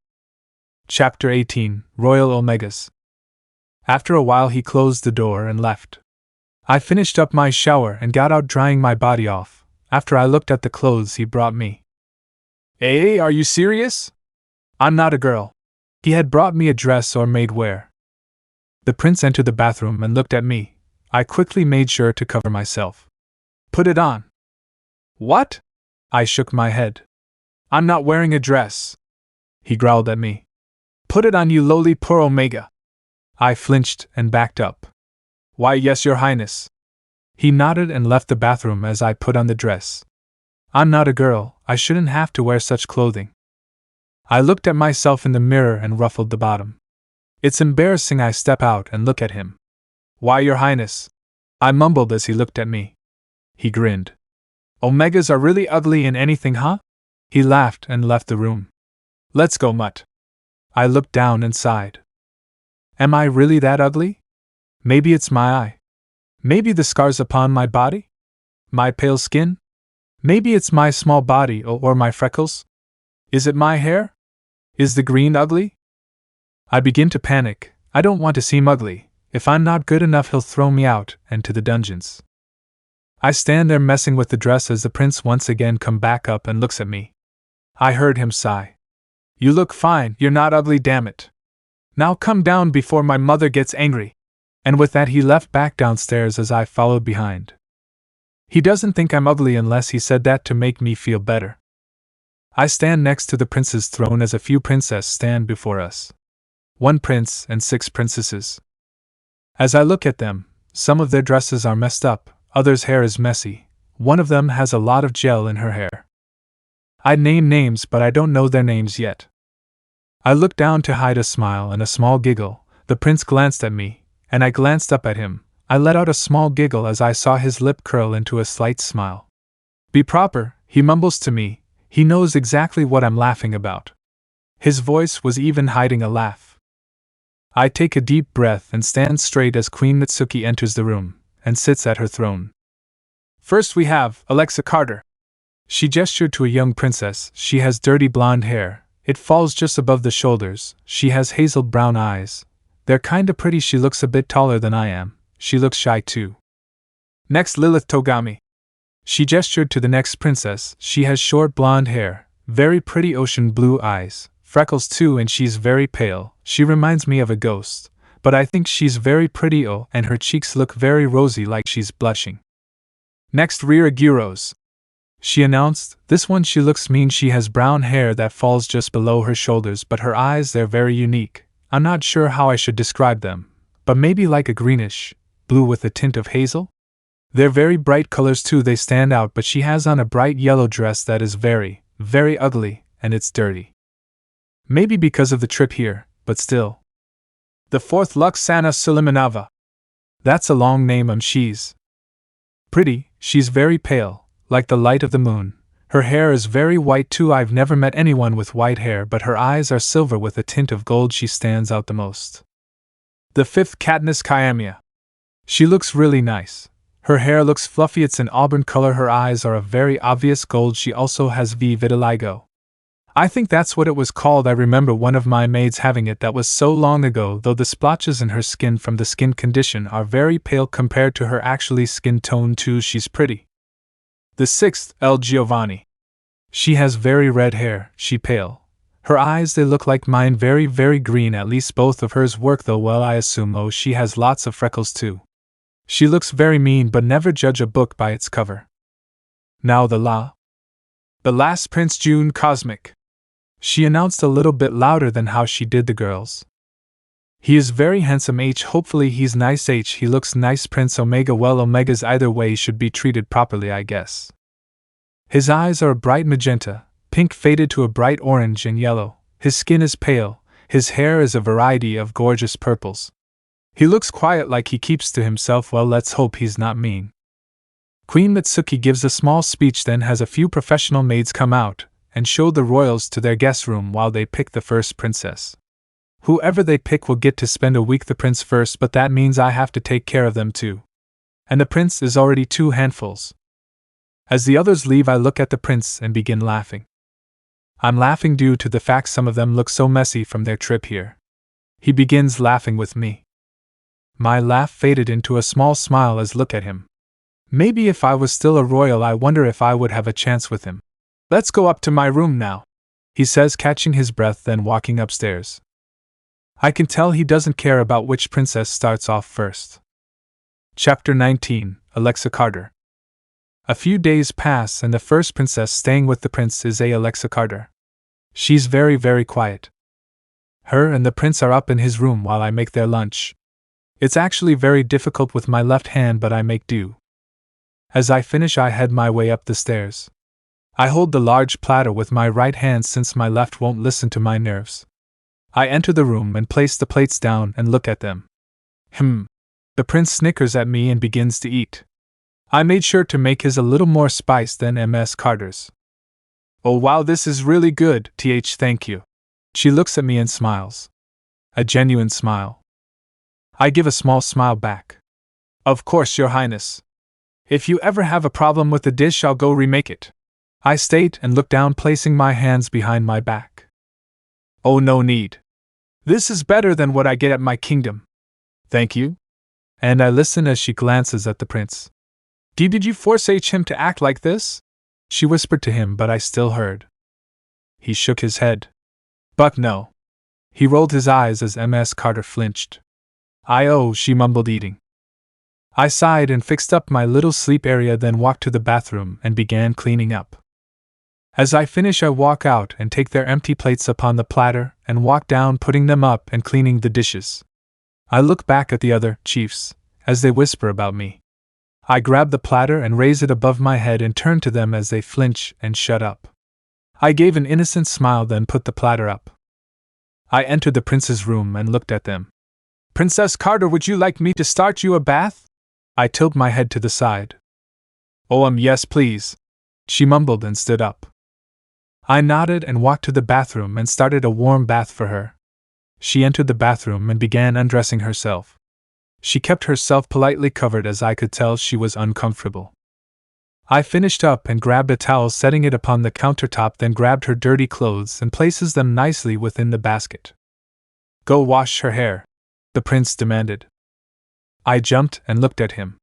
Chapter 18, Royal Omegas. After a while he closed the door and left. I finished up my shower and got out, drying my body off, after I looked at the clothes he brought me. Hey, are you serious? I'm not a girl. He had brought me a dress or maid wear. The prince entered the bathroom and looked at me. I quickly made sure to cover myself. Put it on. What? I shook my head. I'm not wearing a dress. He growled at me. Put it on, you lowly poor Omega. I flinched and backed up. Why, yes, your highness. He nodded and left the bathroom as I put on the dress. I'm not a girl, I shouldn't have to wear such clothing. I looked at myself in the mirror and ruffled the bottom. It's embarrassing. I step out and look at him. Why, your highness? I mumbled as he looked at me. He grinned. Omegas are really ugly in anything, huh? He laughed and left the room. Let's go, mutt. I looked down and sighed. Am I really that ugly? Maybe it's my eye. Maybe the scars upon my body? My pale skin? Maybe it's my small body or my freckles? Is it my hair? Is the green ugly? I begin to panic. I don't want to seem ugly. If I'm not good enough, he'll throw me out and to the dungeons. I stand there messing with the dress as the prince once again comes back up and looks at me. I heard him sigh. You look fine, you're not ugly, damn it. Now come down before my mother gets angry. And with that he left back downstairs as I followed behind. He doesn't think I'm ugly unless he said that to make me feel better. I stand next to the prince's throne as a few princesses stand before us. 1 prince and 6 princesses. As I look at them, some of their dresses are messed up, others' hair is messy, one of them has a lot of gel in her hair. I'd name names, but I don't know their names yet. I looked down to hide a smile and a small giggle. The prince glanced at me, and I glanced up at him. I let out a small giggle as I saw his lip curl into a slight smile. Be proper, he mumbles to me. He knows exactly what I'm laughing about. His voice was even hiding a laugh. I take a deep breath and stand straight as Queen Mitsuki enters the room and sits at her throne. First we have Alexa Carter. She gestured to a young princess. She has dirty blonde hair. It falls just above the shoulders. She has hazel brown eyes. They're kinda pretty. She looks a bit taller than I am. She looks shy too. Next, Lilith Togami. She gestured to the next princess. She has short blonde hair, very pretty ocean blue eyes, freckles too, and she's very pale. She reminds me of a ghost, but I think she's very pretty and her cheeks look very rosy like she's blushing. Next, Rira Gyros. She announced, this one she looks mean. She has brown hair that falls just below her shoulders, but her eyes, they're very unique. I'm not sure how I should describe them, but maybe like a greenish blue with a tint of hazel? They're very bright colors too, they stand out, but she has on a bright yellow dress that is very, very ugly, and it's dirty. Maybe because of the trip here, but still. The fourth, Luxana Sulimanova. That's a long name. She's pretty, she's very pale, like the light of the moon. Her hair is very white too. I've never met anyone with white hair, but her eyes are silver with a tint of gold. She stands out the most. The fifth, Katniss Kiamiya. She looks really nice. Her hair looks fluffy, it's an auburn color, her eyes are a very obvious gold. She also has vitiligo. I think that's what it was called. I remember one of my maids having it. That was so long ago, though the splotches in her skin from the skin condition are very pale compared to her actually skin tone too. She's pretty. The sixth, El Giovanni. She has very red hair, she pale. Her eyes, they look like mine, very very green. At least both of hers work though well, I assume. She has lots of freckles too. She looks very mean, but never judge a book by its cover. Now the last, Prince June Cosmic. She announced a little bit louder than how she did the girls. He is very handsome. Hopefully he's nice. He looks nice. Prince Omega. Well, Omegas either way should be treated properly, I guess. His eyes are a bright magenta, pink faded to a bright orange and yellow. His skin is pale. His hair is a variety of gorgeous purples. He looks quiet, like he keeps to himself. Well, let's hope he's not mean. Queen Mitsuki gives a small speech, then has a few professional maids come out and show the royals to their guest room while they pick the first princess. Whoever they pick will get to spend a week the prince first, but that means I have to take care of them too. And the prince is already 2 handfuls. As the others leave, I look at the prince and begin laughing. I'm laughing due to the fact some of them look so messy from their trip here. He begins laughing with me. My laugh faded into a small smile as look at him. Maybe if I was still a royal, I wonder if I would have a chance with him. Let's go up to my room now, he says, catching his breath, then walking upstairs. I can tell he doesn't care about which princess starts off first. Chapter 19, Alexa Carter. A few days pass and the first princess staying with the prince is Alexa Carter. She's very very quiet. Her and the prince are up in his room while I make their lunch. It's actually very difficult with my left hand, but I make do. As I finish, I head my way up the stairs. I hold the large platter with my right hand since my left won't listen to my nerves. I enter the room and place the plates down and look at them. The prince snickers at me and begins to eat. I made sure to make his a little more spice than Ms. Carter's. Oh wow, this is really good, thank you. She looks at me and smiles. A genuine smile. I give a small smile back. Of course, Your Highness. If you ever have a problem with the dish, I'll go remake it. I state and look down, placing my hands behind my back. Oh, no need. This is better than what I get at my kingdom. Thank you. And I listen as she glances at the prince. Did you force him to act like this? She whispered to him, but I still heard. He shook his head. But no. He rolled his eyes as Ms. Carter flinched. She mumbled, eating. I sighed and fixed up my little sleep area, then walked to the bathroom and began cleaning up. As I finish, I walk out and take their empty plates upon the platter and walk down, putting them up and cleaning the dishes. I look back at the other chiefs as they whisper about me. I grab the platter and raise it above my head and turn to them as they flinch and shut up. I gave an innocent smile, then put the platter up. I entered the prince's room and looked at them. Princess Carter, would you like me to start you a bath? I tilted my head to the side. Yes, please. She mumbled and stood up. I nodded and walked to the bathroom and started a warm bath for her. She entered the bathroom and began undressing herself. She kept herself politely covered, as I could tell she was uncomfortable. I finished up and grabbed a towel, setting it upon the countertop, then grabbed her dirty clothes and places them nicely within the basket. Go wash her hair, the prince demanded. I jumped and looked at him.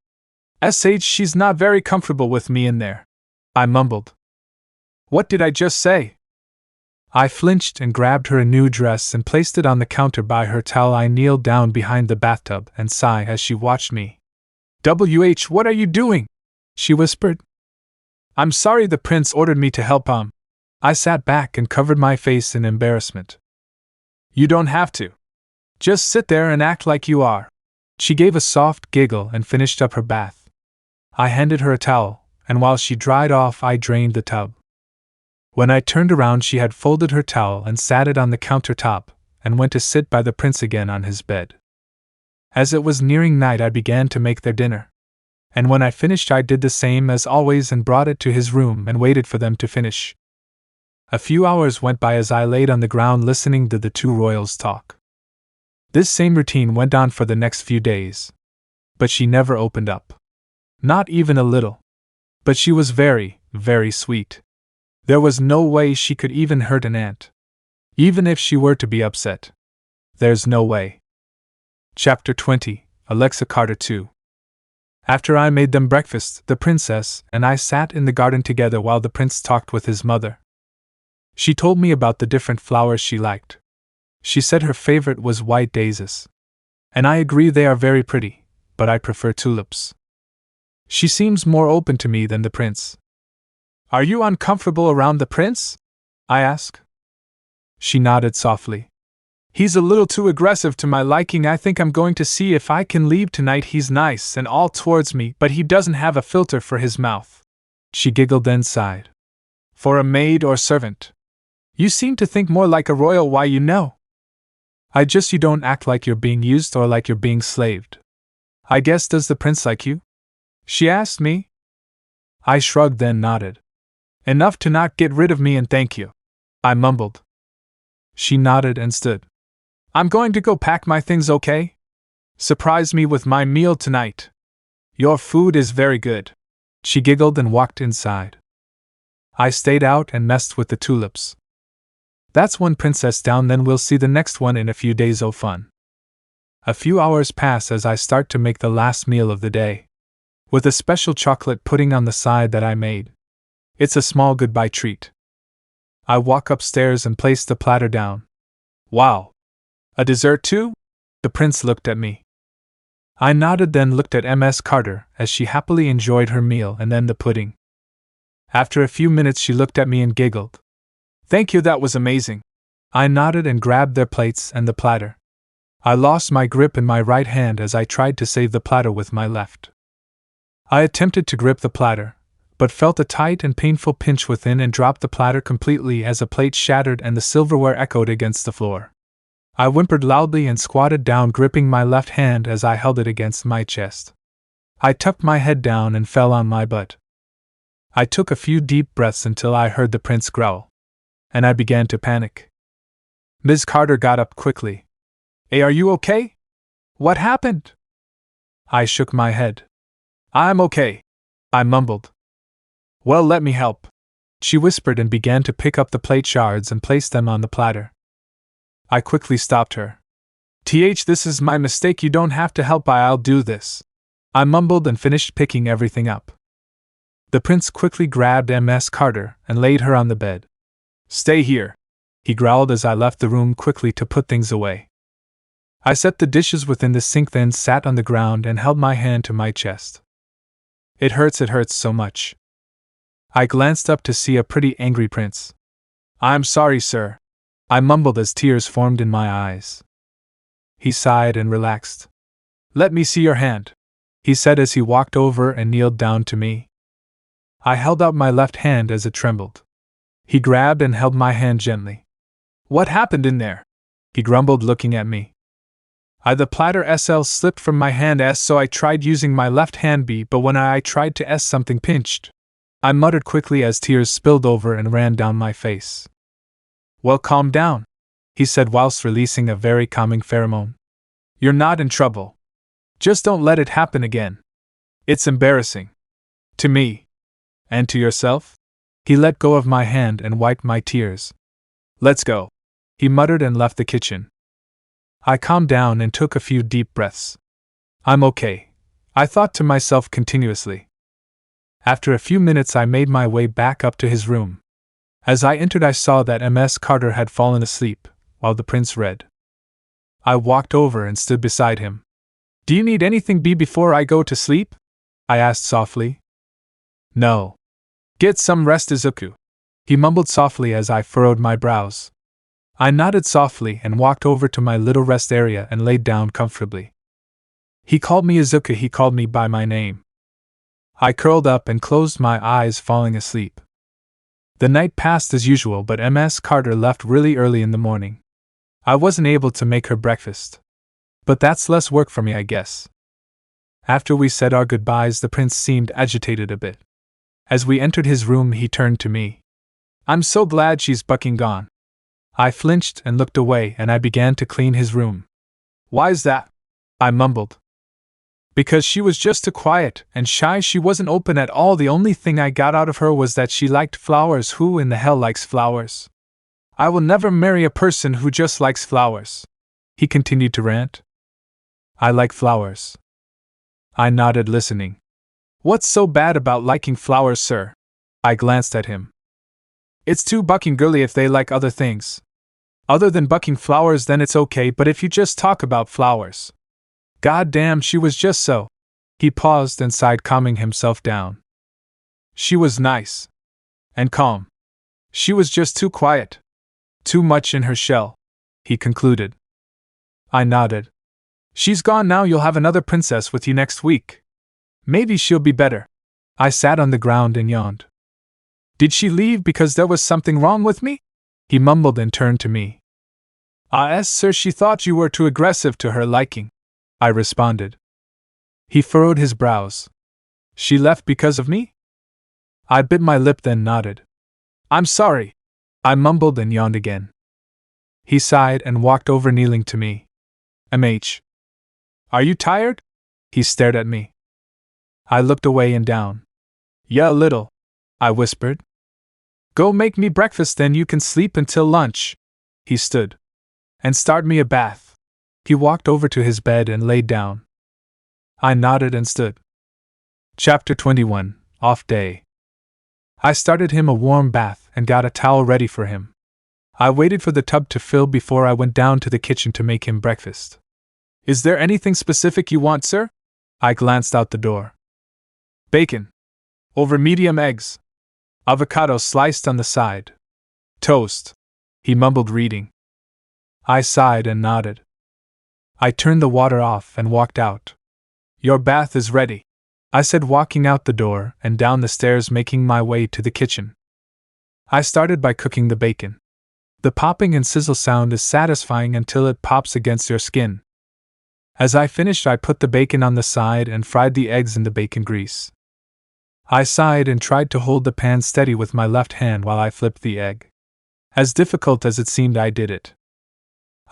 She's not very comfortable with me in there, I mumbled. What did I just say? I flinched and grabbed her a new dress and placed it on the counter by her towel. I kneeled down behind the bathtub and sighed as she watched me. What are you doing? She whispered. I'm sorry, the prince ordered me to help. I sat back and covered my face in embarrassment. You don't have to. Just sit there and act like you are. She gave a soft giggle and finished up her bath. I handed her a towel, and while she dried off, I drained the tub. When I turned around, she had folded her towel and sat it on the countertop, and went to sit by the prince again on his bed. As it was nearing night, I began to make their dinner. And when I finished, I did the same as always and brought it to his room and waited for them to finish. A few hours went by as I laid on the ground listening to the two royals talk. This same routine went on for the next few days. But she never opened up. Not even a little. But she was very, very sweet. There was no way she could even hurt an ant. Even if she were to be upset. There's no way. Chapter 20, Alexa Carter 2. After I made them breakfast, the princess and I sat in the garden together while the prince talked with his mother. She told me about the different flowers she liked. She said her favorite was white daisies. And I agree, they are very pretty, but I prefer tulips. She seems more open to me than the prince. Are you uncomfortable around the prince? I asked. She nodded softly. He's a little too aggressive to my liking. I think I'm going to see if I can leave tonight. He's nice and all towards me, but he doesn't have a filter for his mouth. She giggled, then sighed. For a maid or servant? You seem to think more like a royal. Why, you don't act like you're being used or like you're being slaved. I guess, does the prince like you? She asked me. I shrugged, then nodded. Enough to not get rid of me, and thank you, I mumbled. She nodded and stood. I'm going to go pack my things, okay? Surprise me with my meal tonight. Your food is very good. She giggled and walked inside. I stayed out and messed with the tulips. That's one princess down, then we'll see the next one in a few days. Oh, fun. A few hours pass as I start to make the last meal of the day. With a special chocolate pudding on the side that I made. It's a small goodbye treat. I walk upstairs and place the platter down. Wow. A dessert too? The prince looked at me. I nodded, then looked at Ms. Carter as she happily enjoyed her meal and then the pudding. After a few minutes, she looked at me and giggled. Thank you, that was amazing. I nodded and grabbed their plates and the platter. I lost my grip in my right hand as I tried to save the platter with my left. I attempted to grip the platter, but felt a tight and painful pinch within and dropped the platter completely as a plate shattered and the silverware echoed against the floor. I whimpered loudly and squatted down, gripping my left hand as I held it against my chest. I tucked my head down and fell on my butt. I took a few deep breaths until I heard the prince growl. And I began to panic. Ms. Carter got up quickly. Hey, are you okay? What happened? I shook my head. I'm okay, I mumbled. Well, let me help. She whispered and began to pick up the plate shards and place them on the platter. I quickly stopped her. This is my mistake, you don't have to help, I'll do this. I mumbled and finished picking everything up. The prince quickly grabbed Ms. Carter and laid her on the bed. Stay here, he growled as I left the room quickly to put things away. I set the dishes within the sink, then sat on the ground and held my hand to my chest. It hurts so much. I glanced up to see a pretty angry prince. I'm sorry, sir, I mumbled as tears formed in my eyes. He sighed and relaxed. Let me see your hand, he said as he walked over and kneeled down to me. I held out my left hand as it trembled. He grabbed and held my hand gently. What happened in there? He grumbled, looking at me. The platter SL slipped from my hand S, so I tried using my left hand B, but when I tried to S, something pinched. I muttered quickly as tears spilled over and ran down my face. Well, calm down, he said whilst releasing a very calming pheromone. You're not in trouble. Just don't let it happen again. It's embarrassing. To me. And to yourself? He let go of my hand and wiped my tears. Let's go, he muttered and left the kitchen. I calmed down and took a few deep breaths. I'm okay, I thought to myself continuously. After a few minutes I made my way back up to his room. As I entered I saw that Ms. Carter had fallen asleep, while the prince read. I walked over and stood beside him. Do you need anything B before I go to sleep? I asked softly. No. Get some rest, Izuku, he mumbled softly as I furrowed my brows. I nodded softly and walked over to my little rest area and laid down comfortably. He called me Izuku, he called me by my name. I curled up and closed my eyes, falling asleep. The night passed as usual, but Ms. Carter left really early in the morning. I wasn't able to make her breakfast. But that's less work for me, I guess. After we said our goodbyes, the prince seemed agitated a bit. As we entered his room, he turned to me. I'm so glad she's fucking gone. I flinched and looked away, and I began to clean his room. Why's that? I mumbled. Because she was just too quiet and shy, she wasn't open at all. The only thing I got out of her was that she liked flowers. Who in the hell likes flowers? I will never marry a person who just likes flowers, he continued to rant. I like flowers. I nodded, listening. What's so bad about liking flowers, sir? I glanced at him. It's too bucking girly if they like other things. Other than bucking flowers, then it's okay, but if you just talk about flowers. God damn, she was just so. He paused and sighed, calming himself down. She was nice. And calm. She was just too quiet. Too much in her shell, he concluded. I nodded. She's gone now, you'll have another princess with you next week. Maybe she'll be better. I sat on the ground and yawned. Did she leave because there was something wrong with me? He mumbled and turned to me. Yes, sir, she thought you were too aggressive to her liking, I responded. He furrowed his brows. She left because of me? I bit my lip, then nodded. I'm sorry, I mumbled and yawned again. He sighed and walked over, kneeling to me. Are you tired? He stared at me. I looked away and down. Yeah, a little, I whispered. Go make me breakfast, then you can sleep until lunch. He stood. And start me a bath. He walked over to his bed and laid down. I nodded and stood. Chapter 21, Off Day. I started him a warm bath and got a towel ready for him. I waited for the tub to fill before I went down to the kitchen to make him breakfast. Is there anything specific you want, sir? I glanced out the door. Bacon. Over medium eggs. Avocado sliced on the side. Toast. He mumbled, reading. I sighed and nodded. I turned the water off and walked out. Your bath is ready, I said, walking out the door and down the stairs, making my way to the kitchen. I started by cooking the bacon. The popping and sizzle sound is satisfying until it pops against your skin. As I finished, I put the bacon on the side and fried the eggs in the bacon grease. I sighed and tried to hold the pan steady with my left hand while I flipped the egg. As difficult as it seemed, I did it.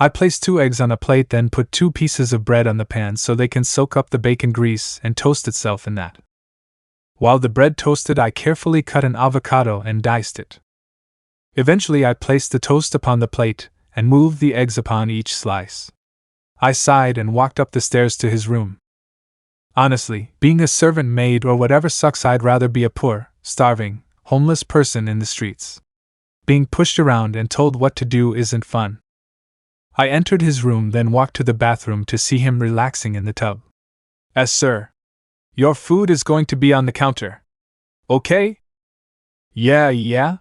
I place 2 eggs on a plate, then put 2 pieces of bread on the pan so they can soak up the bacon grease and toast itself in that. While the bread toasted, I carefully cut an avocado and diced it. Eventually, I placed the toast upon the plate and moved the eggs upon each slice. I sighed and walked up the stairs to his room. Honestly, being a servant maid or whatever sucks. I'd rather be a poor, starving, homeless person in the streets. Being pushed around and told what to do isn't fun. I entered his room, then walked to the bathroom to see him relaxing in the tub. Sir. Your food is going to be on the counter. Okay? Yeah?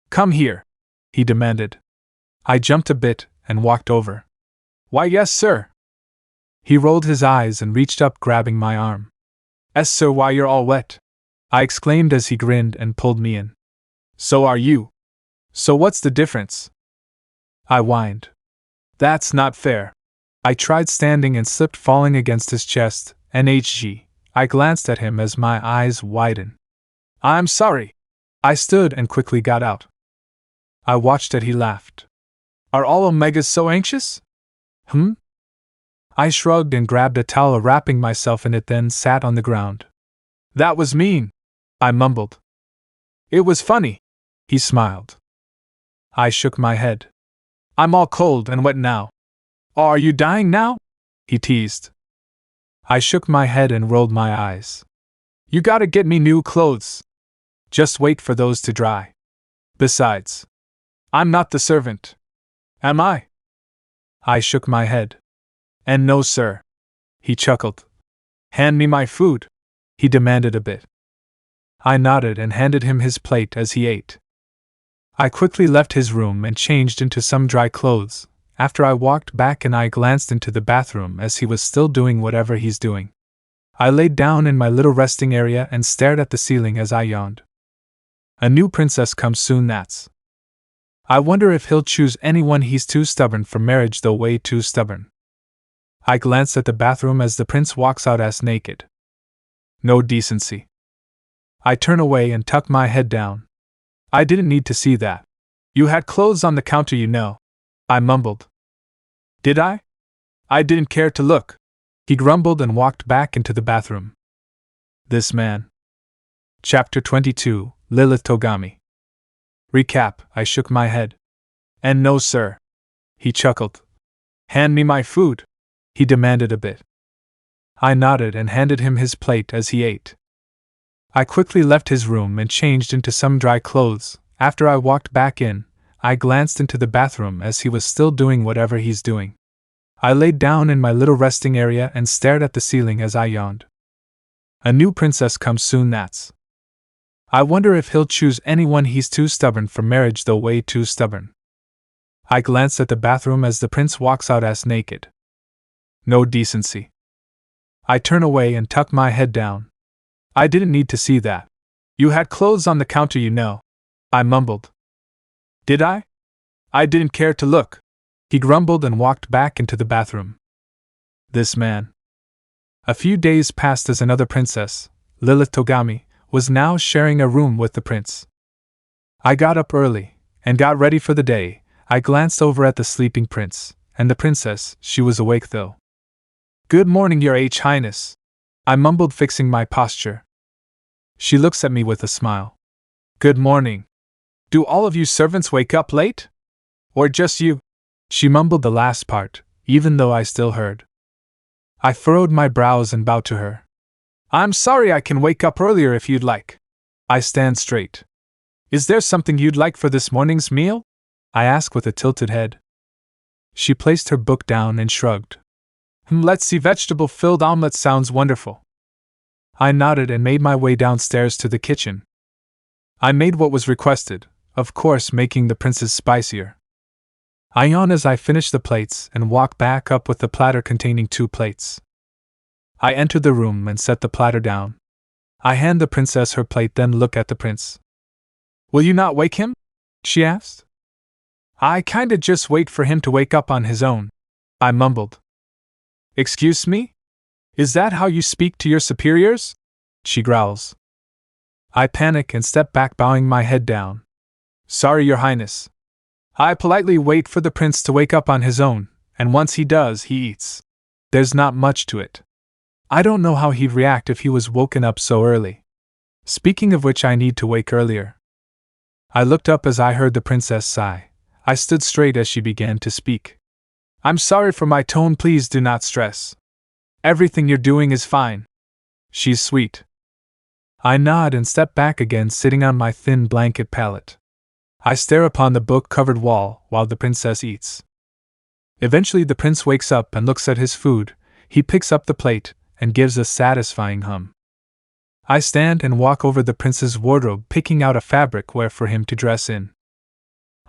Come here, he demanded. I jumped a bit and walked over. Why, yes, sir. He rolled his eyes and reached up, grabbing my arm. Sir, why, you're all wet, I exclaimed as he grinned and pulled me in. So are you. So what's the difference? I whined. That's not fair. I tried standing and slipped, falling against his chest. NHG. I glanced at him as my eyes widened. I'm sorry. I stood and quickly got out. I watched as he laughed. Are all Omegas so anxious? I shrugged and grabbed a towel, wrapping myself in it, then sat on the ground. That was mean, I mumbled. It was funny, he smiled. I shook my head. I'm all cold and wet now. Are you dying now? He teased. I shook my head and rolled my eyes. You gotta get me new clothes. Just wait for those to dry. Besides, I'm not the servant. Am I? I shook my head. And no, sir. He chuckled. Hand me my food, he demanded a bit. I nodded and handed him his plate as he ate. I quickly left his room and changed into some dry clothes. After I walked back and I glanced into the bathroom as he was still doing whatever he's doing. I laid down in my little resting area and stared at the ceiling as I yawned. A new princess comes soon, that's. I wonder if he'll choose anyone. He's too stubborn for marriage, though, way too stubborn. I glanced at the bathroom as the prince walks out ass naked. No decency. I turn away and tuck my head down. I didn't need to see that. You had clothes on the counter, you know, I mumbled. Did I? I didn't care to look, he grumbled and walked back into the bathroom. This man. Chapter 22, Lilith Togami. Recap. I shook my head. And no, sir. He chuckled. Hand me my food, he demanded a bit. I nodded and handed him his plate as he ate. I quickly left his room and changed into some dry clothes. After I walked back in, I glanced into the bathroom as he was still doing whatever he's doing. I laid down in my little resting area and stared at the ceiling as I yawned. A new princess comes soon, that's. I wonder if he'll choose anyone. He's too stubborn for marriage, though, way too stubborn. I glanced at the bathroom as the prince walks out ass naked. No decency. I turn away and tuck my head down. I didn't need to see that. You had clothes on the counter, you know, I mumbled. Did I? I didn't care to look, he grumbled and walked back into the bathroom. This man. A few days passed as another princess, Lilith Togami, was now sharing a room with the prince. I got up early and got ready for the day. I glanced over at the sleeping prince and the princess. She was awake, though. Good morning, Your Highness, I mumbled, fixing my posture. She looks at me with a smile. Good morning. Do all of you servants wake up late? Or just you? She mumbled the last part, even though I still heard. I furrowed my brows and bowed to her. I'm sorry, I can wake up earlier if you'd like. I stand straight. Is there something you'd like for this morning's meal? I asked with a tilted head. She placed her book down and shrugged. Let's see, vegetable-filled omelet sounds wonderful. I nodded and made my way downstairs to the kitchen. I made what was requested, of course, making the prince's spicier. I yawned as I finished the plates and walked back up with the platter containing 2 plates. I entered the room and set the platter down. I hand the princess her plate, then look at the prince. Will you not wake him? She asked. I kinda just wait for him to wake up on his own, I mumbled. Excuse me? Is that how you speak to your superiors? She growls. I panic and step back, bowing my head down. Sorry, Your Highness. I politely wait for the prince to wake up on his own, and once he does, he eats. There's not much to it. I don't know how he'd react if he was woken up so early. Speaking of which, I need to wake earlier. I looked up as I heard the princess sigh. I stood straight as she began to speak. I'm sorry for my tone, please do not stress. Everything you're doing is fine. She's sweet. I nod and step back again, sitting on my thin blanket pallet. I stare upon the book-covered wall while the princess eats. Eventually the prince wakes up and looks at his food. He picks up the plate and gives a satisfying hum. I stand and walk over the prince's wardrobe, picking out a fabric wear for him to dress in.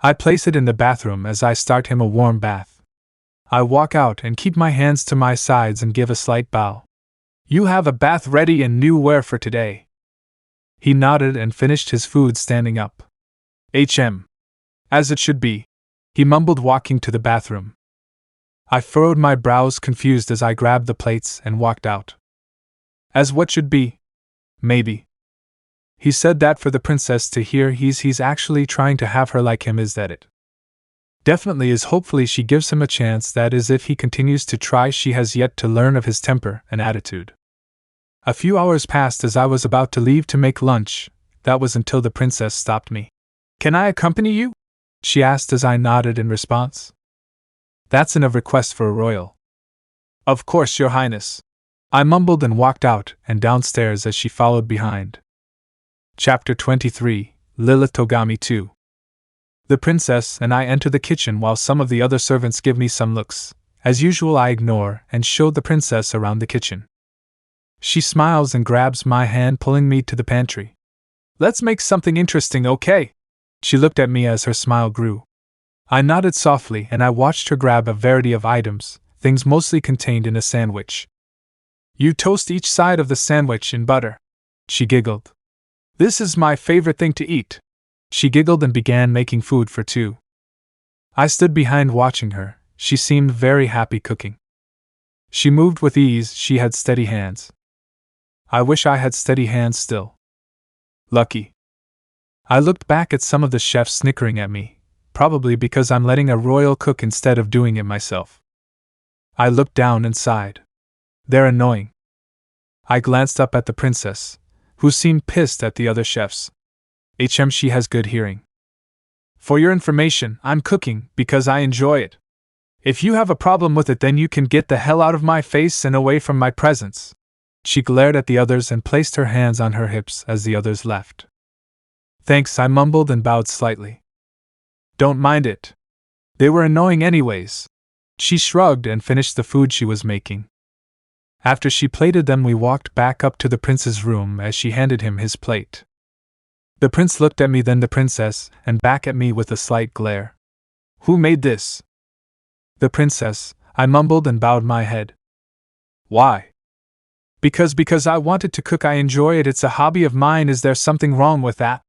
I place it in the bathroom as I start him a warm bath. I walk out and keep my hands to my sides and give a slight bow. You have a bath ready and new wear for today. He nodded and finished his food standing up. As it should be, he mumbled, walking to the bathroom. I furrowed my brows, confused, as I grabbed the plates and walked out. As what should be? Maybe. He said that for the princess to hear. He's actually trying to have her like him. Is that it? Definitely is. Hopefully she gives him a chance. That is, if he continues to try. She has yet to learn of his temper and attitude. A few hours passed as I was about to leave to make lunch. That was until the princess stopped me. Can I accompany you? She asked as I nodded in response. That's enough request for a royal. Of course, your highness. I mumbled and walked out and downstairs as she followed behind. Chapter 23, Lilith Togami 2. The princess and I enter the kitchen while some of the other servants give me some looks. As usual, I ignore and show the princess around the kitchen. She smiles and grabs my hand, pulling me to the pantry. Let's make something interesting, okay? She looked at me as her smile grew. I nodded softly and I watched her grab a variety of items, things mostly contained in a sandwich. You toast each side of the sandwich in butter. She giggled. This is my favorite thing to eat. She giggled and began making food for two. I stood behind watching her. She seemed very happy cooking. She moved with ease. She had steady hands. I wish I had steady hands still. Lucky. I looked back at some of the chefs snickering at me, probably because I'm letting a royal cook instead of doing it myself. I looked down and sighed. They're annoying. I glanced up at the princess, who seemed pissed at the other chefs. She has good hearing. For your information, I'm cooking because I enjoy it. If you have a problem with it, then you can get the hell out of my face and away from my presence. She glared at the others and placed her hands on her hips as the others left. Thanks, I mumbled and bowed slightly. Don't mind it. They were annoying anyways. She shrugged and finished the food she was making. After she plated them, we walked back up to the prince's room as she handed him his plate. The prince looked at me, then the princess, and back at me with a slight glare. Who made this? The princess, I mumbled and bowed my head. Why? Because I wanted to cook. I enjoy it. It's a hobby of mine. Is there something wrong with that?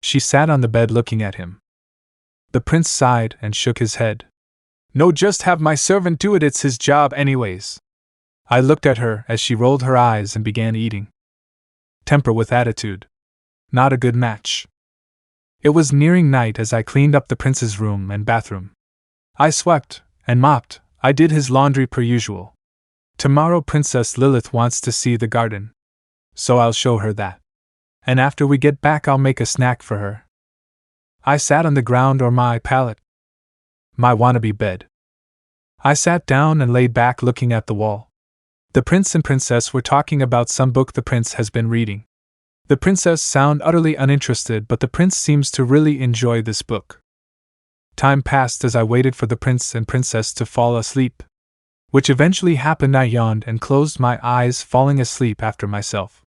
She sat on the bed looking at him. The prince sighed and shook his head. No, just have my servant do it. It's his job anyways. I looked at her as she rolled her eyes and began eating. Temper with attitude. Not a good match. It was nearing night as I cleaned up the prince's room and bathroom. I swept and mopped. I did his laundry per usual. Tomorrow Princess Lilith wants to see the garden, so I'll show her that. And after we get back, I'll make a snack for her. I sat on the ground or my pallet. My wannabe bed. I sat down and laid back looking at the wall. The prince and princess were talking about some book the prince has been reading. The princess sounded utterly uninterested, but the prince seems to really enjoy this book. Time passed as I waited for the prince and princess to fall asleep, which eventually happened. I yawned and closed my eyes, falling asleep after myself.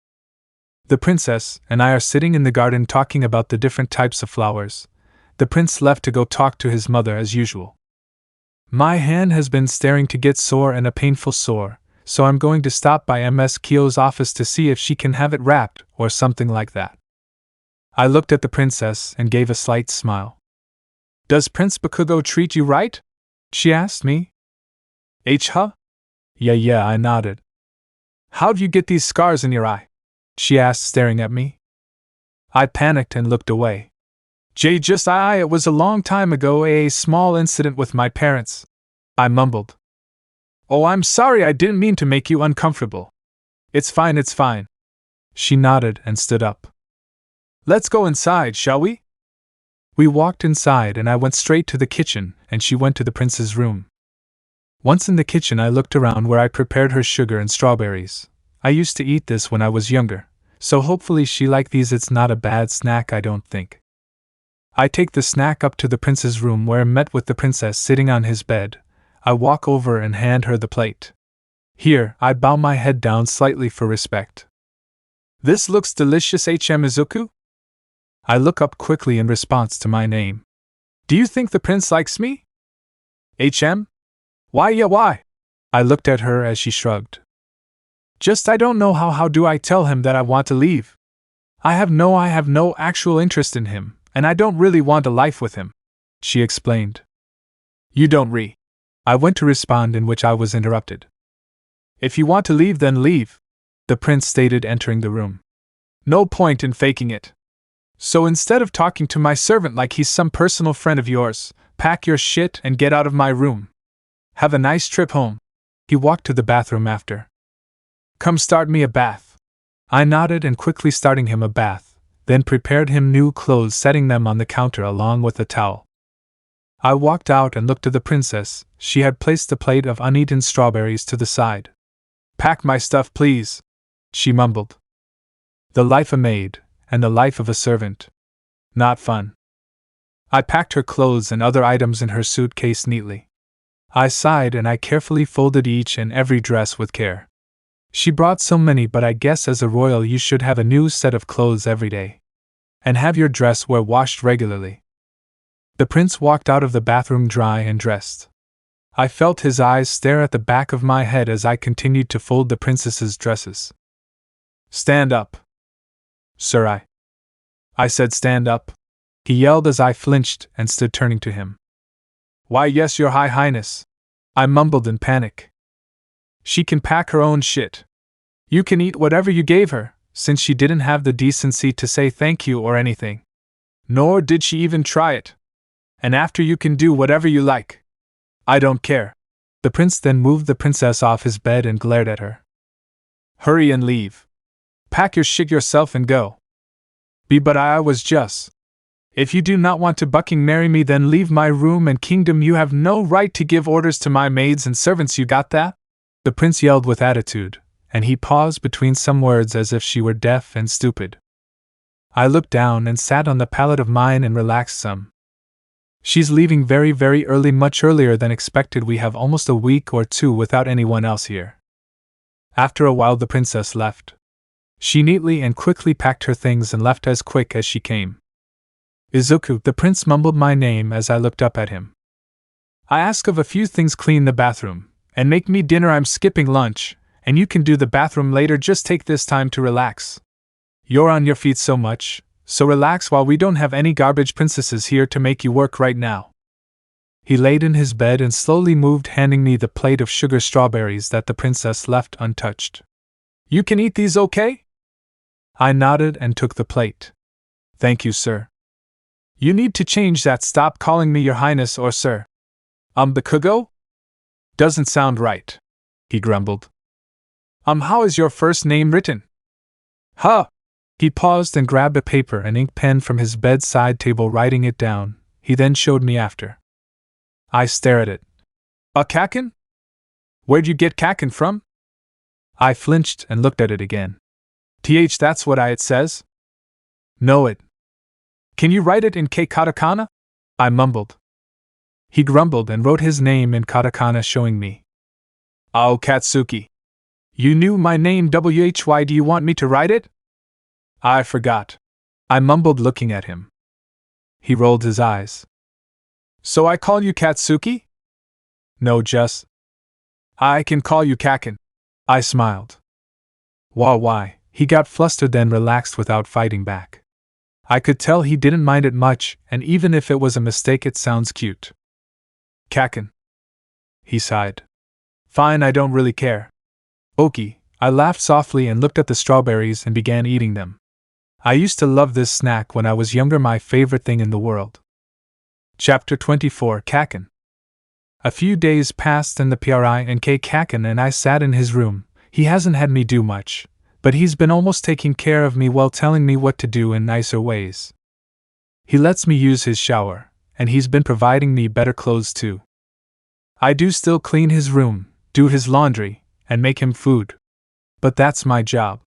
The princess and I are sitting in the garden talking about the different types of flowers. The prince left to go talk to his mother as usual. My hand has been starting to get sore, and a painful sore, so I'm going to stop by Ms. Kyo's office to see if she can have it wrapped or something like that. I looked at the princess and gave a slight smile. Does Prince Bakugo treat you right? She asked me. Huh? Yeah, I nodded. How'd you get these scars in your eye? She asked, staring at me. I panicked and looked away. It was a long time ago, a small incident with my parents. I mumbled. Oh, I'm sorry, I didn't mean to make you uncomfortable. It's fine, it's fine. She nodded and stood up. Let's go inside, shall we? We walked inside and I went straight to the kitchen and she went to the prince's room. Once in the kitchen I looked around where I prepared her sugar and strawberries. I used to eat this when I was younger, so hopefully she liked these. It's not a bad snack, I don't think. I take the snack up to the prince's room where I met with the princess sitting on his bed. I walk over and hand her the plate. Here, I bow my head down slightly for respect. This looks delicious, izuku? I look up quickly in response to my name. Do you think the prince likes me? Why, yeah, why? I looked at her as she shrugged. Just I don't know how do I tell him that I want to leave? I have no actual interest in him, and I don't really want a life with him, she explained. You don't I went to respond, in which I was interrupted. If you want to leave, then leave, the prince stated, entering the room. No point in faking it. So instead of talking to my servant like he's some personal friend of yours, pack your shit and get out of my room. Have a nice trip home. He walked to the bathroom after. Come start me a bath. I nodded and quickly starting him a bath, then prepared him new clothes, setting them on the counter along with a towel. I walked out and looked at the princess. She had placed a plate of uneaten strawberries to the side. Pack my stuff, please, she mumbled. The life of a maid, and the life of a servant. Not fun. I packed her clothes and other items in her suitcase neatly. I sighed and I carefully folded each and every dress with care. She brought so many, but I guess as a royal you should have a new set of clothes every day. And have your dress wear washed regularly. The prince walked out of the bathroom dry and dressed. I felt his eyes stare at the back of my head as I continued to fold the princess's dresses. Stand up. Sir, I said, stand up. He yelled as I flinched and stood, turning to him. Why, yes, your high highness, I mumbled in panic. She can pack her own shit. You can eat whatever you gave her, since she didn't have the decency to say thank you or anything. Nor did she even try it. And after, you can do whatever you like. I don't care. The prince then moved the princess off his bed and glared at her. Hurry and leave. Pack your shit yourself and go. But I was just. If you do not want to bucking marry me, then leave my room and kingdom. You have no right to give orders to my maids and servants, you got that? The prince yelled with attitude, and he paused between some words as if she were deaf and stupid. I looked down and sat on the pallet of mine and relaxed some. She's leaving very, very early, much earlier than expected. We have almost a week or two without anyone else here. After a while the princess left. She neatly and quickly packed her things and left as quick as she came. Izuku, the prince mumbled my name as I looked up at him. I ask of a few things: clean the bathroom, and make me dinner. I'm skipping lunch, and you can do the bathroom later. Just take this time to relax. You're on your feet so much, so relax while we don't have any garbage princesses here to make you work right now. He laid in his bed and slowly moved, handing me the plate of sugar strawberries that the princess left untouched. You can eat these, okay? I nodded and took the plate. Thank you, sir. You need to change that. Stop calling me your highness or sir. Bakugo? Doesn't sound right, he grumbled. How is your first name written? Huh. He paused and grabbed a paper and ink pen from his bedside table, writing it down. He then showed me after. I stared at it. A Kaken? Where'd you get Kaken from? I flinched and looked at it again. That's what it says? No, it. Can you write it in katakana? I mumbled. He grumbled and wrote his name in katakana, showing me. Oh, Katsuki. You knew my name. Why do you want me to write it? I forgot. I mumbled, looking at him. He rolled his eyes. So I call you Katsuki? No, just. I can call you Kaken. I smiled. Why? He got flustered, then relaxed without fighting back. I could tell he didn't mind it much, and even if it was a mistake, it sounds cute. Kaken. He sighed. Fine, I don't really care. Oki. I laughed softly and looked at the strawberries and began eating them. I used to love this snack when I was younger, my favorite thing in the world. Chapter 24, Kaken. A few days passed and the Prince Kaken and I sat in his room. He hasn't had me do much, but he's been almost taking care of me while telling me what to do in nicer ways. He lets me use his shower, and he's been providing me better clothes too. I do still clean his room, do his laundry, and make him food. But that's my job.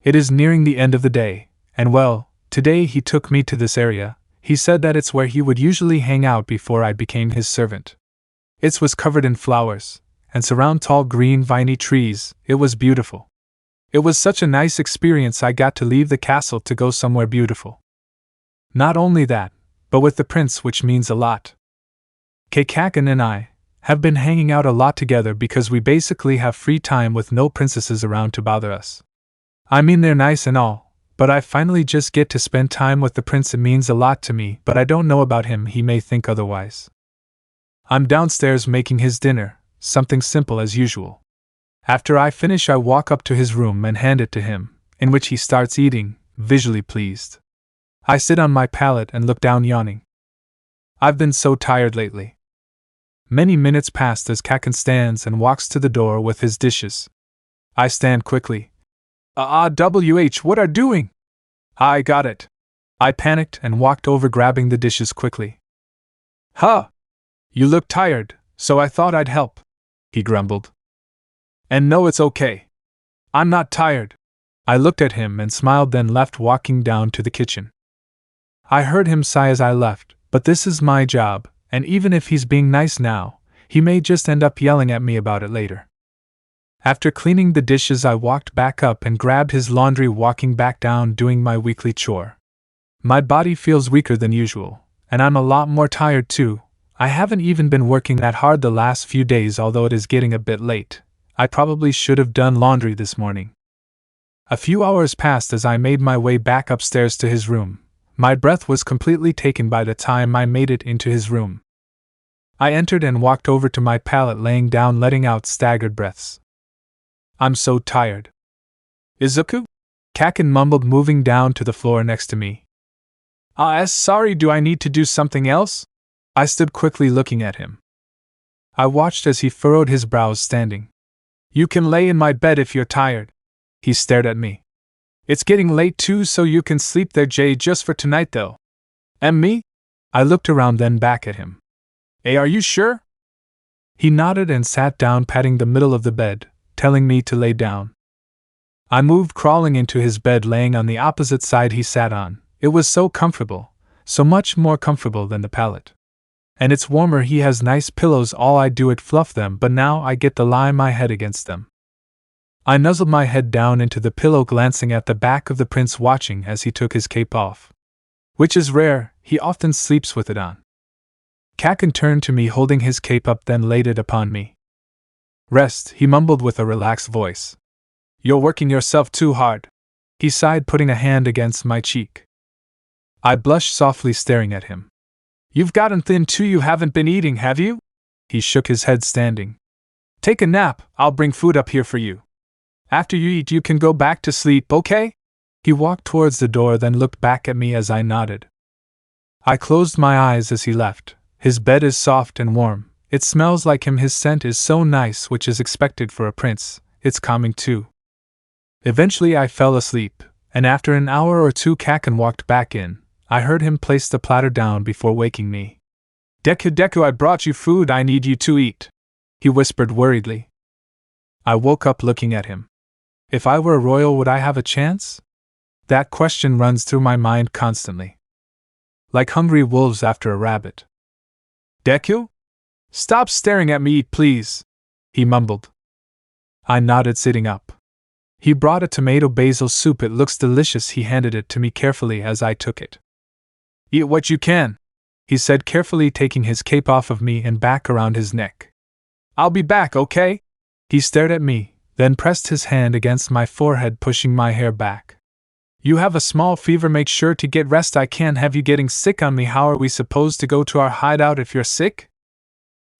It is nearing the end of the day, and well, today he took me to this area. He said that it's where he would usually hang out before I became his servant. It was covered in flowers, and surround tall green viney trees. It was beautiful. It was such a nice experience. I got to leave the castle to go somewhere beautiful. Not only that, but with the prince, which means a lot. Kaken and I have been hanging out a lot together because we basically have free time with no princesses around to bother us. I mean, they're nice and all, but I finally just get to spend time with the prince. It means a lot to me, but I don't know about him. He may think otherwise. I'm downstairs making his dinner, something simple as usual. After I finish, I walk up to his room and hand it to him, in which he starts eating, visually pleased. I sit on my pallet and look down, yawning. I've been so tired lately. Many minutes passed as Kaken stands and walks to the door with his dishes. I stand quickly. What are doing? I got it. I panicked and walked over, grabbing the dishes quickly. Huh! You look tired, so I thought I'd help, he grumbled. And no, it's okay. I'm not tired. I looked at him and smiled, then left, walking down to the kitchen. I heard him sigh as I left, but this is my job, and even if he's being nice now, he may just end up yelling at me about it later. After cleaning the dishes, I walked back up and grabbed his laundry, walking back down, doing my weekly chore. My body feels weaker than usual, and I'm a lot more tired too. I haven't even been working that hard the last few days, although it is getting a bit late. I probably should have done laundry this morning. A few hours passed as I made my way back upstairs to his room. My breath was completely taken by the time I made it into his room. I entered and walked over to my pallet, laying down, letting out staggered breaths. I'm so tired. Izuku? Kaken mumbled, moving down to the floor next to me. Sorry, do I need to do something else? I stood quickly, looking at him. I watched as he furrowed his brows, standing. You can lay in my bed if you're tired. He stared at me. It's getting late too, so you can sleep there, Jay, just for tonight though. And me? I looked around, then back at him. Hey, are you sure? He nodded and sat down, patting the middle of the bed, telling me to lay down. I moved, crawling into his bed, laying on the opposite side he sat on. It was so comfortable, so much more comfortable than the pallet. And it's warmer. He has nice pillows. All I do is fluff them, but now I get to lie my head against them. I nuzzled my head down into the pillow, glancing at the back of the prince, watching as he took his cape off. Which is rare, he often sleeps with it on. Kaken turned to me, holding his cape up, then laid it upon me. Rest, he mumbled with a relaxed voice. You're working yourself too hard. He sighed, putting a hand against my cheek. I blushed softly, staring at him. You've gotten thin too. You haven't been eating, have you? He shook his head, standing. Take a nap. I'll bring food up here for you. After you eat, you can go back to sleep, okay? He walked towards the door, then looked back at me as I nodded. I closed my eyes as he left. His bed is soft and warm. It smells like him. His scent is so nice, which is expected for a prince. It's calming too. Eventually I fell asleep, and after an hour or two Kaken walked back in. I heard him place the platter down before waking me. Deku, I brought you food. I need you to eat, he whispered worriedly. I woke up, looking at him. If I were a royal, would I have a chance? That question runs through my mind constantly. Like hungry wolves after a rabbit. Deku? Stop staring at me, eat please, he mumbled. I nodded, sitting up. He brought a tomato basil soup. It looks delicious. He handed it to me carefully as I took it. Eat what you can, he said, carefully taking his cape off of me and back around his neck. I'll be back, okay? He stared at me, then pressed his hand against my forehead, pushing my hair back. You have a small fever. Make sure to get rest. I can't have you getting sick on me. How are we supposed to go to our hideout if you're sick?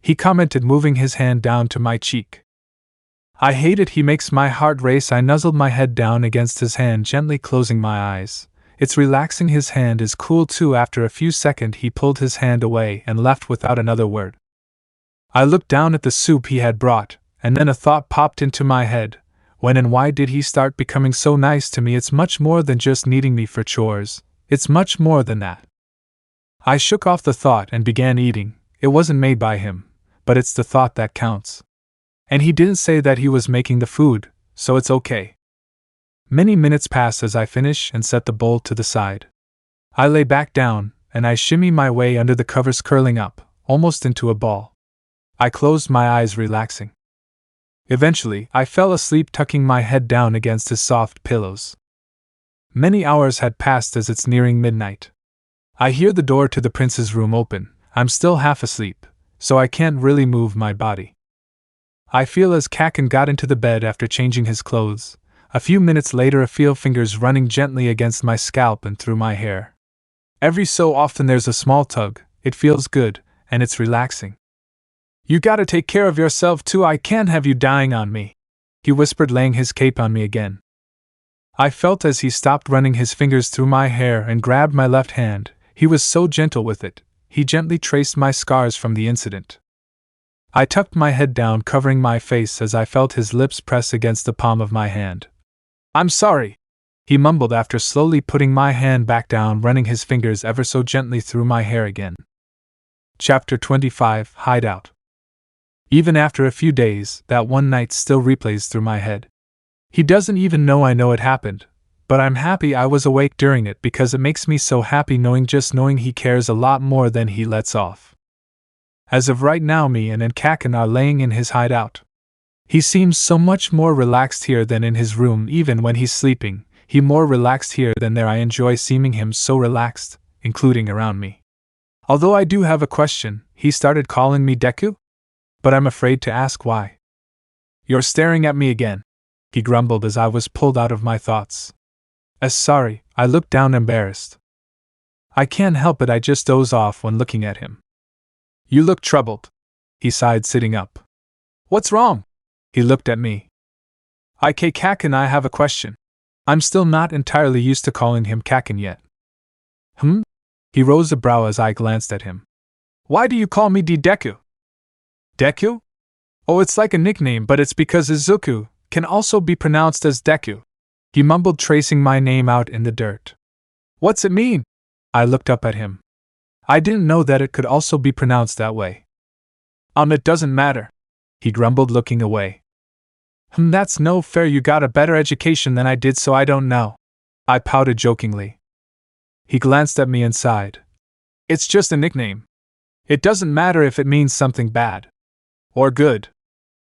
He commented, moving his hand down to my cheek. I hate it. He makes my heart race. I nuzzled my head down against his hand, gently closing my eyes. It's relaxing. His hand is cool too. After a few seconds he pulled his hand away and left without another word. I looked down at the soup he had brought, and then a thought popped into my head. When and why did he start becoming so nice to me? It's much more than just needing me for chores. It's much more than that. I shook off the thought and began eating. It wasn't made by him, but it's the thought that counts. And he didn't say that he was making the food, so it's okay. Many minutes pass as I finish and set the bowl to the side. I lay back down, and I shimmy my way under the covers, curling up, almost into a ball. I closed my eyes, relaxing. Eventually, I fell asleep, tucking my head down against his soft pillows. Many hours had passed as it's nearing midnight. I hear the door to the prince's room open. I'm still half asleep, so I can't really move my body. I feel as Kaken got into the bed after changing his clothes. A few minutes later, I feel fingers running gently against my scalp and through my hair. Every so often there's a small tug. It feels good, and it's relaxing. "You gotta take care of yourself too, I can't have you dying on me," he whispered, laying his cape on me again. I felt as he stopped running his fingers through my hair and grabbed my left hand. He was so gentle with it. He gently traced my scars from the incident. I tucked my head down, covering my face as I felt his lips press against the palm of my hand. "I'm sorry," he mumbled after slowly putting my hand back down, running his fingers ever so gently through my hair again. Chapter 25, Hideout. Even after a few days, that one night still replays through my head. He doesn't even know I know it happened, but I'm happy I was awake during it because it makes me so happy knowing he cares a lot more than he lets off. As of right now, me and Kaken are laying in his hideout. He seems so much more relaxed here than in his room. Even when he's sleeping, he more relaxed here than there. I enjoy seeing him so relaxed, including around me. Although I do have a question. He started calling me Deku? But I'm afraid to ask why. "You're staring at me again," he grumbled as I was pulled out of my thoughts. Sorry, I looked down, embarrassed. I can't help it, I just doze off when looking at him. "You look troubled," he sighed, sitting up. "What's wrong?" He looked at me. Kaken, I have a question. I'm still not entirely used to calling him Kaken yet. He rose a brow as I glanced at him. "Why do you call me Deku?" "Deku? Oh, it's like a nickname, but it's because izuku can also be pronounced as Deku," he mumbled, tracing my name out in the dirt. "What's it mean?" I looked up at him. I didn't know that it could also be pronounced that way. It doesn't matter," he grumbled, looking away. That's no fair, you got a better education than I did, so I don't know," I pouted jokingly. He glanced at me and sighed. "It's just a nickname. It doesn't matter if it means something bad. Or good.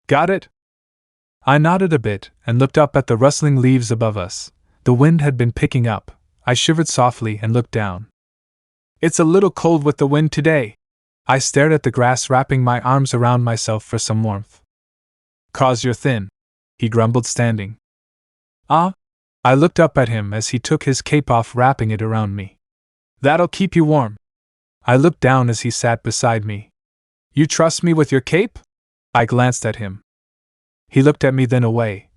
Got it?" I nodded a bit and looked up at the rustling leaves above us. The wind had been picking up. I shivered softly and looked down. "It's a little cold with the wind today." I stared at the grass, wrapping my arms around myself for some warmth. "'Cause you're thin," he grumbled, standing. I looked up at him as he took his cape off, wrapping it around me. "That'll keep you warm." I looked down as he sat beside me. "You trust me with your cape?" I glanced at him. He looked at me, then away.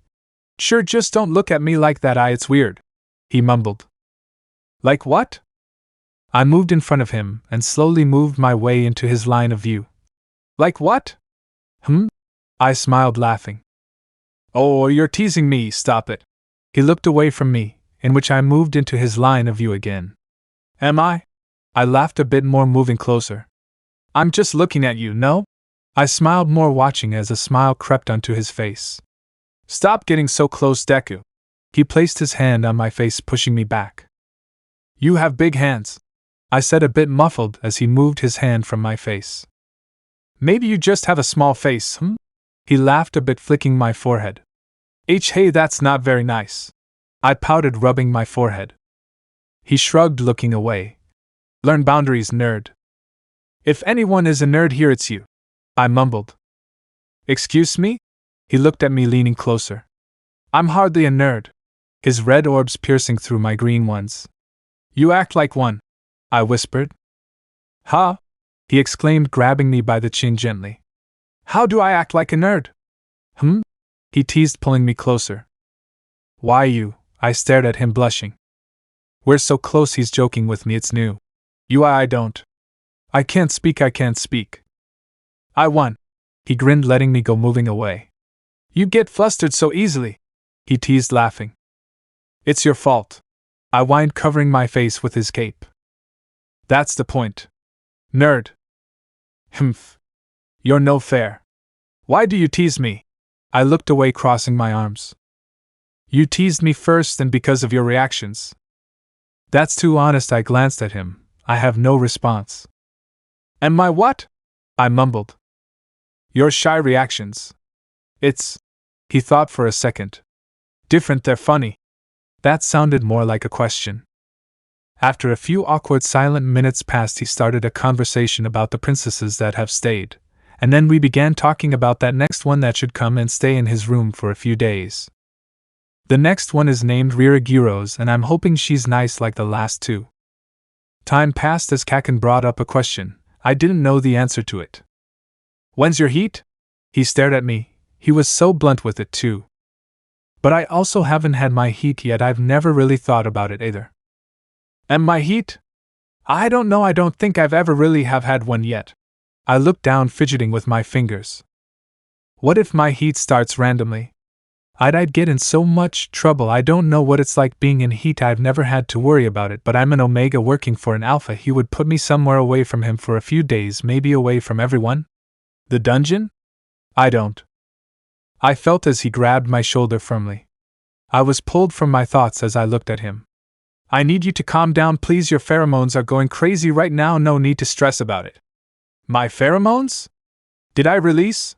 "Sure, just don't look at me like that, it's weird," he mumbled. "Like what?" I moved in front of him and slowly moved my way into his line of view. "Like what?" I smiled, laughing. "Oh, you're teasing me, stop it." He looked away from me, in which I moved into his line of view again. "Am I?" I laughed a bit more, moving closer. "I'm just looking at you, no?" I smiled more, watching as a smile crept onto his face. "Stop getting so close, Deku." He placed his hand on my face, pushing me back. "You have big hands," I said, a bit muffled as he moved his hand from my face. "Maybe you just have a small face, He laughed a bit, flicking my forehead. Hey, that's not very nice." I pouted, rubbing my forehead. He shrugged, looking away. "Learn boundaries, nerd." "If anyone is a nerd here, it's you," I mumbled. "Excuse me?" He looked at me, leaning closer. "I'm hardly a nerd," his red orbs piercing through my green ones. "You act like one," I whispered. "Huh?" he exclaimed, grabbing me by the chin gently. "How do I act like a nerd?" He teased, pulling me closer. "Why you?" I stared at him, blushing. "We're so close, he's joking with me, it's new. I don't. I can't speak. I won." He grinned, letting me go, moving away. You get flustered so easily, he teased, laughing. It's your fault, I whined, covering my face with his cape. That's the point. Nerd. Humph. You're no fair. Why do you tease me? I looked away, crossing my arms. You teased me first, and because of your reactions. That's too honest. I glanced at him. I have no response. And my what? I mumbled. Your shy reactions. It's. He thought for a second. Different, they're funny. That sounded more like a question. After a few awkward silent minutes passed, he started a conversation about the princesses that have stayed, and then we began talking about that next one that should come and stay in his room for a few days. The next one is named Riragiros, and I'm hoping she's nice like the last two. Time passed as Kaken brought up a question. I didn't know the answer to it. When's your heat? He stared at me. He was so blunt with it too. But I also haven't had my heat yet. I've never really thought about it either. And my heat? I don't know. I don't think I've ever really have had one yet. I looked down, fidgeting with my fingers. What if my heat starts randomly? I'd get in so much trouble. I don't know what it's like being in heat. I've never had to worry about it, but I'm an Omega working for an Alpha. He would put me somewhere away from him for a few days, maybe away from everyone? The dungeon? I don't. I felt as he grabbed my shoulder firmly. I was pulled from my thoughts as I looked at him. I need you to calm down, please. Your pheromones are going crazy right now. No need to stress about it. My pheromones? Did I release?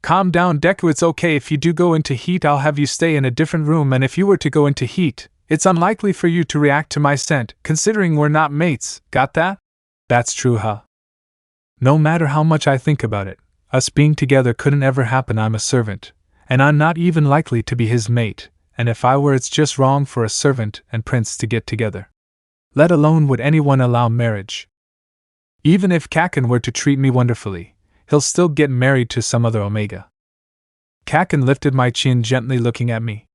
Calm down, Deku. It's okay if you do go into heat. I'll have you stay in a different room, and if you were to go into heat, it's unlikely for you to react to my scent, considering we're not mates. Got that? That's true, huh? No matter how much I think about it, us being together couldn't ever happen. I'm a servant, and I'm not even likely to be his mate, and if I were, it's just wrong for a servant and prince to get together. Let alone would anyone allow marriage. Even if Kaken were to treat me wonderfully, he'll still get married to some other Omega. Kaken lifted my chin gently, looking at me.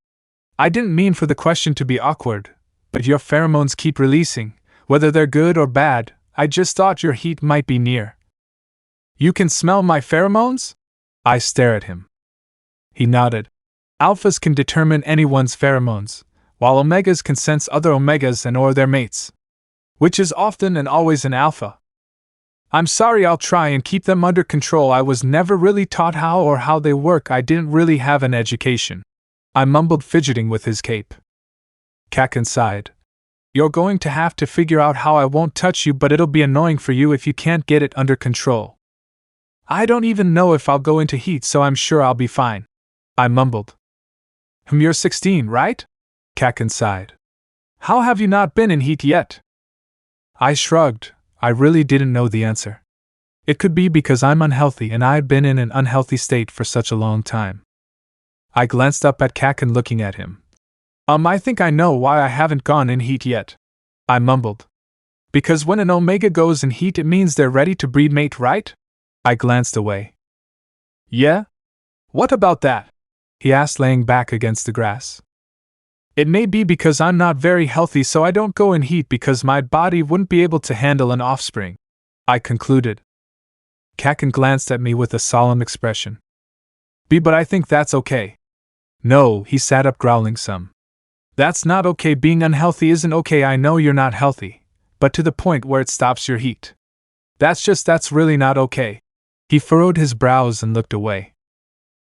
I didn't mean for the question to be awkward, but your pheromones keep releasing, whether they're good or bad. I just thought your heat might be near. You can smell my pheromones? I stare at him. He nodded. Alphas can determine anyone's pheromones, while Omegas can sense other Omegas and or their mates. Which is often and always an Alpha. I'm sorry, I'll try and keep them under control. I was never really taught how they work. I didn't really have an education. I mumbled, fidgeting with his cape. Kaken sighed. You're going to have to figure out how. I won't touch you, but it'll be annoying for you if you can't get it under control. I don't even know if I'll go into heat, so I'm sure I'll be fine. I mumbled. You're 16, right? Kaken sighed. How have you not been in heat yet? I shrugged. I really didn't know the answer. It could be because I'm unhealthy and I'd been in an unhealthy state for such a long time. I glanced up at Kaken, looking at him. I think I know why I haven't gone in heat yet. I mumbled. Because when an Omega goes in heat, it means they're ready to breed mate, right? I glanced away. Yeah? What about that? He asked, laying back against the grass. It may be because I'm not very healthy, so I don't go in heat because my body wouldn't be able to handle an offspring, I concluded. Kaken glanced at me with a solemn expression. But I think that's okay. No, he sat up, growling some. That's not okay. Being unhealthy isn't okay. I know you're not healthy, but to the point where it stops your heat. That's really not okay. He furrowed his brows and looked away.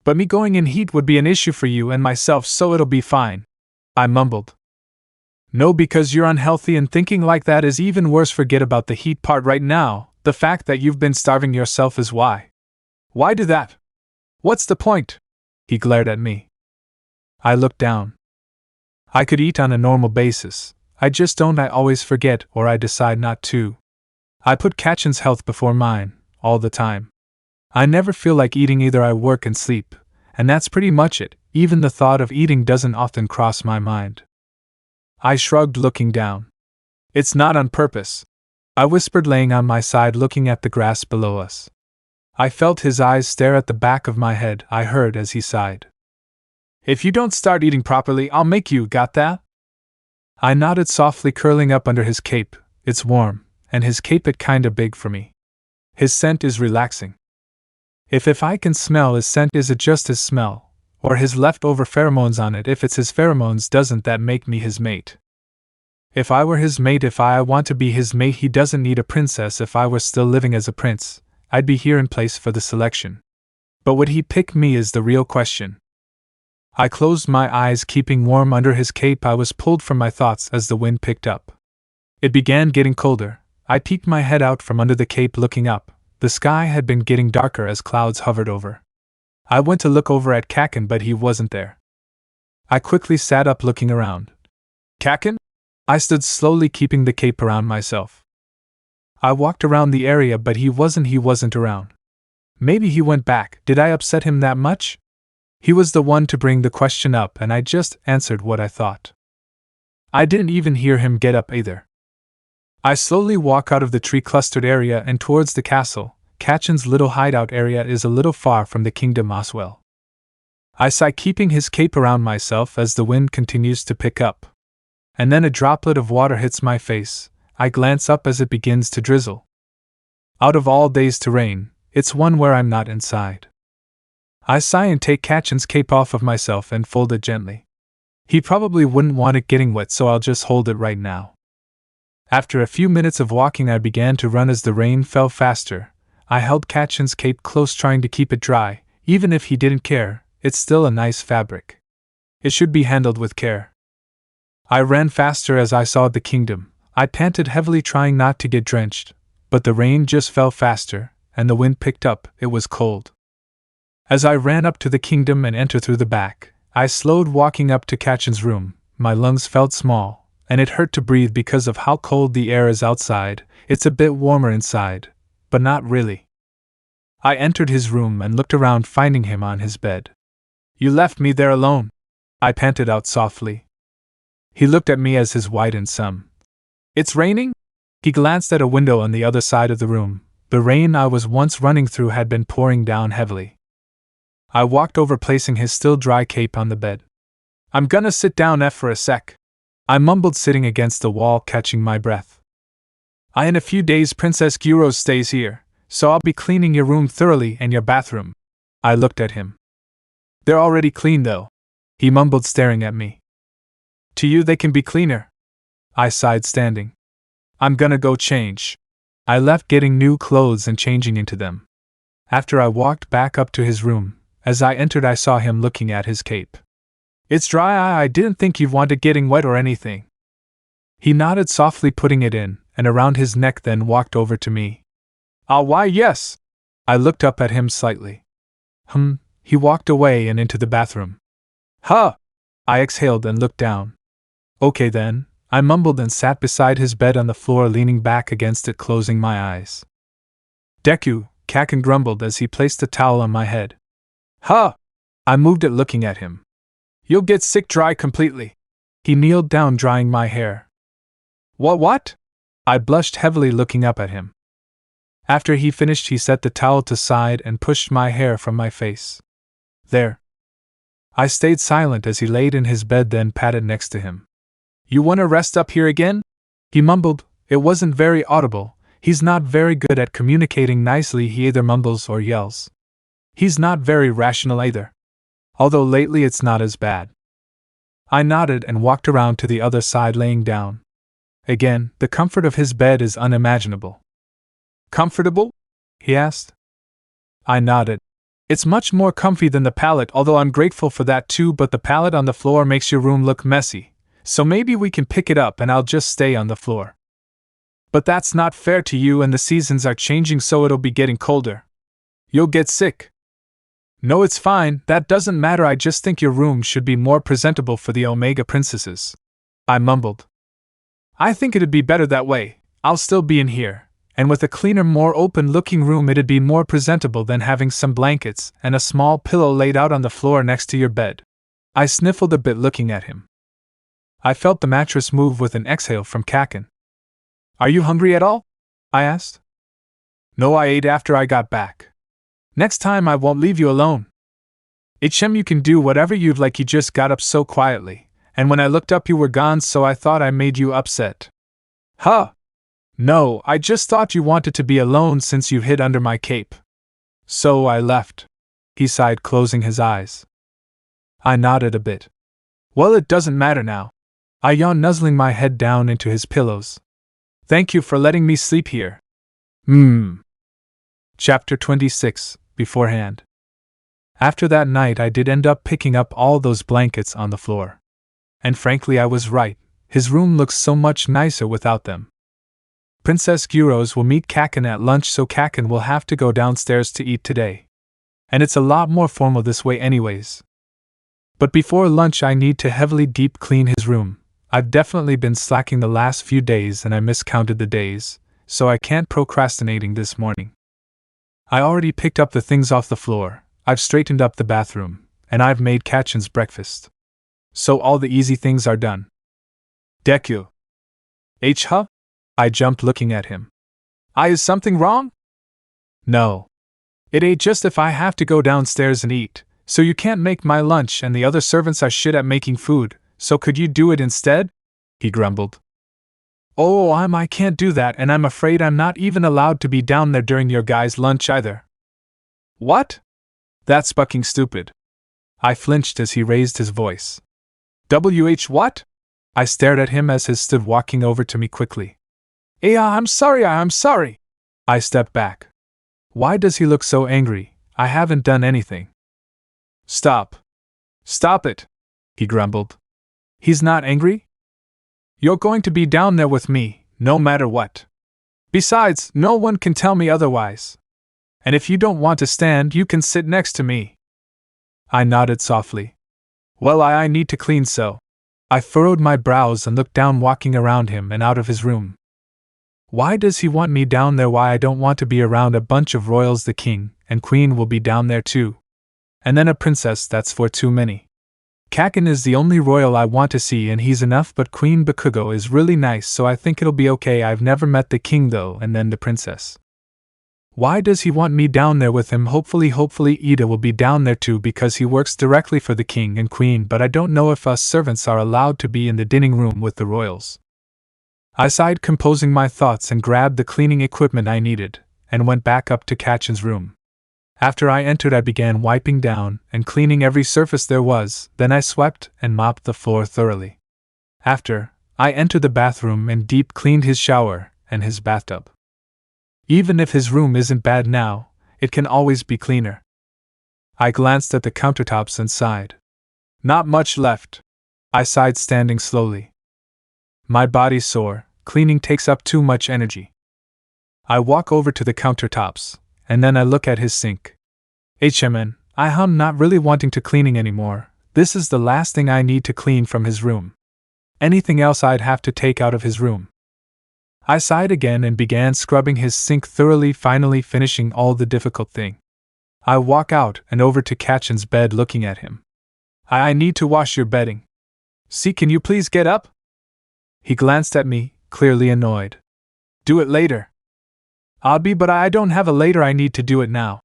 But me going in heat would be an issue for you and myself, so it'll be fine. I mumbled. No, because you're unhealthy and thinking like that is even worse. Forget about the heat part right now. The fact that you've been starving yourself is why. Why do that? What's the point? He glared at me. I looked down. I could eat on a normal basis. I just don't. I always forget, or I decide not to. I put Kaken's health before mine, all the time. I never feel like eating either. I work and sleep, and that's pretty much it. Even the thought of eating doesn't often cross my mind. I shrugged, looking down. It's not on purpose, I whispered, laying on my side, looking at the grass below us. I felt his eyes stare at the back of my head. I heard as he sighed. If you don't start eating properly, I'll make you. Got that? I nodded softly, curling up under his cape. It's warm, and his cape it kinda big for me. His scent is relaxing. If I can smell his scent, is it just his smell? Or his leftover pheromones on it? If it's his pheromones, doesn't that make me his mate? If I were his mate, if I want to be his mate, he doesn't need a princess. If I were still living as a prince, I'd be here in place for the selection. But would he pick me is the real question. I closed my eyes, keeping warm under his cape. I was pulled from my thoughts as the wind picked up. It began getting colder. I peeked my head out from under the cape, looking up. The sky had been getting darker as clouds hovered over. I went to look over at Kaken, but he wasn't there. I quickly sat up, looking around. Kaken? I stood slowly, keeping the cape around myself. I walked around the area, but he wasn't around. Maybe he went back. Did I upset him that much? He was the one to bring the question up, and I just answered what I thought. I didn't even hear him get up either. I slowly walk out of the tree-clustered area and towards the castle. Kaken's little hideout area is a little far from the kingdom as well. I sigh, keeping his cape around myself as the wind continues to pick up. And then a droplet of water hits my face. I glance up as it begins to drizzle. Out of all days to rain, it's one where I'm not inside. I sigh and take Kaken's cape off of myself and fold it gently. He probably wouldn't want it getting wet, so I'll just hold it right now. After a few minutes of walking, I began to run as the rain fell faster. I held Kaken's cape close, trying to keep it dry. Even if he didn't care, it's still a nice fabric. It should be handled with care. I ran faster as I saw the kingdom. I panted heavily, trying not to get drenched, but the rain just fell faster, and the wind picked up. It was cold. As I ran up to the kingdom and entered through the back, I slowed, walking up to Kaken's room. My lungs felt small, and it hurt to breathe because of how cold the air is outside. It's a bit warmer inside, but not really. I entered his room and looked around, finding him on his bed. "You left me there alone," I panted out softly. He looked at me as his widened some. "It's raining?" He glanced at a window on the other side of the room. The rain I was once running through had been pouring down heavily. I walked over, placing his still dry cape on the bed. "I'm gonna sit down for a sec," I mumbled, sitting against the wall, catching my breath. "In a few days Princess Gyros stays here, so I'll be cleaning your room thoroughly and your bathroom." I looked at him. "They're already clean though," he mumbled, staring at me. "To you they can be cleaner," I sighed, standing. "I'm gonna go change." I left, getting new clothes and changing into them. After I walked back up to his room, as I entered I saw him looking at his cape. "It's dry. I didn't think you'd want it getting wet or anything." He nodded softly, putting it in and around his neck, then walked over to me. Why yes." I looked up at him slightly. He walked away and into the bathroom. "Huh!" I exhaled and looked down. "Okay then," I mumbled and sat beside his bed on the floor, leaning back against it, closing my eyes. "Deku," Kaken grumbled as he placed a towel on my head. "Huh!" I moved it, looking at him. "You'll get sick dry completely." He kneeled down, drying my hair. What? I blushed heavily, looking up at him. After he finished, he set the towel to side and pushed my hair from my face. "There." I stayed silent as he laid in his bed, then patted next to him. "You wanna rest up here again?" he mumbled. It wasn't very audible. He's not very good at communicating nicely. He either mumbles or yells. He's not very rational either. Although lately it's not as bad. I nodded and walked around to the other side, laying down. Again, the comfort of his bed is unimaginable. "Comfortable?" he asked. I nodded. "It's much more comfy than the pallet, although I'm grateful for that too, but the pallet on the floor makes your room look messy, so maybe we can pick it up and I'll just stay on the floor." "But that's not fair to you, and the seasons are changing, so it'll be getting colder. You'll get sick." "No, it's fine, that doesn't matter. I just think your room should be more presentable for the Omega princesses," I mumbled. "I think it'd be better that way. I'll still be in here, and with a cleaner, more open-looking room it'd be more presentable than having some blankets and a small pillow laid out on the floor next to your bed." I sniffled a bit, looking at him. I felt the mattress move with an exhale from Kaken. "Are you hungry at all?" I asked. "No, I ate after I got back. Next time I won't leave you alone." "Ichem, you can do whatever you'd like." He just got up so quietly, and when I looked up you were gone, so I thought I made you upset." "Huh? No, I just thought you wanted to be alone since you hid under my cape." So I left. He sighed, closing his eyes. I nodded a bit. Well, it doesn't matter now. I yawned, nuzzling my head down into his pillows. Thank you for letting me sleep here. Chapter 26, Beforehand. After that night, I did end up picking up all those blankets on the floor. And frankly, I was right. His room looks so much nicer without them. Princess Gyros will meet Kaken at lunch, so Kaken will have to go downstairs to eat today. And it's a lot more formal this way anyways. But before lunch, I need to heavily deep clean his room. I've definitely been slacking the last few days and I miscounted the days, so I can't procrastinating this morning. I already picked up the things off the floor, I've straightened up the bathroom, and I've made Kaken's breakfast. So all the easy things are done. Deku. Huh? I jumped, looking at him. Is something wrong? No. It ain't, just if I have to go downstairs and eat, so you can't make my lunch and the other servants are shit at making food, so could you do it instead? He grumbled. Oh, I can't do that, and I'm afraid I'm not even allowed to be down there during your guys' lunch either. What? That's fucking stupid. I flinched as he raised his voice. What? I stared at him as he stood walking over to me quickly. I'm sorry. I stepped back. Why does he look so angry? I haven't done anything. Stop it, he grumbled. He's not angry? You're going to be down there with me, no matter what. Besides, no one can tell me otherwise. And if you don't want to stand, you can sit next to me. I nodded softly. Well, I need to clean, so. I furrowed my brows and looked down, walking around him and out of his room. Why does he want me down there? Why I don't want to be around a bunch of royals. The king and queen will be down there too. And then a princess, that's for too many. Kaken is the only royal I want to see and he's enough, but Queen Bakugo is really nice, so I think it'll be okay. I've never met the king though, and then the princess. Why does he want me down there with him? Hopefully Ida will be down there too because he works directly for the king and queen, but I don't know if us servants are allowed to be in the dining room with the royals. I sighed, composing my thoughts, and grabbed the cleaning equipment I needed, and went back up to Kaken's room. After I entered, I began wiping down and cleaning every surface there was, then I swept and mopped the floor thoroughly. After, I entered the bathroom and deep cleaned his shower and his bathtub. Even if his room isn't bad now, it can always be cleaner. I glanced at the countertops and sighed. Not much left. I sighed, standing slowly. My body's sore, cleaning takes up too much energy. I walk over to the countertops, and then I look at his sink. I'm not really wanting to cleaning anymore. This is the last thing I need to clean from his room. Anything else I'd have to take out of his room. I sighed again and began scrubbing his sink thoroughly, finally finishing all the difficult thing. I walk out and over to Kaken's bed, looking at him. I need to wash your bedding. See, can you please get up? He glanced at me, clearly annoyed. Do it later. But I don't have a later, I need to do it now.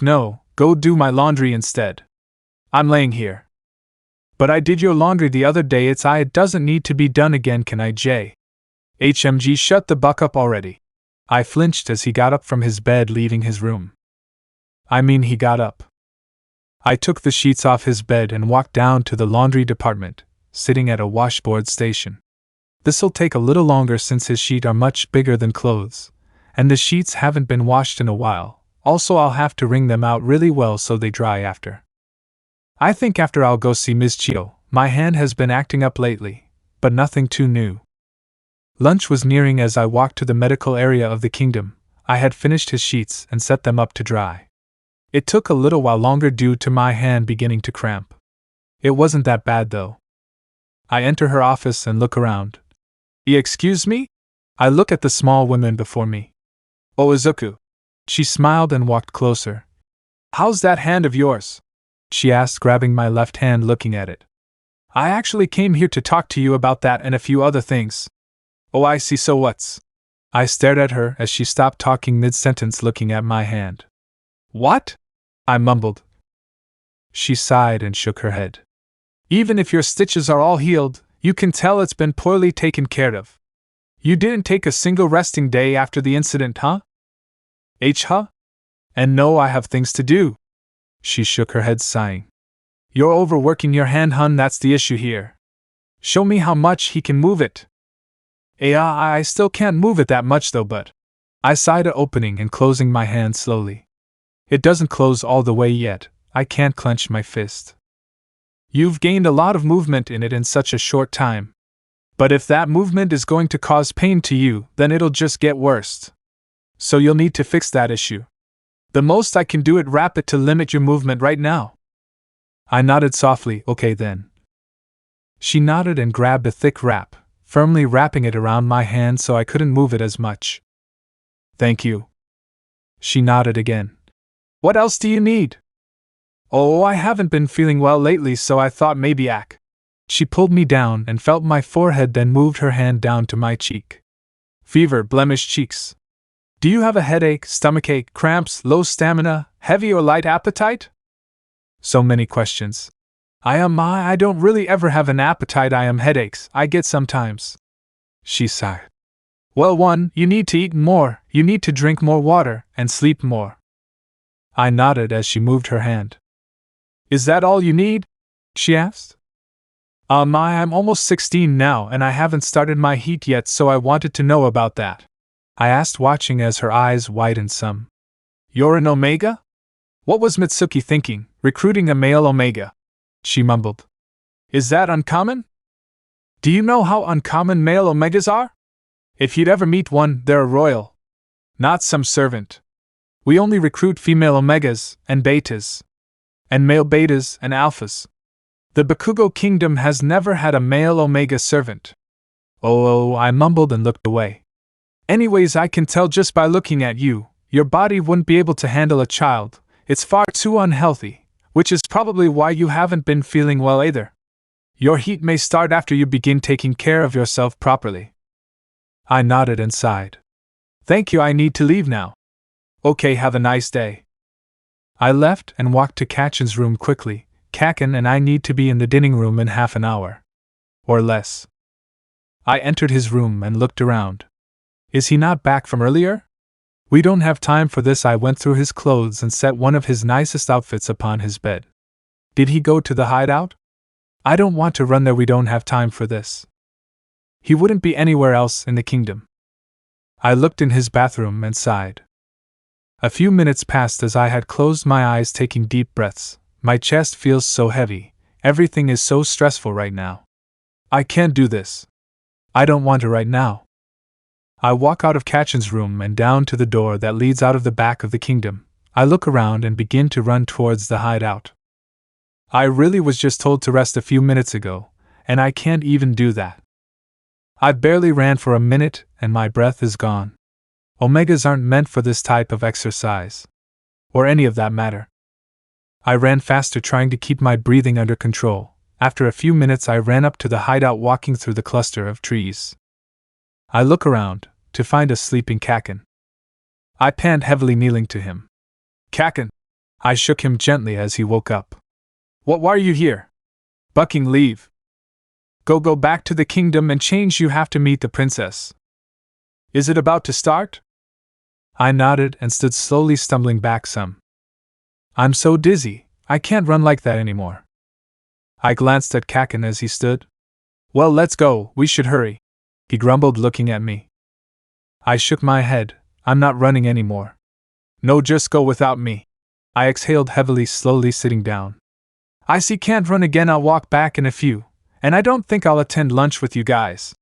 No, go do my laundry instead. I'm laying here. But I did your laundry the other day, it doesn't need to be done again, can I? Shut the buck up already. I flinched as he got up from his bed, leaving his room. He got up. I took the sheets off his bed and walked down to the laundry department, sitting at a washboard station. This'll take a little longer since his sheets are much bigger than clothes, and the sheets haven't been washed in a while. Also, I'll have to wring them out really well so they dry after. I think after I'll go see Ms. Chio. My hand has been acting up lately, but nothing too new. Lunch was nearing as I walked to the medical area of the kingdom. I had finished his sheets and set them up to dry. It took a little while longer due to my hand beginning to cramp. It wasn't that bad though. I enter her office and look around. Excuse me? I look at the small woman before me. Oh, Izuku. She smiled and walked closer. How's that hand of yours? She asked, grabbing my left hand, looking at it. I actually came here to talk to you about that and a few other things. Oh, I see, so what's? I stared at her as she stopped talking mid-sentence, looking at my hand. What? I mumbled. She sighed and shook her head. Even if your stitches are all healed, you can tell it's been poorly taken care of. You didn't take a single resting day after the incident, huh? And no, I have things to do. She shook her head, sighing. You're overworking your hand, hun, that's the issue here. Show me how much he can move it. I still can't move it that much though, but. I sighed, opening and closing my hand slowly. It doesn't close all the way yet, I can't clench my fist. You've gained a lot of movement in it in such a short time. But if that movement is going to cause pain to you, then it'll just get worse. So you'll need to fix that issue. The most I can do is wrap it to limit your movement right now. I nodded softly, okay then. She nodded and grabbed a thick wrap, firmly wrapping it around my hand so I couldn't move it as much. Thank you. She nodded again. What else do you need? Oh, I haven't been feeling well lately, so I thought maybe She pulled me down and felt my forehead, then moved her hand down to my cheek. Fever, blemished cheeks. Do you have a headache, stomachache, cramps, low stamina, heavy or light appetite? So many questions. I don't really ever have an appetite, headaches, I get sometimes. She sighed. Well, 1, you need to eat more, you need to drink more water, and sleep more. I nodded as she moved her hand. Is that all you need? She asked. I'm almost 16 now and I haven't started my heat yet, so I wanted to know about that. I asked, watching as her eyes widened some. You're an Omega? What was Mitsuki thinking, recruiting a male Omega? She mumbled. Is that uncommon? Do you know how uncommon male Omegas are? If you'd ever meet one, they're a royal. Not some servant. We only recruit female Omegas and Betas. And male Betas and Alphas. The Bakugo Kingdom has never had a male Omega servant. Oh, I mumbled and looked away. Anyways, I can tell just by looking at you, your body wouldn't be able to handle a child, it's far too unhealthy, which is probably why you haven't been feeling well either. Your heat may start after you begin taking care of yourself properly. I nodded and sighed. Thank you, I need to leave now. Okay, have a nice day. I left and walked to Kachin's room quickly. Kakin and I need to be in the dining room in half an hour. Or less. I entered his room and looked around. Is he not back from earlier? We don't have time for this. I went through his clothes and set one of his nicest outfits upon his bed. Did he go to the hideout? I don't want to run there, we don't have time for this. He wouldn't be anywhere else in the kingdom. I looked in his bathroom and sighed. A few minutes passed as I had closed my eyes, taking deep breaths. My chest feels so heavy, everything is so stressful right now. I can't do this. I don't want to right now. I walk out of Kachin's room and down to the door that leads out of the back of the kingdom. I look around and begin to run towards the hideout. I really was just told to rest a few minutes ago, and I can't even do that. I barely ran for a minute and my breath is gone. Omegas aren't meant for this type of exercise. Or any of that matter. I ran faster, trying to keep my breathing under control. After a few minutes I ran up to the hideout, walking through the cluster of trees. I look around to find a sleeping Kakin. I pant heavily, kneeling to him. Kakin! I shook him gently as he woke up. Why are you here? Bucking, leave. Go back to the kingdom and change, you have to meet the princess. Is it about to start? I nodded and stood slowly, stumbling back some. I'm so dizzy, I can't run like that anymore. I glanced at Kakin as he stood. Well, let's go, we should hurry. He grumbled, looking at me. I shook my head. I'm not running anymore. No, just go without me. I exhaled heavily, slowly sitting down. I see, can't run again. I'll walk back in a few, and I don't think I'll attend lunch with you guys.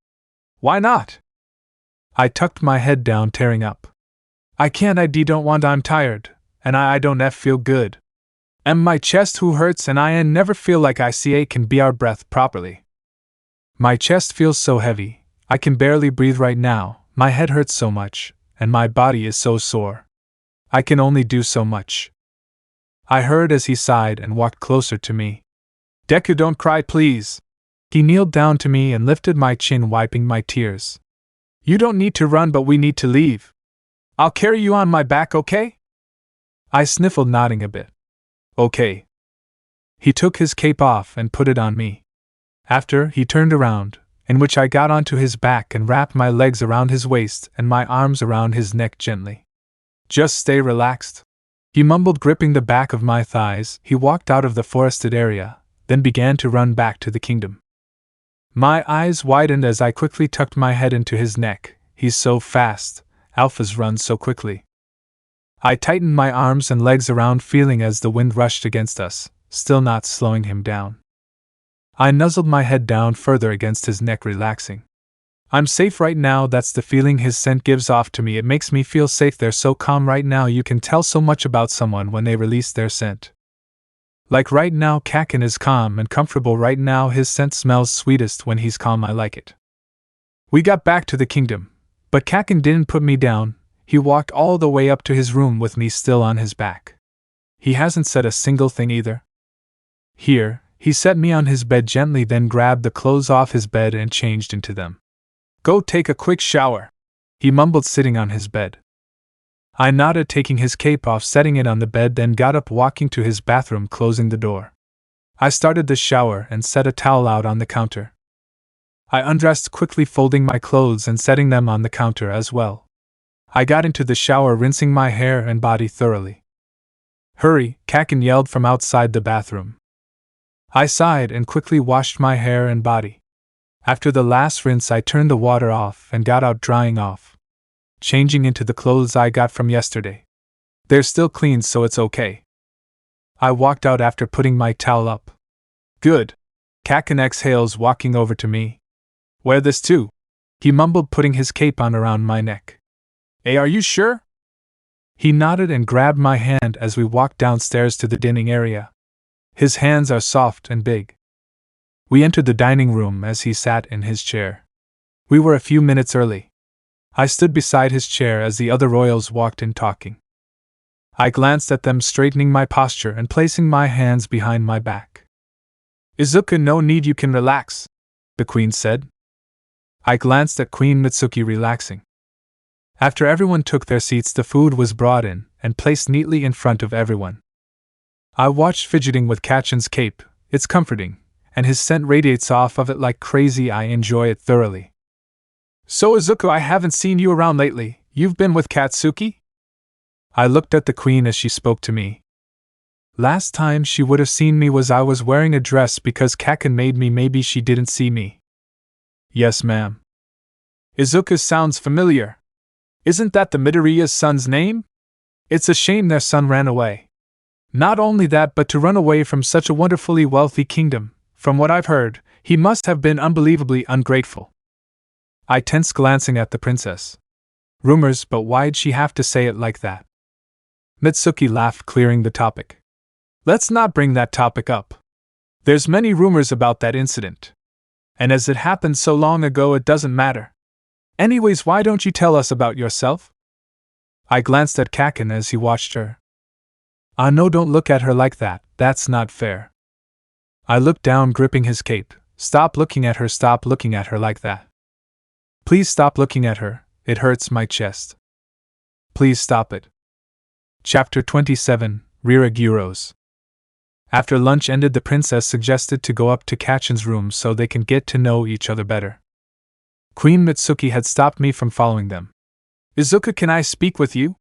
Why not? I tucked my head down, tearing up. I can't, I don't want, I'm tired, and I don't feel good. And my chest who hurts, and I never feel like I can bear breath properly. My chest feels so heavy, I can barely breathe right now. My head hurts so much, and my body is so sore. I can only do so much. I heard as he sighed and walked closer to me. Deku, don't cry, please. He kneeled down to me and lifted my chin, wiping my tears. You don't need to run, but we need to leave. I'll carry you on my back, okay? I sniffled, nodding a bit. Okay. He took his cape off and put it on me. After, he turned around, in which I got onto his back and wrapped my legs around his waist and my arms around his neck gently. Just stay relaxed. He mumbled, gripping the back of my thighs. He walked out of the forested area, then began to run back to the kingdom. My eyes widened as I quickly tucked my head into his neck. He's so fast. Alphas run so quickly. I tightened my arms and legs around, feeling as the wind rushed against us, still not slowing him down. I nuzzled my head down further against his neck, relaxing. I'm safe right now, that's the feeling his scent gives off to me. It makes me feel safe. They're so calm right now. You can tell so much about someone when they release their scent. Like right now, Kaken is calm and comfortable right now. His scent smells sweetest when he's calm. I like it. We got back to the kingdom, but Kaken didn't put me down. He walked all the way up to his room with me still on his back. He hasn't said a single thing either. Here, he set me on his bed gently, then grabbed the clothes off his bed and changed into them. Go take a quick shower, he mumbled, sitting on his bed. I nodded, taking his cape off, setting it on the bed, then got up, walking to his bathroom, closing the door. I started the shower and set a towel out on the counter. I undressed quickly, folding my clothes and setting them on the counter as well. I got into the shower, rinsing my hair and body thoroughly. Hurry, Kaken yelled from outside the bathroom. I sighed and quickly washed my hair and body. After the last rinse, I turned the water off and got out, drying off, changing into the clothes I got from yesterday. They're still clean, so it's okay. I walked out after putting my towel up. Good. Kaken exhales, walking over to me. Wear this too, he mumbled, putting his cape on around my neck. Hey, are you sure? He nodded and grabbed my hand as we walked downstairs to the dining area. His hands are soft and big. We entered the dining room as he sat in his chair. We were a few minutes early. I stood beside his chair as the other royals walked in, talking. I glanced at them, straightening my posture and placing my hands behind my back. Izuku, no need, you can relax, the queen said. I glanced at Queen Mitsuki, relaxing. After everyone took their seats, the food was brought in and placed neatly in front of everyone. I watched, fidgeting with Kaken's cape. It's comforting, and his scent radiates off of it like crazy. I enjoy it thoroughly. So Izuku, I haven't seen you around lately. You've been with Katsuki? I looked at the queen as she spoke to me. Last time she would have seen me was I was wearing a dress because Kaken made me. Maybe she didn't see me. Yes, ma'am. Izuku sounds familiar. Isn't that the Midoriya's son's name? It's a shame their son ran away. Not only that, but to run away from such a wonderfully wealthy kingdom. From what I've heard, he must have been unbelievably ungrateful. I tensed, glancing at the princess. Rumors, but why'd she have to say it like that? Mitsuki laughed, clearing the topic. Let's not bring that topic up. There's many rumors about that incident. And as it happened so long ago, it doesn't matter. Anyways, why don't you tell us about yourself? I glanced at Kaken as he watched her. No, don't look at her like that, that's not fair. I looked down, gripping his cape. Stop looking at her, stop looking at her like that. Please stop looking at her, it hurts my chest. Please stop it. Chapter 27, Riraguros. After lunch ended, the princess suggested to go up to Kaken's room so they can get to know each other better. Queen Mitsuki had stopped me from following them. Izuku, can I speak with you?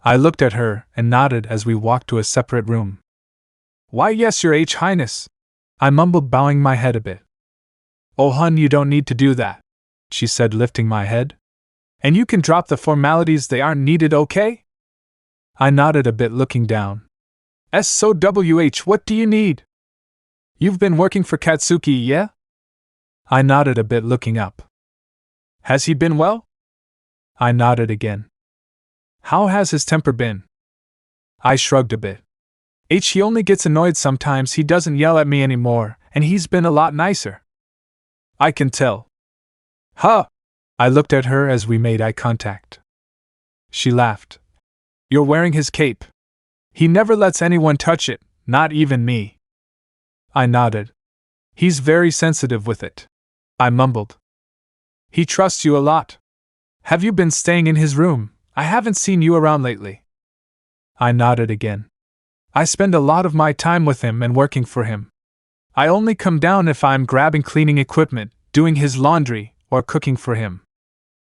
I looked at her and nodded as we walked to a separate room. Why, yes, your Highness, I mumbled, bowing my head a bit. Oh, hun, you don't need to do that, she said, lifting my head. And you can drop the formalities, they aren't needed, okay? I nodded a bit, looking down. SOWH, what do you need? You've been working for Katsuki, yeah? I nodded a bit, looking up. Has he been well? I nodded again. How has his temper been? I shrugged a bit. He only gets annoyed sometimes, he doesn't yell at me anymore, and he's been a lot nicer. I can tell. Huh! I looked at her as we made eye contact. She laughed. You're wearing his cape. He never lets anyone touch it, not even me. I nodded. He's very sensitive with it, I mumbled. He trusts you a lot. Have you been staying in his room? I haven't seen you around lately. I nodded again. I spend a lot of my time with him and working for him. I only come down if I'm grabbing cleaning equipment, doing his laundry, or cooking for him.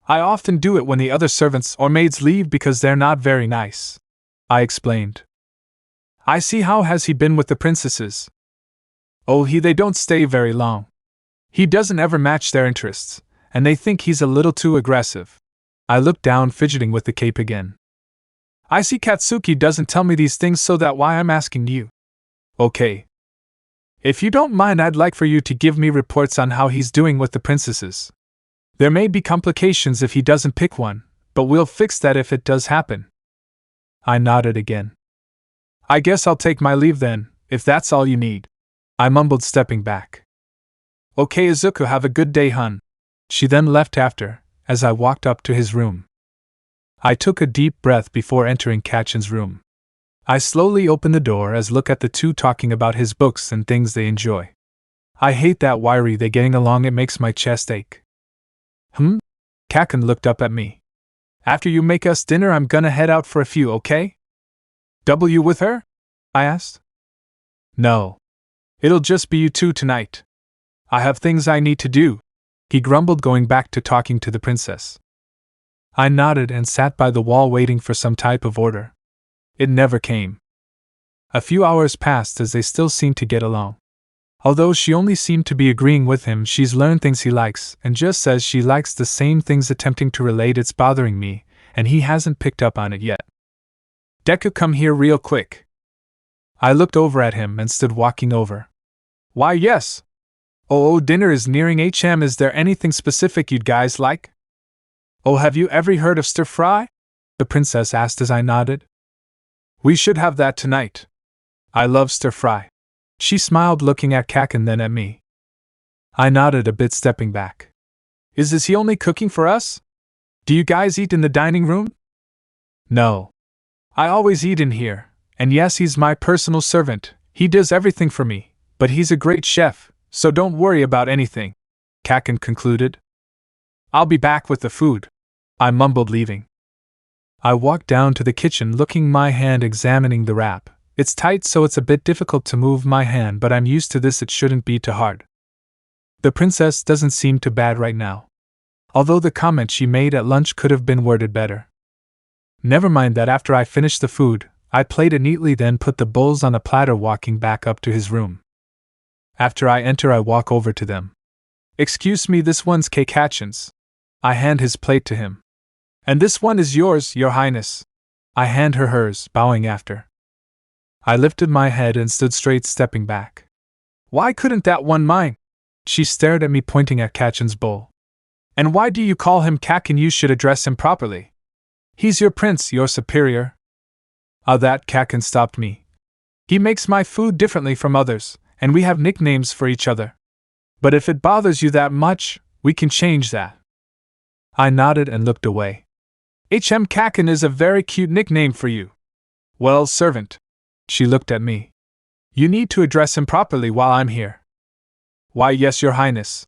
I often do it when the other servants or maids leave because they're not very nice. I explained. I see. How has he been with the princesses? Oh, they don't stay very long. He doesn't ever match their interests, and they think he's a little too aggressive. I looked down, fidgeting with the cape again. I see. Katsuki doesn't tell me these things, so that's why I'm asking you. Okay. If you don't mind, I'd like for you to give me reports on how he's doing with the princesses. There may be complications if he doesn't pick one, but we'll fix that if it does happen. I nodded again. I guess I'll take my leave then, if that's all you need. I mumbled, stepping back. Okay, Izuku, have a good day, hun. She then left after, as I walked up to his room. I took a deep breath before entering Kachin's room. I slowly opened the door as look at the two talking about his books and things they enjoy. I hate that wiry they getting along, it makes my chest ache. Kakin looked up at me. After you make us dinner, I'm gonna head out for a few, okay? W with her? I asked. No. It'll just be you two tonight. I have things I need to do, he grumbled, going back to talking to the princess. I nodded and sat by the wall waiting for some type of order. It never came. A few hours passed as they still seemed to get along. Although she only seemed to be agreeing with him, she's learned things he likes, and just says she likes the same things, attempting to relate it's bothering me, and he hasn't picked up on it yet. Deku, come here real quick. I looked over at him and stood walking over. Why, yes. Oh, dinner is nearing. Is there anything specific you'd guys like? Oh, have you ever heard of stir fry? The princess asked as I nodded. We should have that tonight. I love stir fry. She smiled, looking at Kakin then at me. I nodded a bit, stepping back. Is he only cooking for us? Do you guys eat in the dining room? No. I always eat in here, and yes, he's my personal servant. He does everything for me, but he's a great chef, so don't worry about anything, Kakin concluded. I'll be back with the food, I mumbled, leaving. I walked down to the kitchen, looking my hand, examining the wrap. It's tight, so it's a bit difficult to move my hand, but I'm used to this, it shouldn't be too hard. The princess doesn't seem too bad right now, although the comment she made at lunch could have been worded better. Never mind that. After I finished the food, I played it neatly, then put the bowls on a platter, walking back up to his room. After I enter, I walk over to them. Excuse me, this one's Kachin's. I hand his plate to him. And this one is yours, Your Highness. I hand her hers, bowing after. I lifted my head and stood straight, stepping back. Why couldn't that one mine? She stared at me, pointing at Kachin's bowl. And why do you call him Kakin? You should address him properly. He's your prince, your superior. That Kakin stopped me. He makes my food differently from others, and we have nicknames for each other. But if it bothers you that much, we can change that. I nodded and looked away. Kakin is a very cute nickname for you. Well, servant. She looked at me. You need to address him properly while I'm here. Why, yes, Your Highness.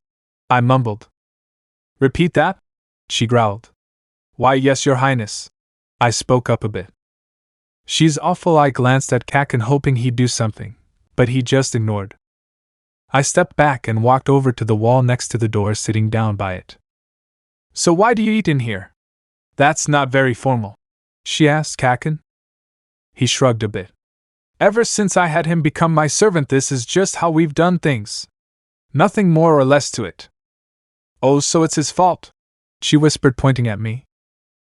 I mumbled. Repeat that? She growled. Why, yes, Your Highness. I spoke up a bit. She's awful. I glanced at Kakin, hoping he'd do something, but he just ignored. I stepped back and walked over to the wall next to the door, sitting down by it. So why do you eat in here? That's not very formal, she asked Kakin. He shrugged a bit. Ever since I had him become my servant, this is just how we've done things. Nothing more or less to it. Oh, so it's his fault? She whispered, pointing at me.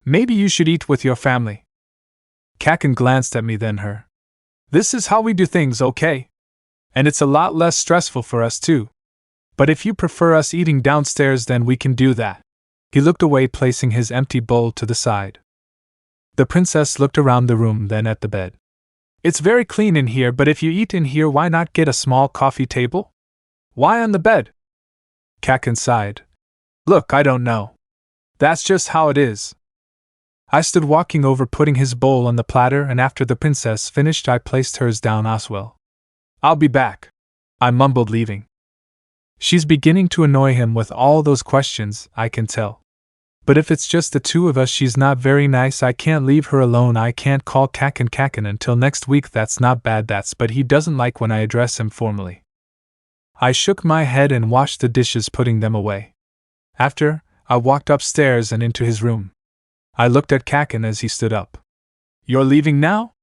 Maybe you should eat with your family. Kakin glanced at me, then her. This is how we do things, okay? And it's a lot less stressful for us too. But if you prefer us eating downstairs, then we can do that. He looked away, placing his empty bowl to the side. The princess looked around the room, then at the bed. It's very clean in here, but if you eat in here, why not get a small coffee table? Why on the bed? Kakin sighed. Look, I don't know. That's just how it is. I stood walking over, putting his bowl on the platter, and after the princess finished, I placed hers down as well. I'll be back, I mumbled, leaving. She's beginning to annoy him with all those questions, I can tell. But if it's just the two of us, she's not very nice. I can't leave her alone. I can't call Kakin until next week. That's not bad, but he doesn't like when I address him formally. I shook my head and washed the dishes, putting them away. After, I walked upstairs and into his room. I looked at Kakin as he stood up. You're leaving now?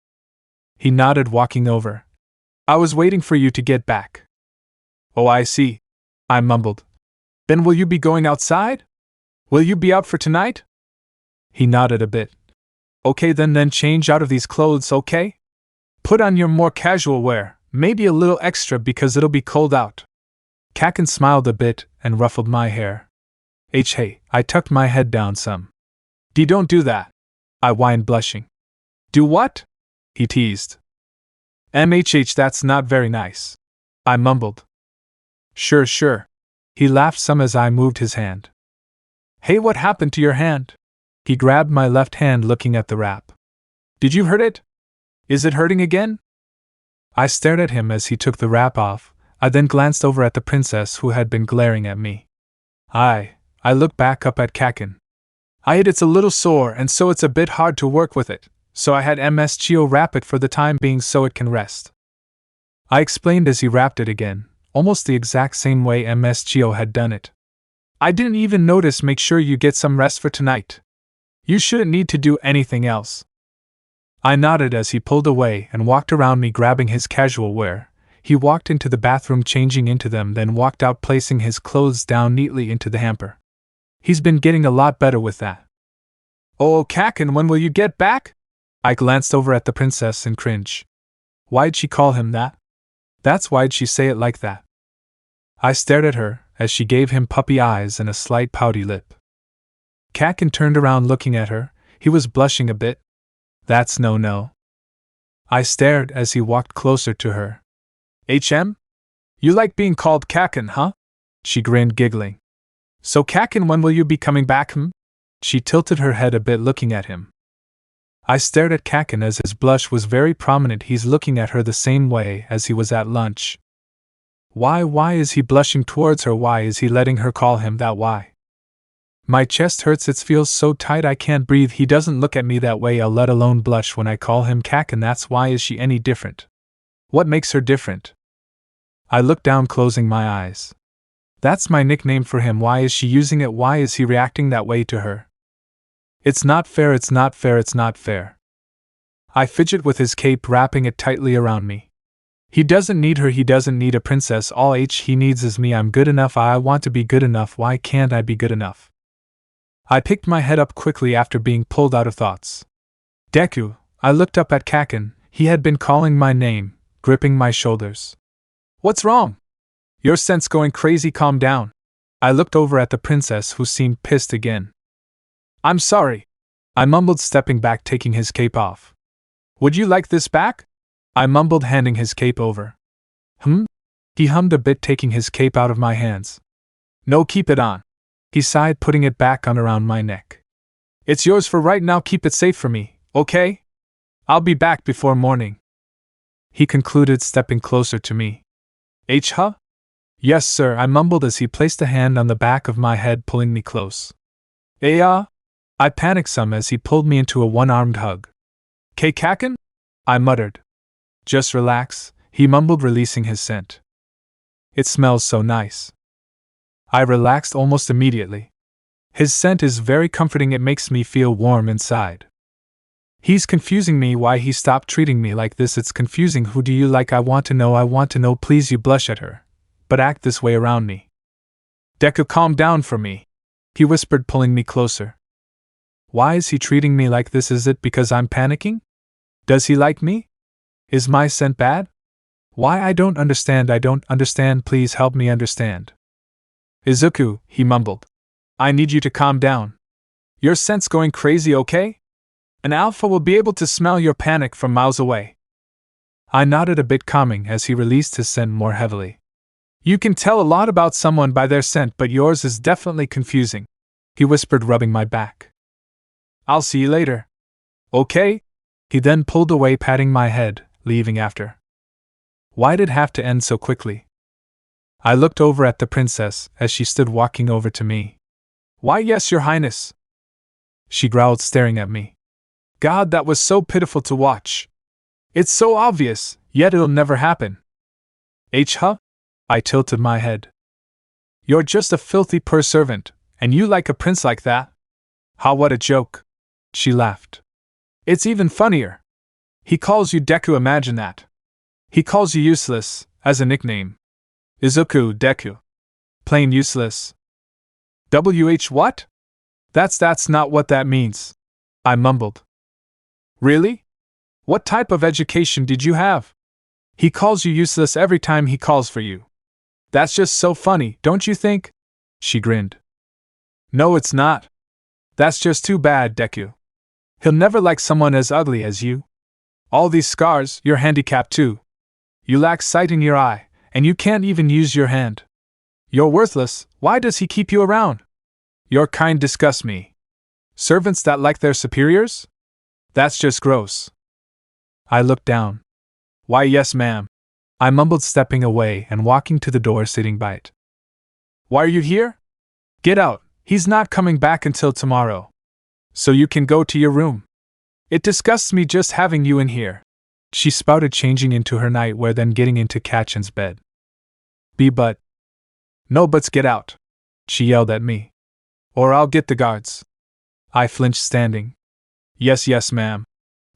He nodded, walking over. I was waiting for you to get back. Oh, I see, I mumbled. Then will you be going outside? Will you be out for tonight? He nodded a bit. Okay, then change out of these clothes, okay? Put on your more casual wear, maybe a little extra because it'll be cold out. Kaken smiled a bit and ruffled my hair. Hey, I tucked my head down some. Don't do that, I whined, blushing. Do what? He teased. That's not very nice, I mumbled. Sure. He laughed some as I moved his hand. Hey, what happened to your hand? He grabbed my left hand, looking at the wrap. Did you hurt it? Is it hurting again? I stared at him as he took the wrap off. I then glanced over at the princess, who had been glaring at me. I looked back up at Kaken. It's a little sore, and so it's a bit hard to work with it, so I had Chio wrap it for the time being so it can rest. I explained as he wrapped it again, almost the exact same way Chio had done it. I didn't even notice. Make sure you get some rest for tonight. You shouldn't need to do anything else. I nodded as he pulled away and walked around me, grabbing his casual wear. He walked into the bathroom, changing into them, then walked out, placing his clothes down neatly into the hamper. He's been getting a lot better with that. Oh, Kaken, when will you get back? I glanced over at the princess and cringed. Why'd she call him that? Why'd she say it like that? I stared at her as she gave him puppy eyes and a slight pouty lip. Kaken turned around, looking at her. He was blushing a bit. That's no. I stared as he walked closer to her. You like being called Kaken, huh? She grinned, giggling. So Kaken, when will you be coming back, She tilted her head a bit, looking at him. I stared at Kaken as his blush was very prominent. He's looking at her the same way as he was at lunch. Why is he blushing towards her? Why is he letting her call him that? Why? My chest hurts, it feels so tight I can't breathe. He doesn't look at me that way, I'll let alone blush when I call him Kaken. That's why. Is she any different? What makes her different? I looked down, closing my eyes. That's my nickname for him. Why is she using it? Why is he reacting that way to her? It's not fair. I fidget with his cape, wrapping it tightly around me. He doesn't need her, he doesn't need a princess. All he needs is me. I'm good enough. I want to be good enough. Why can't I be good enough? I picked my head up quickly after being pulled out of thoughts. Deku, I looked up at Kaken. He had been calling my name, gripping my shoulders. What's wrong? Your scent's going crazy, calm down. I looked over at the princess, who seemed pissed again. I'm sorry, I mumbled, stepping back, taking his cape off. Would you like this back? I mumbled, handing his cape over. He hummed a bit, taking his cape out of my hands. No, keep it on. He sighed, putting it back on around my neck. It's yours for right now, keep it safe for me, okay? I'll be back before morning. He concluded, stepping closer to me. Yes, sir, I mumbled as he placed a hand on the back of my head, pulling me close. I panicked some as he pulled me into a one-armed hug. Kaken? I muttered. Just relax, he mumbled, releasing his scent. It smells so nice. I relaxed almost immediately. His scent is very comforting, it makes me feel warm inside. He's confusing me. Why he stopped treating me like this? It's confusing. Who do you like? I want to know, please. You blush at her, but act this way around me. Deku, calm down for me, he whispered, pulling me closer. Why is he treating me like this? Is it because I'm panicking? Does he like me? Is my scent bad? Why? I don't understand, please help me understand. Izuku, he mumbled. I need you to calm down. Your scent's going crazy, okay? An alpha will be able to smell your panic from miles away. I nodded a bit, calming as he released his scent more heavily. You can tell a lot about someone by their scent, but yours is definitely confusing, he whispered, rubbing my back. I'll see you later. Okay? He then pulled away, patting my head, leaving after. Why did it have to end so quickly? I looked over at the princess as she stood walking over to me. Why, yes, your highness, she growled, staring at me. God, that was so pitiful to watch. It's so obvious, yet it'll never happen. I tilted my head. You're just a filthy poor servant, and you like a prince like that? What a joke. She laughed. It's even funnier. He calls you Deku, imagine that. He calls you useless, as a nickname. Izuku Deku. Plain useless. What? That's not what that means. I mumbled. Really? What type of education did you have? He calls you useless every time he calls for you. That's just so funny, don't you think? She grinned. No, it's not. That's just too bad, Deku. He'll never like someone as ugly as you. All these scars, you're handicapped too. You lack sight in your eye, and you can't even use your hand. You're worthless, why does he keep you around? Your kind disgusts me. Servants that like their superiors? That's just gross. I looked down. Why, yes, ma'am. I mumbled, stepping away and walking to the door, sitting by it. Why are you here? Get out, he's not coming back until tomorrow. So you can go to your room. It disgusts me just having you in here. She spouted, changing into her nightwear, then getting into Kachin's bed. But. No buts, get out. She yelled at me. Or I'll get the guards. I flinched, standing. Yes, ma'am.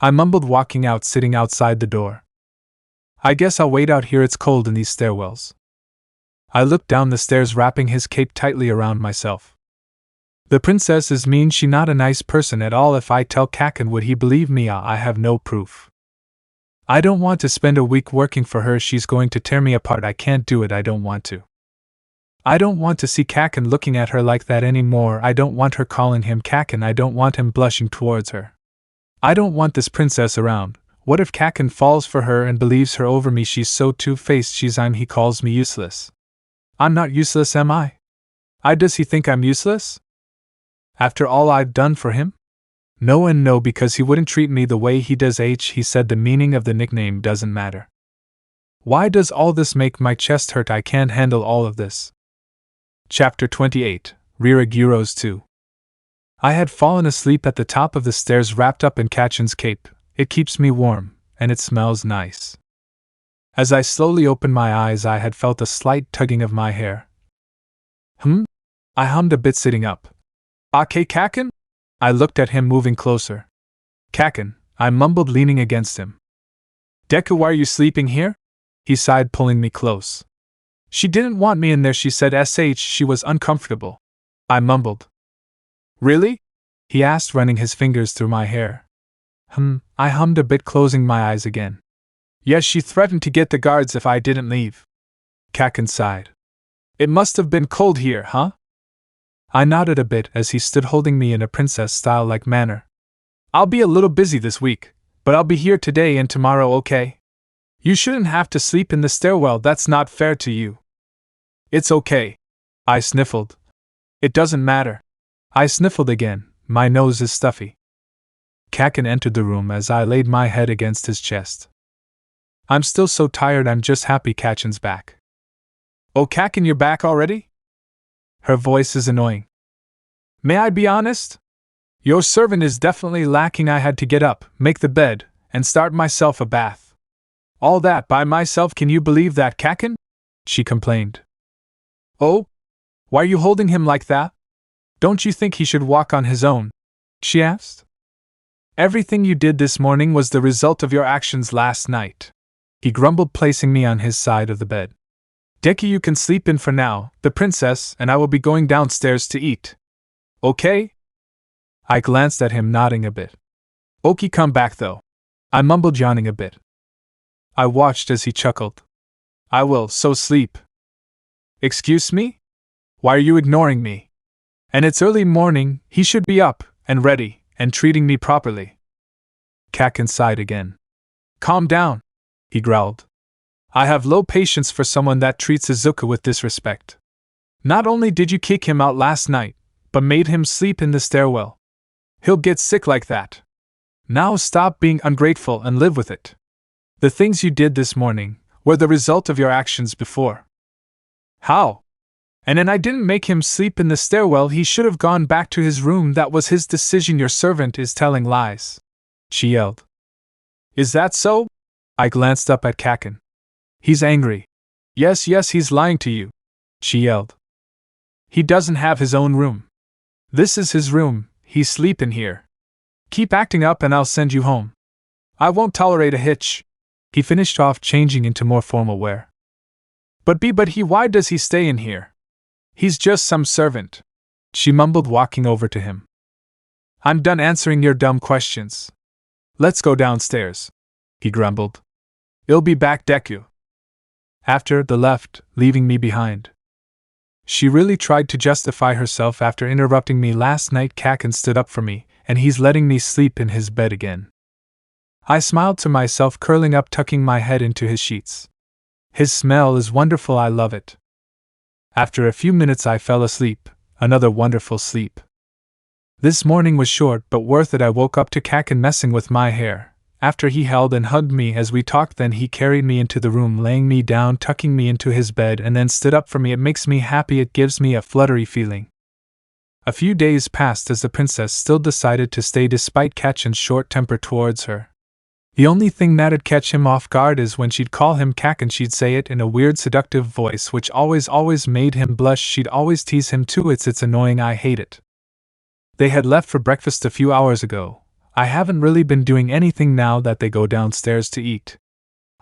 I mumbled, walking out, sitting outside the door. I guess I'll wait out here, it's cold in these stairwells. I looked down the stairs, wrapping his cape tightly around myself. The princess is mean, she not a nice person at all. If I tell Kaken, would he believe me? I have no proof. I don't want to spend a week working for her, she's going to tear me apart. I can't do it, I don't want to. I don't want to see Kaken looking at her like that anymore. I don't want her calling him Kaken. I don't want him blushing towards her. I don't want this princess around. What if Kaken falls for her and believes her over me? She's so two-faced. He calls me useless. I'm not useless, am I? Does he think I'm useless? After all I've done for him? No and no, because he wouldn't treat me the way he does. He said the meaning of the nickname doesn't matter. Why does all this make my chest hurt? I can't handle all of this. Chapter 28, Riragura's 2. I had fallen asleep at the top of the stairs, wrapped up in Kachin's cape. It keeps me warm, and it smells nice. As I slowly opened my eyes, I had felt a slight tugging of my hair. I hummed a bit, sitting up. Okay, Kaken? I looked at him, moving closer. Kaken, I mumbled, leaning against him. Deku, why are you sleeping here? He sighed, pulling me close. She didn't want me in there, she said. She was uncomfortable. I mumbled. Really? He asked, running his fingers through my hair. I hummed a bit, closing my eyes again. Yes, she threatened to get the guards if I didn't leave. Kaken sighed. It must have been cold here, huh? I nodded a bit as he stood holding me in a princess-style-like manner. I'll be a little busy this week, but I'll be here today and tomorrow, okay? You shouldn't have to sleep in the stairwell, that's not fair to you. It's okay. I sniffled. It doesn't matter. I sniffled again, my nose is stuffy. Kaken entered the room as I laid my head against his chest. I'm still so tired, I'm just happy Kachin's back. Oh, Kaken, you're back already? Her voice is annoying. May I be honest? Your servant is definitely lacking. I had to get up, make the bed, and start myself a bath. All that by myself, can you believe that, Kaken? She complained. Oh? Why are you holding him like that? Don't you think he should walk on his own? She asked. Everything you did this morning was the result of your actions last night. He grumbled, placing me on his side of the bed. Deku, you can sleep in for now, the princess and I will be going downstairs to eat. Okay? I glanced at him, nodding a bit. Oki, come back though. I mumbled, yawning a bit. I watched as he chuckled. I will, so sleep. Excuse me? Why are you ignoring me? And it's early morning, he should be up, and ready, and treating me properly. Kaken sighed again. Calm down, he growled. I have low patience for someone that treats Izuku with disrespect. Not only did you kick him out last night, but made him sleep in the stairwell. He'll get sick like that. Now stop being ungrateful and live with it. The things you did this morning were the result of your actions before. How? And then I didn't make him sleep in the stairwell, he should have gone back to his room, that was his decision. Your servant is telling lies. She yelled. Is that so? I glanced up at Kaken. He's angry. Yes, he's lying to you. She yelled. He doesn't have his own room. This is his room, he's sleeping here. Keep acting up and I'll send you home. I won't tolerate a hitch. He finished off, changing into more formal wear. But why does he stay in here? He's just some servant, she mumbled, walking over to him. I'm done answering your dumb questions. Let's go downstairs, he grumbled. I'll be back, Deku. After they left, leaving me behind. She really tried to justify herself after interrupting me last night. Kaisen stood up for me, and he's letting me sleep in his bed again. I smiled to myself, curling up, tucking my head into his sheets. His smell is wonderful, I love it. After a few minutes I fell asleep, another wonderful sleep. This morning was short but worth it. I woke up to Kaisen messing with my hair. After he held and hugged me as we talked, then he carried me into the room, laying me down, tucking me into his bed, and then stood up for me. It makes me happy, it gives me a fluttery feeling. A few days passed as the princess still decided to stay despite Kachen's short temper towards her. The only thing that'd catch him off guard is when she'd call him Kaisen. She'd say it in a weird seductive voice which always made him blush. She'd always tease him too. It's annoying, I hate it. They had left for breakfast a few hours ago. I haven't really been doing anything now that they go downstairs to eat.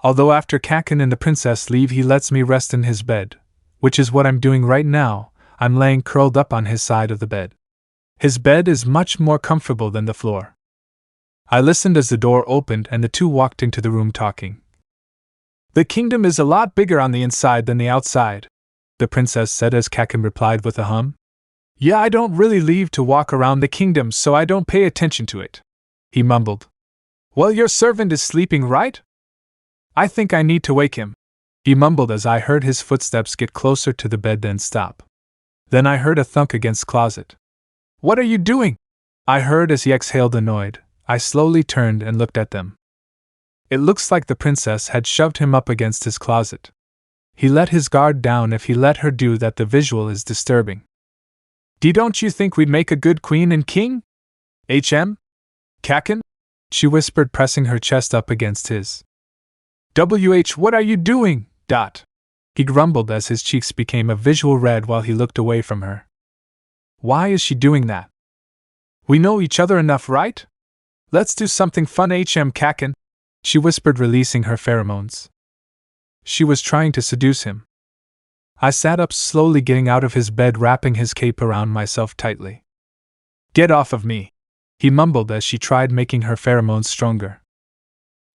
Although after Kaisen and the princess leave, he lets me rest in his bed, which is what I'm doing right now. I'm laying curled up on his side of the bed. His bed is much more comfortable than the floor. I listened as the door opened and the two walked into the room talking. The kingdom is a lot bigger on the inside than the outside, the princess said as Kaisen replied with a hum. Yeah, I don't really leave to walk around the kingdom, so I don't pay attention to it, he mumbled. Well, your servant is sleeping, right? I think I need to wake him, he mumbled as I heard his footsteps get closer to the bed then stop. Then I heard a thunk against closet. What are you doing? I heard as he exhaled, annoyed. I slowly turned and looked at them. It looks like the princess had shoved him up against his closet. He let his guard down. If he let her do that, the visual is disturbing. Don't you think we'd make a good queen and king? Kaisen? She whispered, pressing her chest up against his. What are you doing? He grumbled as his cheeks became a visual red while he looked away from her. Why is she doing that? We know each other enough, right? Let's do something fun, Kaisen, she whispered, releasing her pheromones. She was trying to seduce him. I sat up slowly, getting out of his bed, wrapping his cape around myself tightly. Get off of me, he mumbled as she tried making her pheromones stronger.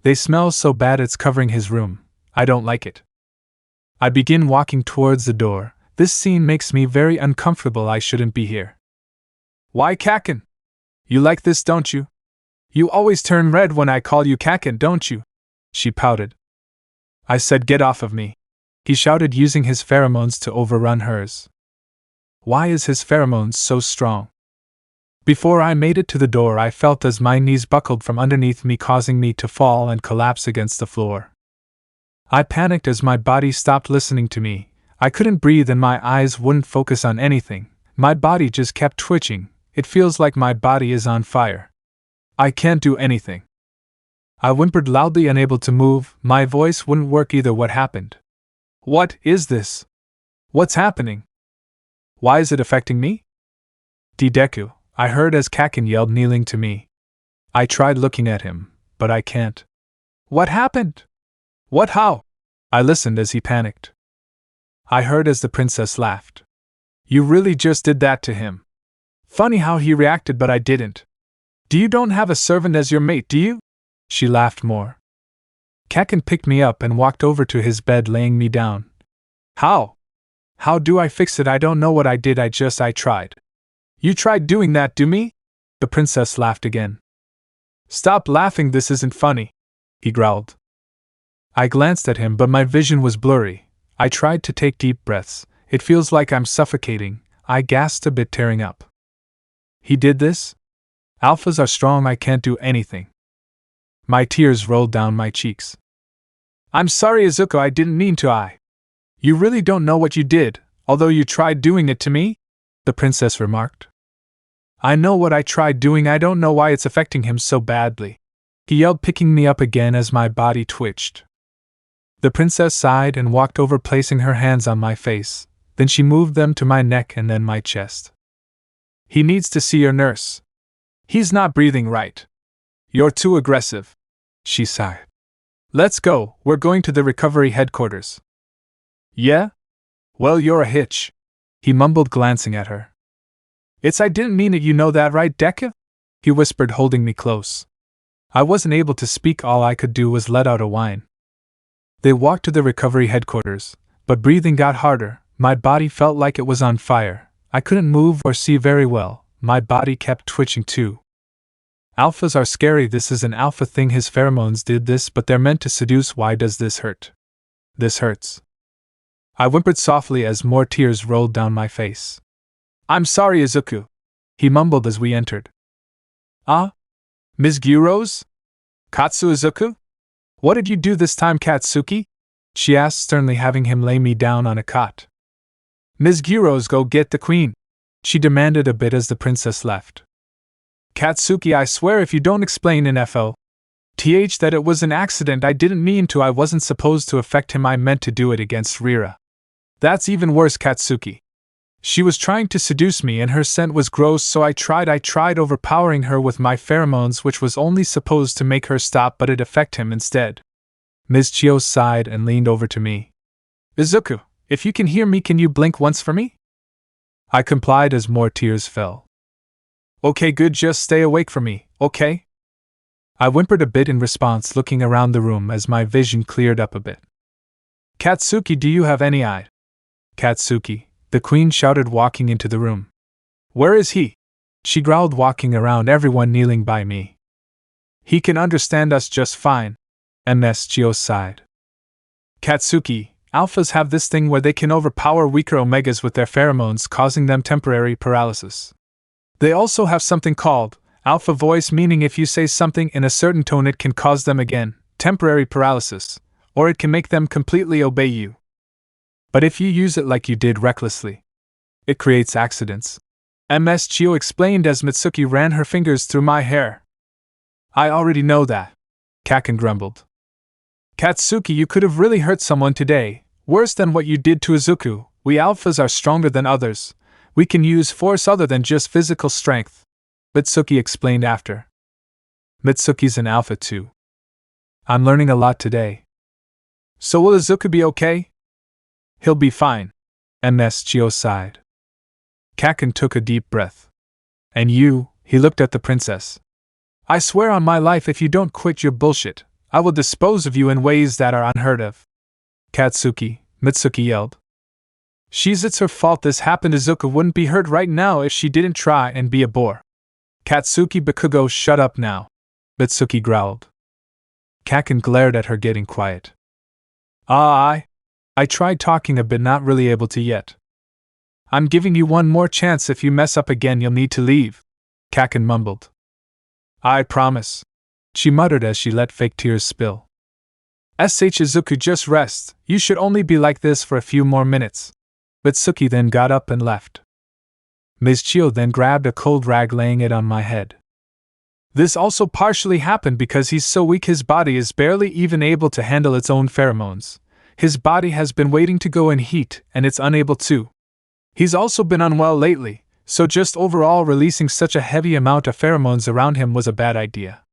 They smell so bad it's covering his room. I don't like it. I begin walking towards the door. This scene makes me very uncomfortable. I shouldn't be here. Why, Kaisen? You like this, don't you? You always turn red when I call you Kaisen, don't you? She pouted. I said get off of me, he shouted, using his pheromones to overrun hers. Why is his pheromones so strong? Before I made it to the door, I felt as my knees buckled from underneath me, causing me to fall and collapse against the floor. I panicked as my body stopped listening to me. I couldn't breathe and my eyes wouldn't focus on anything. My body just kept twitching. It feels like my body is on fire. I can't do anything. I whimpered loudly, unable to move. My voice wouldn't work either. What happened? What is this? What's happening? Why is it affecting me? Deku, I heard as Kaisen yelled, kneeling to me. I tried looking at him, but I can't. What happened? What, how? I listened as he panicked. I heard as the princess laughed. You really just did that to him. Funny how he reacted, but I didn't. You don't have a servant as your mate, do you? She laughed more. Kaisen picked me up and walked over to his bed, laying me down. How? How do I fix it? I don't know what I did, I tried. You tried doing that to me? The princess laughed again. Stop laughing, this isn't funny, he growled. I glanced at him, but my vision was blurry. I tried to take deep breaths. It feels like I'm suffocating. I gasped a bit, tearing up. He did this? Alphas are strong, I can't do anything. My tears rolled down my cheeks. I'm sorry, Izuku, I didn't mean to. You really don't know what you did, although you tried doing it to me? The princess remarked. I know what I tried doing, I don't know why it's affecting him so badly, he yelled, picking me up again as my body twitched. The princess sighed and walked over, placing her hands on my face. Then she moved them to my neck and then my chest. He needs to see your nurse. He's not breathing right. You're too aggressive. she sighed. Let's go, we're going to the recovery headquarters. Yeah? Well, you're a hitch, he mumbled, glancing at her. I didn't mean it, you know that, right, Deku? He whispered, holding me close. I wasn't able to speak, all I could do was let out a whine. They walked to the recovery headquarters, but breathing got harder, my body felt like it was on fire. I couldn't move or see very well, my body kept twitching too. Alphas are scary, this is an alpha thing, his pheromones did this, but they're meant to seduce, why does this hurt? This hurts. I whimpered softly as more tears rolled down my face. I'm sorry, Izuku, he mumbled as we entered. Ah? Ms. Gyros? Katsu Izuku? What did you do this time, Katsuki? She asked sternly, having him lay me down on a cot. Ms. Gyros, go get the queen, she demanded a bit as the princess left. Katsuki, I swear if you don't explain in FO. That it was an accident, I didn't mean to, I wasn't supposed to affect him, I meant to do it against Rira. That's even worse, Katsuki. She was trying to seduce me and her scent was gross, so I tried overpowering her with my pheromones, which was only supposed to make her stop, but it affected him instead. Ms. Chio sighed and leaned over to me. Izuku, if you can hear me, can you blink once for me? I complied as more tears fell. Okay, good, just stay awake for me, okay? I whimpered a bit in response, looking around the room as my vision cleared up a bit. Katsuki, do you have any eye? Katsuki, the queen shouted, walking into the room. Where is he? She growled, walking around everyone kneeling by me. He can understand us just fine. Ms. Chio sighed. Katsuki, alphas have this thing where they can overpower weaker omegas with their pheromones, causing them temporary paralysis. They also have something called alpha voice, meaning if you say something in a certain tone it can cause them again temporary paralysis, or it can make them completely obey you. But if you use it like you did recklessly, it creates accidents. Ms. Chio explained as Mitsuki ran her fingers through my hair. I already know that, Kaken grumbled. Katsuki, you could have really hurt someone today, worse than what you did to Izuku. We alphas are stronger than others. We can use force other than just physical strength, Mitsuki explained after. Mitsuki's an alpha too. I'm learning a lot today. So will Izuku be okay? He'll be fine, Ms. Chio sighed. Kaken took a deep breath. And you, he looked at the princess. I swear on my life, if you don't quit your bullshit, I will dispose of you in ways that are unheard of. Katsuki, Mitsuki yelled. It's her fault this happened. Izuku wouldn't be hurt right now if she didn't try and be a bore. Katsuki, Bakugo, shut up now, Mitsuki growled. Kaken glared at her, getting quiet. I tried talking a bit, not really able to yet. I'm giving you one more chance, if you mess up again you'll need to leave, Kaken mumbled. I promise, she muttered as she let fake tears spill. Izuku, just rest, you should only be like this for a few more minutes. Mitsuki then got up and left. Ms. Chio then grabbed a cold rag, laying it on my head. This also partially happened because he's so weak his body is barely even able to handle its own pheromones. His body has been waiting to go in heat and it's unable to. He's also been unwell lately, so just overall releasing such a heavy amount of pheromones around him was a bad idea.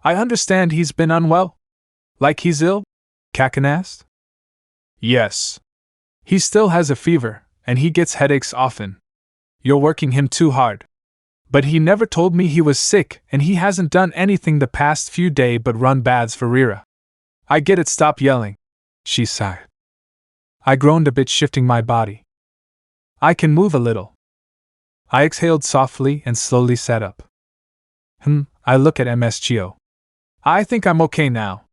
I understand he's been unwell? Like he's ill? Kaken asked. Yes. He still has a fever, and he gets headaches often. You're working him too hard. But he never told me he was sick, and he hasn't done anything the past few days but run baths for Rira. I get it, stop yelling, she sighed. I groaned a bit, shifting my body. I can move a little. I exhaled softly and slowly sat up. I look at Ms. Chio. I think I'm okay now,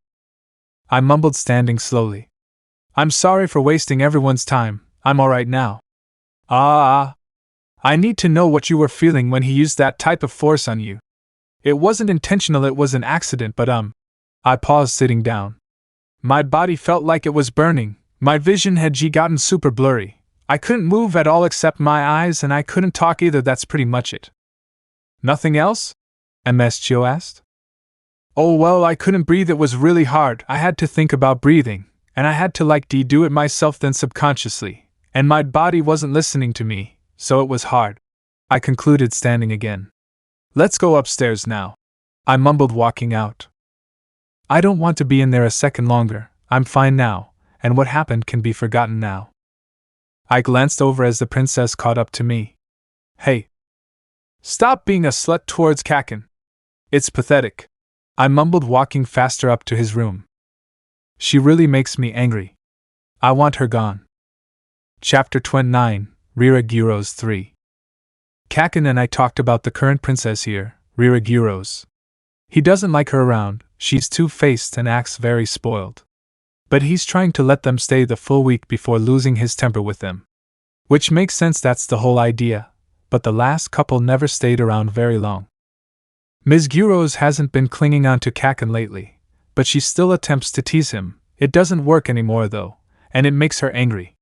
I mumbled, standing slowly. I'm sorry for wasting everyone's time, I'm alright now. I need to know what you were feeling when he used that type of force on you. It wasn't intentional, it was an accident, but I paused, sitting down. My body felt like it was burning, my vision had gotten super blurry. I couldn't move at all except my eyes, and I couldn't talk either, that's pretty much it. Nothing else? Ms. Chio asked. Oh well, I couldn't breathe, it was really hard, I had to think about breathing, and I had to do it myself then subconsciously, and my body wasn't listening to me, so it was hard. I concluded, standing again. Let's go upstairs now, I mumbled, walking out. I don't want to be in there a second longer. I'm fine now, and what happened can be forgotten now. I glanced over as the princess caught up to me. Hey! Stop being a slut towards Kaken. It's pathetic. I mumbled, walking faster up to his room. She really makes me angry. I want her gone. Chapter 29, Riraguros 3. Kaken and I talked about the current princess here, Riraguros. He doesn't like her around, she's two-faced and acts very spoiled. But he's trying to let them stay the full week before losing his temper with them. Which makes sense, that's the whole idea, but the last couple never stayed around very long. Ms. Guros hasn't been clinging on to Kaken lately, but she still attempts to tease him. It doesn't work anymore though, and it makes her angry.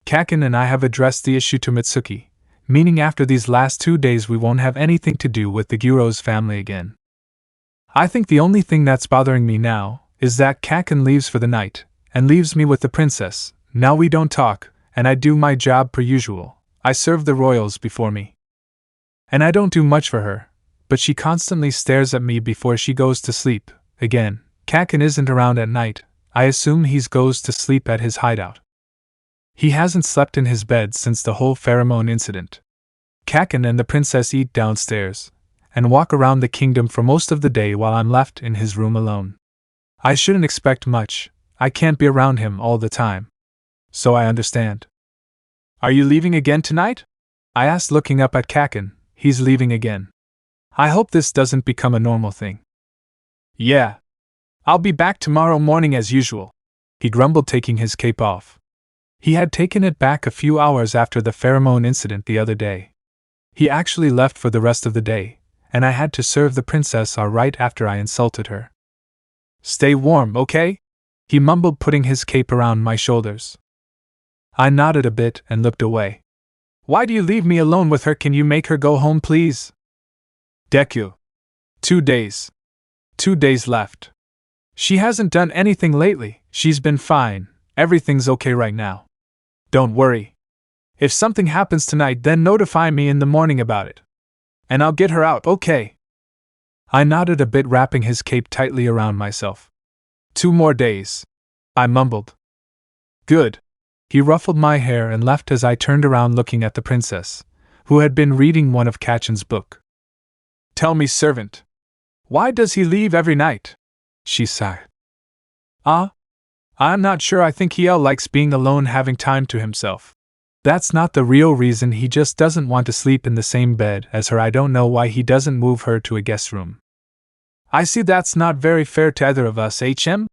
Kaken and I have addressed the issue to Mitsuki, meaning after these last 2 days we won't have anything to do with the Guros family again. I think the only thing that's bothering me now is that Kaken leaves for the night, and leaves me with the princess. Now we don't talk, and I do my job per usual. I serve the royals before me. And I don't do much for her, but she constantly stares at me before she goes to sleep. Again, Kaken isn't around at night. I assume he goes to sleep at his hideout. He hasn't slept in his bed since the whole pheromone incident. Kaken and the princess eat downstairs, and walk around the kingdom for most of the day while I'm left in his room alone. I shouldn't expect much, I can't be around him all the time. So I understand. Are you leaving again tonight? I asked, looking up at Kaken. He's leaving again. I hope this doesn't become a normal thing. Yeah. I'll be back tomorrow morning as usual, he grumbled, taking his cape off. He had taken it back a few hours after the pheromone incident the other day. He actually left for the rest of the day, and I had to serve the princess right after I insulted her. Stay warm, okay? He mumbled, putting his cape around my shoulders. I nodded a bit and looked away. Why do you leave me alone with her? Can you make her go home, please? Deku. 2 days. 2 days left. She hasn't done anything lately, she's been fine, everything's okay right now. Don't worry. If something happens tonight, then notify me in the morning about it. And I'll get her out, okay? I nodded a bit, wrapping his cape tightly around myself. 2 more days, I mumbled. Good. He ruffled my hair and left as I turned around, looking at the princess, who had been reading one of Kaken's book. Tell me, servant, why does he leave every night? She sighed. I'm not sure. I think he likes being alone, having time to himself. That's not the real reason. He just doesn't want to sleep in the same bed as her. I don't know why he doesn't move her to a guest room. I see, that's not very fair to either of us, HM?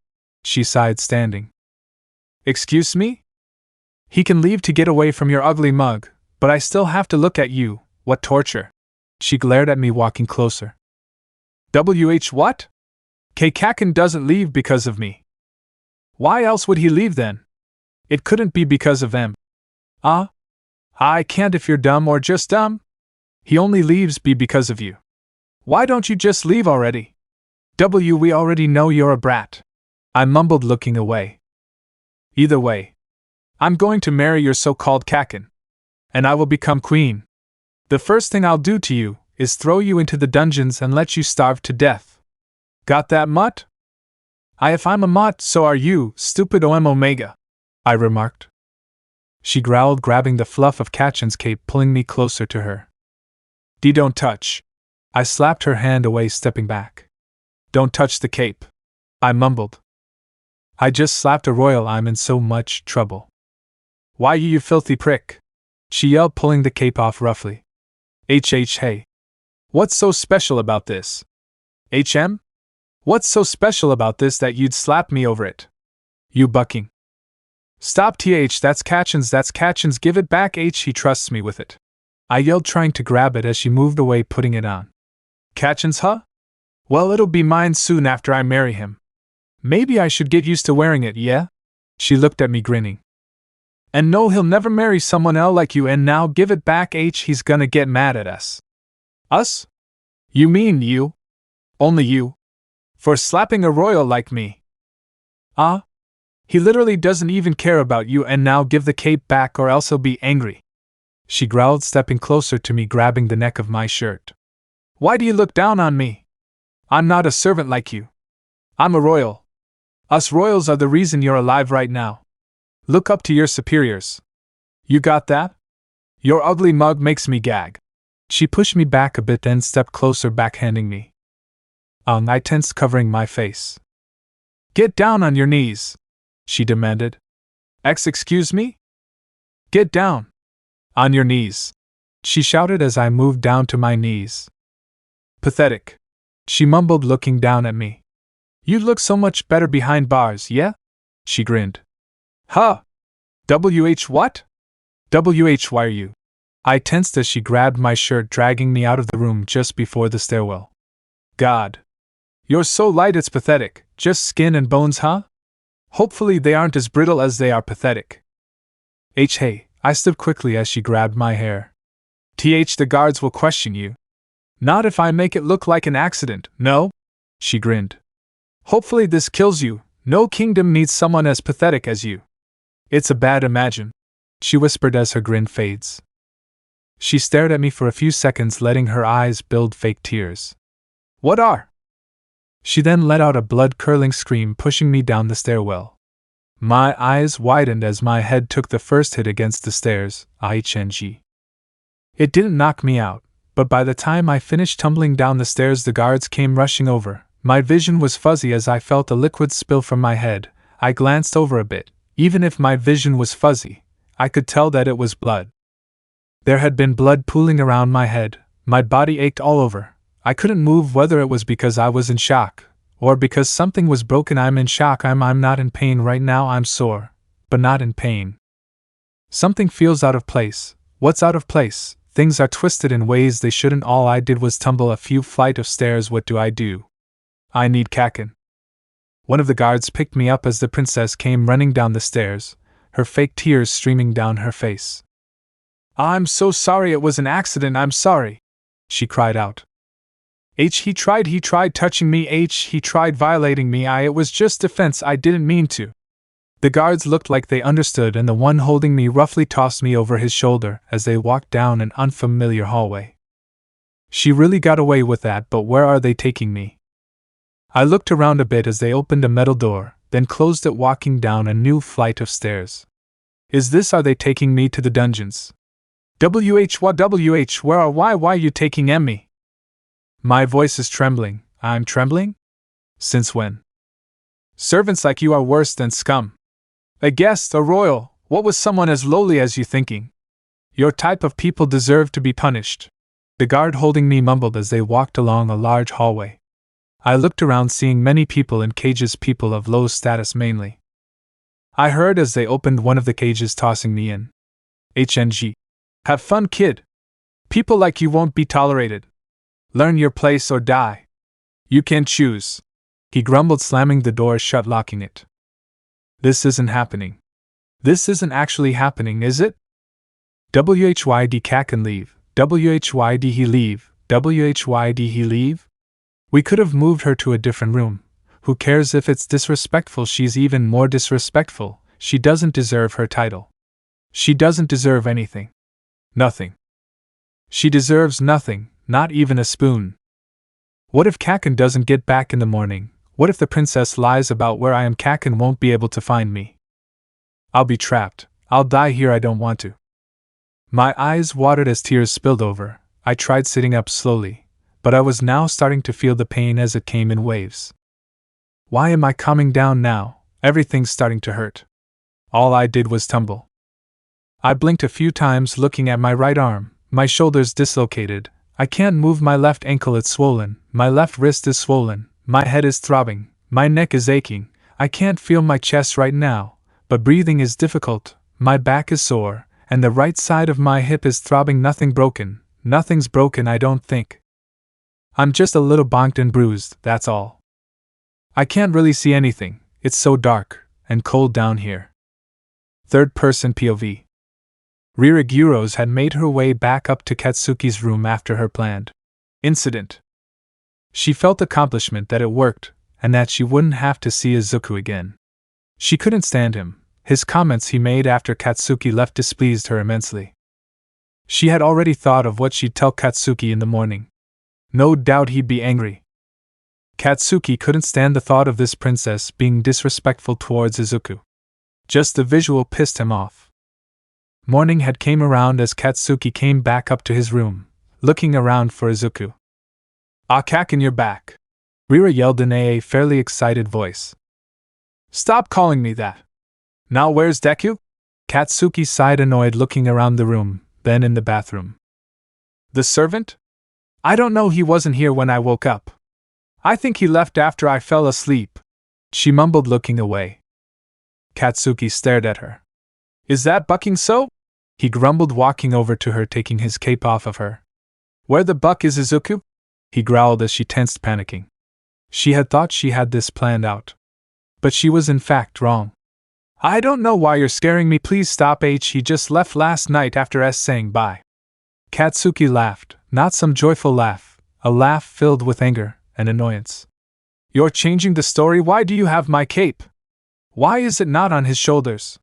She sighed, standing. Excuse me? He can leave to get away from your ugly mug, but I still have to look at you. What torture? She glared at me, walking closer. What? Kaken doesn't leave because of me. Why else would he leave then? It couldn't be because of them. I can't if you're dumb or just dumb. He only leaves because of you. Why don't you just leave already? We already know you're a brat. I mumbled, looking away. Either way, I'm going to marry your so-called Kaken, and I will become queen. The first thing I'll do to you is throw you into the dungeons and let you starve to death. Got that, mutt? If I'm a mutt, so are you, stupid Omega, I remarked. She growled, grabbing the fluff of Kaken's cape, pulling me closer to her. Don't touch. I slapped her hand away, stepping back. Don't touch the cape, I mumbled. I just slapped a royal. I'm in so much trouble. Why, you filthy prick, she yelled, pulling the cape off roughly. Hey. What's so special about this? HM? What's so special about this that you'd slap me over it? You bucking. Stop, that's Kaken's, give it back, he trusts me with it. I yelled, trying to grab it as she moved away, putting it on. Kaken's, huh? Well, it'll be mine soon after I marry him. Maybe I should get used to wearing it, yeah? She looked at me, grinning. And no, he'll never marry someone else like you, and now give it back, he's gonna get mad at us. Us? You mean you? Only you? For slapping a royal like me? He literally doesn't even care about you, and now give the cape back or else he'll be angry. She growled, stepping closer to me, grabbing the neck of my shirt. Why do you look down on me? I'm not a servant like you. I'm a royal. Us royals are the reason you're alive right now. Look up to your superiors. You got that? Your ugly mug makes me gag. She pushed me back a bit, then stepped closer, backhanding me. I tensed, covering my face. Get down on your knees, she demanded. Excuse me? Get down. On your knees, she shouted as I moved down to my knees. Pathetic, she mumbled, looking down at me. You'd look so much better behind bars, yeah? She grinned. Huh? What? Why are you? I tensed as she grabbed my shirt, dragging me out of the room just before the stairwell. God. You're so light it's pathetic, just skin and bones, huh? Hopefully they aren't as brittle as they are pathetic. Hey, I stood quickly as she grabbed my hair. The guards will question you. Not if I make it look like an accident, no? She grinned. Hopefully this kills you. No kingdom needs someone as pathetic as you. It's a bad imagine, she whispered as her grin fades. She stared at me for a few seconds, letting her eyes build fake tears. What are? She then let out a blood-curdling scream, pushing me down the stairwell. My eyes widened as my head took the first hit against the stairs, IHNG. It didn't knock me out, but by the time I finished tumbling down the stairs, the guards came rushing over. My vision was fuzzy as I felt a liquid spill from my head. I glanced over a bit. Even if my vision was fuzzy, I could tell that it was blood. There had been blood pooling around my head. My body ached all over. I couldn't move, whether it was because I was in shock, or because something was broken. I'm in shock. I'm not in pain right now. I'm sore, but not in pain. Something feels out of place. What's out of place? Things are twisted in ways they shouldn't. All I did was tumble a few flight of stairs. What do? I need Kaisen. One of the guards picked me up as the princess came running down the stairs, her fake tears streaming down her face. I'm so sorry, it was an accident, I'm sorry, she cried out. He tried touching me, he tried violating me, it was just defense, I didn't mean to. The guards looked like they understood, and the one holding me roughly tossed me over his shoulder as they walked down an unfamiliar hallway. She really got away with that, but where are they taking me? I looked around a bit as they opened a metal door, then closed it, walking down a new flight of stairs. Are they taking me to the dungeons? Why are you taking me? My voice is trembling. I'm trembling? Since when? Servants like you are worse than scum. A guest, a royal, what was someone as lowly as you thinking? Your type of people deserve to be punished. The guard holding me mumbled as they walked along a large hallway. I looked around, seeing many people in cages, people of low status mainly. I heard as they opened one of the cages, tossing me in. HNG. Have fun, kid. People like you won't be tolerated. Learn your place or die. You can choose. He grumbled, slamming the door shut, locking it. This isn't happening. This isn't actually happening, is it? WHYD Kaisen leave. WHYD he leave. WHYD he leave? We could have moved her to a different room. Who cares if it's disrespectful? She's even more disrespectful. She doesn't deserve her title. She doesn't deserve anything. Nothing. She deserves nothing, not even a spoon. What if Kaisen doesn't get back in the morning? What if the princess lies about where I am? Kaisen won't be able to find me. I'll be trapped. I'll die here. I don't want to. My eyes watered as tears spilled over. I tried sitting up slowly, but I was now starting to feel the pain as it came in waves. Why am I calming down now? Everything's starting to hurt. All I did was tumble. I blinked a few times, looking at my right arm. My shoulder's dislocated. I can't move my left ankle, it's swollen. My left wrist is swollen. My head is throbbing. My neck is aching. I can't feel my chest right now, but breathing is difficult. My back is sore, and the right side of my hip is throbbing. Nothing broken. Nothing's broken, I don't think. I'm just a little bonked and bruised, that's all. I can't really see anything. It's so dark and cold down here. Third-person POV. Ririguros had made her way back up to Katsuki's room after her planned incident. She felt accomplishment that it worked, and that she wouldn't have to see Izuku again. She couldn't stand him. His comments he made after Katsuki left displeased her immensely. She had already thought of what she'd tell Katsuki in the morning. No doubt he'd be angry. Katsuki couldn't stand the thought of this princess being disrespectful towards Izuku. Just the visual pissed him off. Morning had came around as Katsuki came back up to his room, looking around for Izuku. "Ochaco, you're back," Rira yelled in a fairly excited voice. "Stop calling me that. Now where's Deku?" Katsuki sighed, annoyed, looking around the room, then in the bathroom. "The servant? I don't know, he wasn't here when I woke up. I think he left after I fell asleep," she mumbled, looking away. Katsuki stared at her. "Is that bucking so?" he grumbled, walking over to her, taking his cape off of her. "Where the buck is Izuku?" he growled as she tensed, panicking. She had thought she had this planned out. But she was in fact wrong. "I don't know why you're scaring me, please stop. He just left last night after saying bye." Katsuki laughed, not some joyful laugh, a laugh filled with anger and annoyance. "You're changing the story. Why do you have my cape? Why is it not on his shoulders?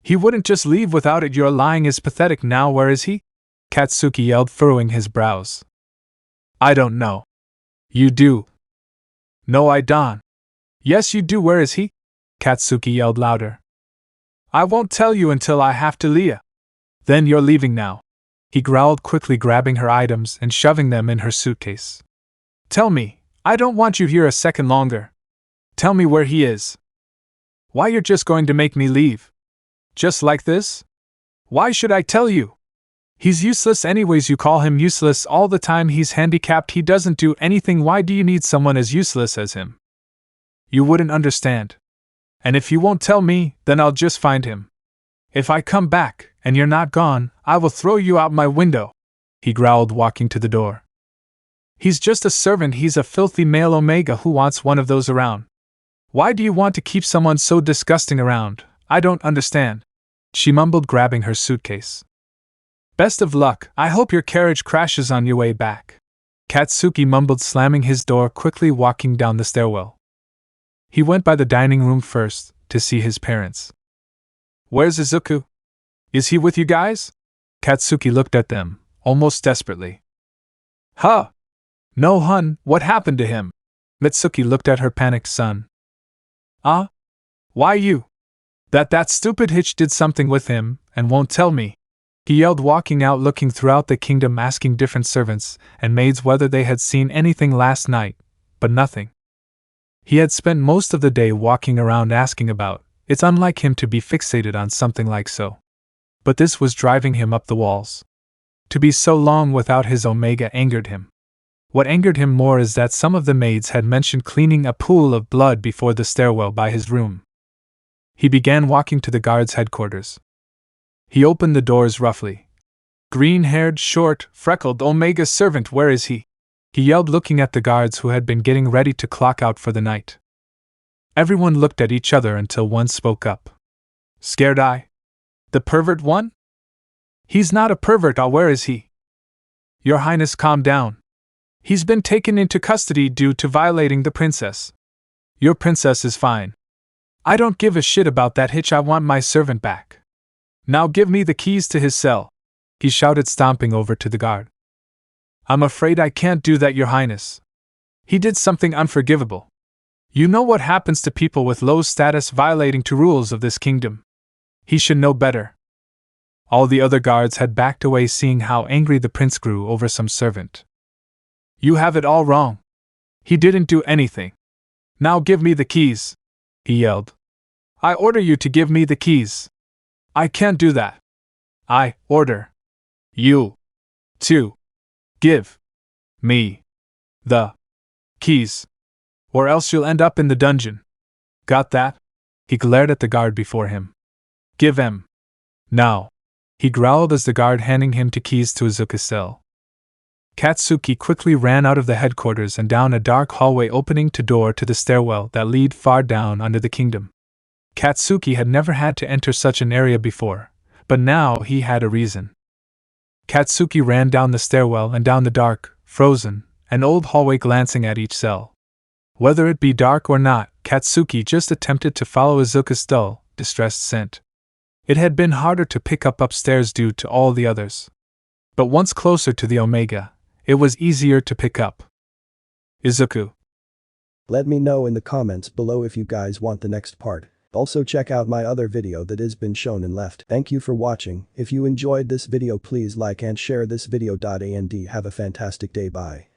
He wouldn't just leave without it. You're lying. Is pathetic. Now where is he?" Katsuki yelled, furrowing his brows. "I don't know." "You do." "No, I don't." "Yes, you do. Where is he?" Katsuki yelled louder. "I won't tell you until I have to leave." "Then you're leaving now," he growled, quickly grabbing her items and shoving them in her suitcase. "Tell me. I don't want you here a second longer. Tell me where he is." "Why, you're just going to make me leave? Just like this? Why should I tell you? He's useless anyways. You call him useless all the time. He's handicapped. He doesn't do anything. Why do you need someone as useless as him? You wouldn't understand. And if you won't tell me, then I'll just find him. If I come back, and you're not gone, I will throw you out my window," he growled, walking to the door. "He's just a servant. He's a filthy male Omega. Who wants one of those around? Why do you want to keep someone so disgusting around? I don't understand," she mumbled, grabbing her suitcase. "Best of luck. I hope your carriage crashes on your way back," Katsuki mumbled, slamming his door, quickly walking down the stairwell. He went by the dining room first, to see his parents. "Where's Izuku? Is he with you guys?" Katsuki looked at them, almost desperately. "Huh? No, hun, what happened to him?" Mitsuki looked at her panicked son. Why you? That stupid Hitch did something with him, and won't tell me," he yelled, walking out, looking throughout the kingdom, asking different servants and maids whether they had seen anything last night, but nothing. He had spent most of the day walking around asking about. It's unlike him to be fixated on something like so. But this was driving him up the walls. To be so long without his Omega angered him. What angered him more is that some of the maids had mentioned cleaning a pool of blood before the stairwell by his room. He began walking to the guards' headquarters. He opened the doors roughly. "Green-haired, short, freckled Omega servant, where is he?" he yelled, looking at the guards who had been getting ready to clock out for the night. Everyone looked at each other until one spoke up. "Scared eye? The pervert one?" "He's not a pervert. Where is he?" "Your Highness, calm down. He's been taken into custody due to violating the princess. Your princess is fine. I don't give a shit about that Hitch. I want my servant back. Now give me the keys to his cell," he shouted, stomping over to the guard. "I'm afraid I can't do that, Your Highness. He did something unforgivable. You know what happens to people with low status violating two rules of this kingdom. He should know better." All the other guards had backed away, seeing how angry the prince grew over some servant. "You have it all wrong. He didn't do anything. Now give me the keys," he yelled. "I order you to give me the keys. I can't do that. I order you to give me the keys, or else you'll end up in the dungeon. Got that?" He glared at the guard before him. "Give 'em now," he growled as the guard handing him the keys to Izuku's cell. Katsuki quickly ran out of the headquarters and down a dark hallway, opening the door to the stairwell that lead far down under the kingdom. Katsuki had never had to enter such an area before, but now he had a reason. Katsuki ran down the stairwell and down the dark, frozen, and old hallway, glancing at each cell. Whether it be dark or not, Katsuki just attempted to follow Izuku's dull, distressed scent. It had been harder to pick up upstairs due to all the others. But once closer to the Omega, it was easier to pick up. "Izuku." Let me know in the comments below if you guys want the next part. Also check out my other video that has been shown and left. Thank you for watching. If you enjoyed this video please like and share this video. And have a fantastic day. Bye.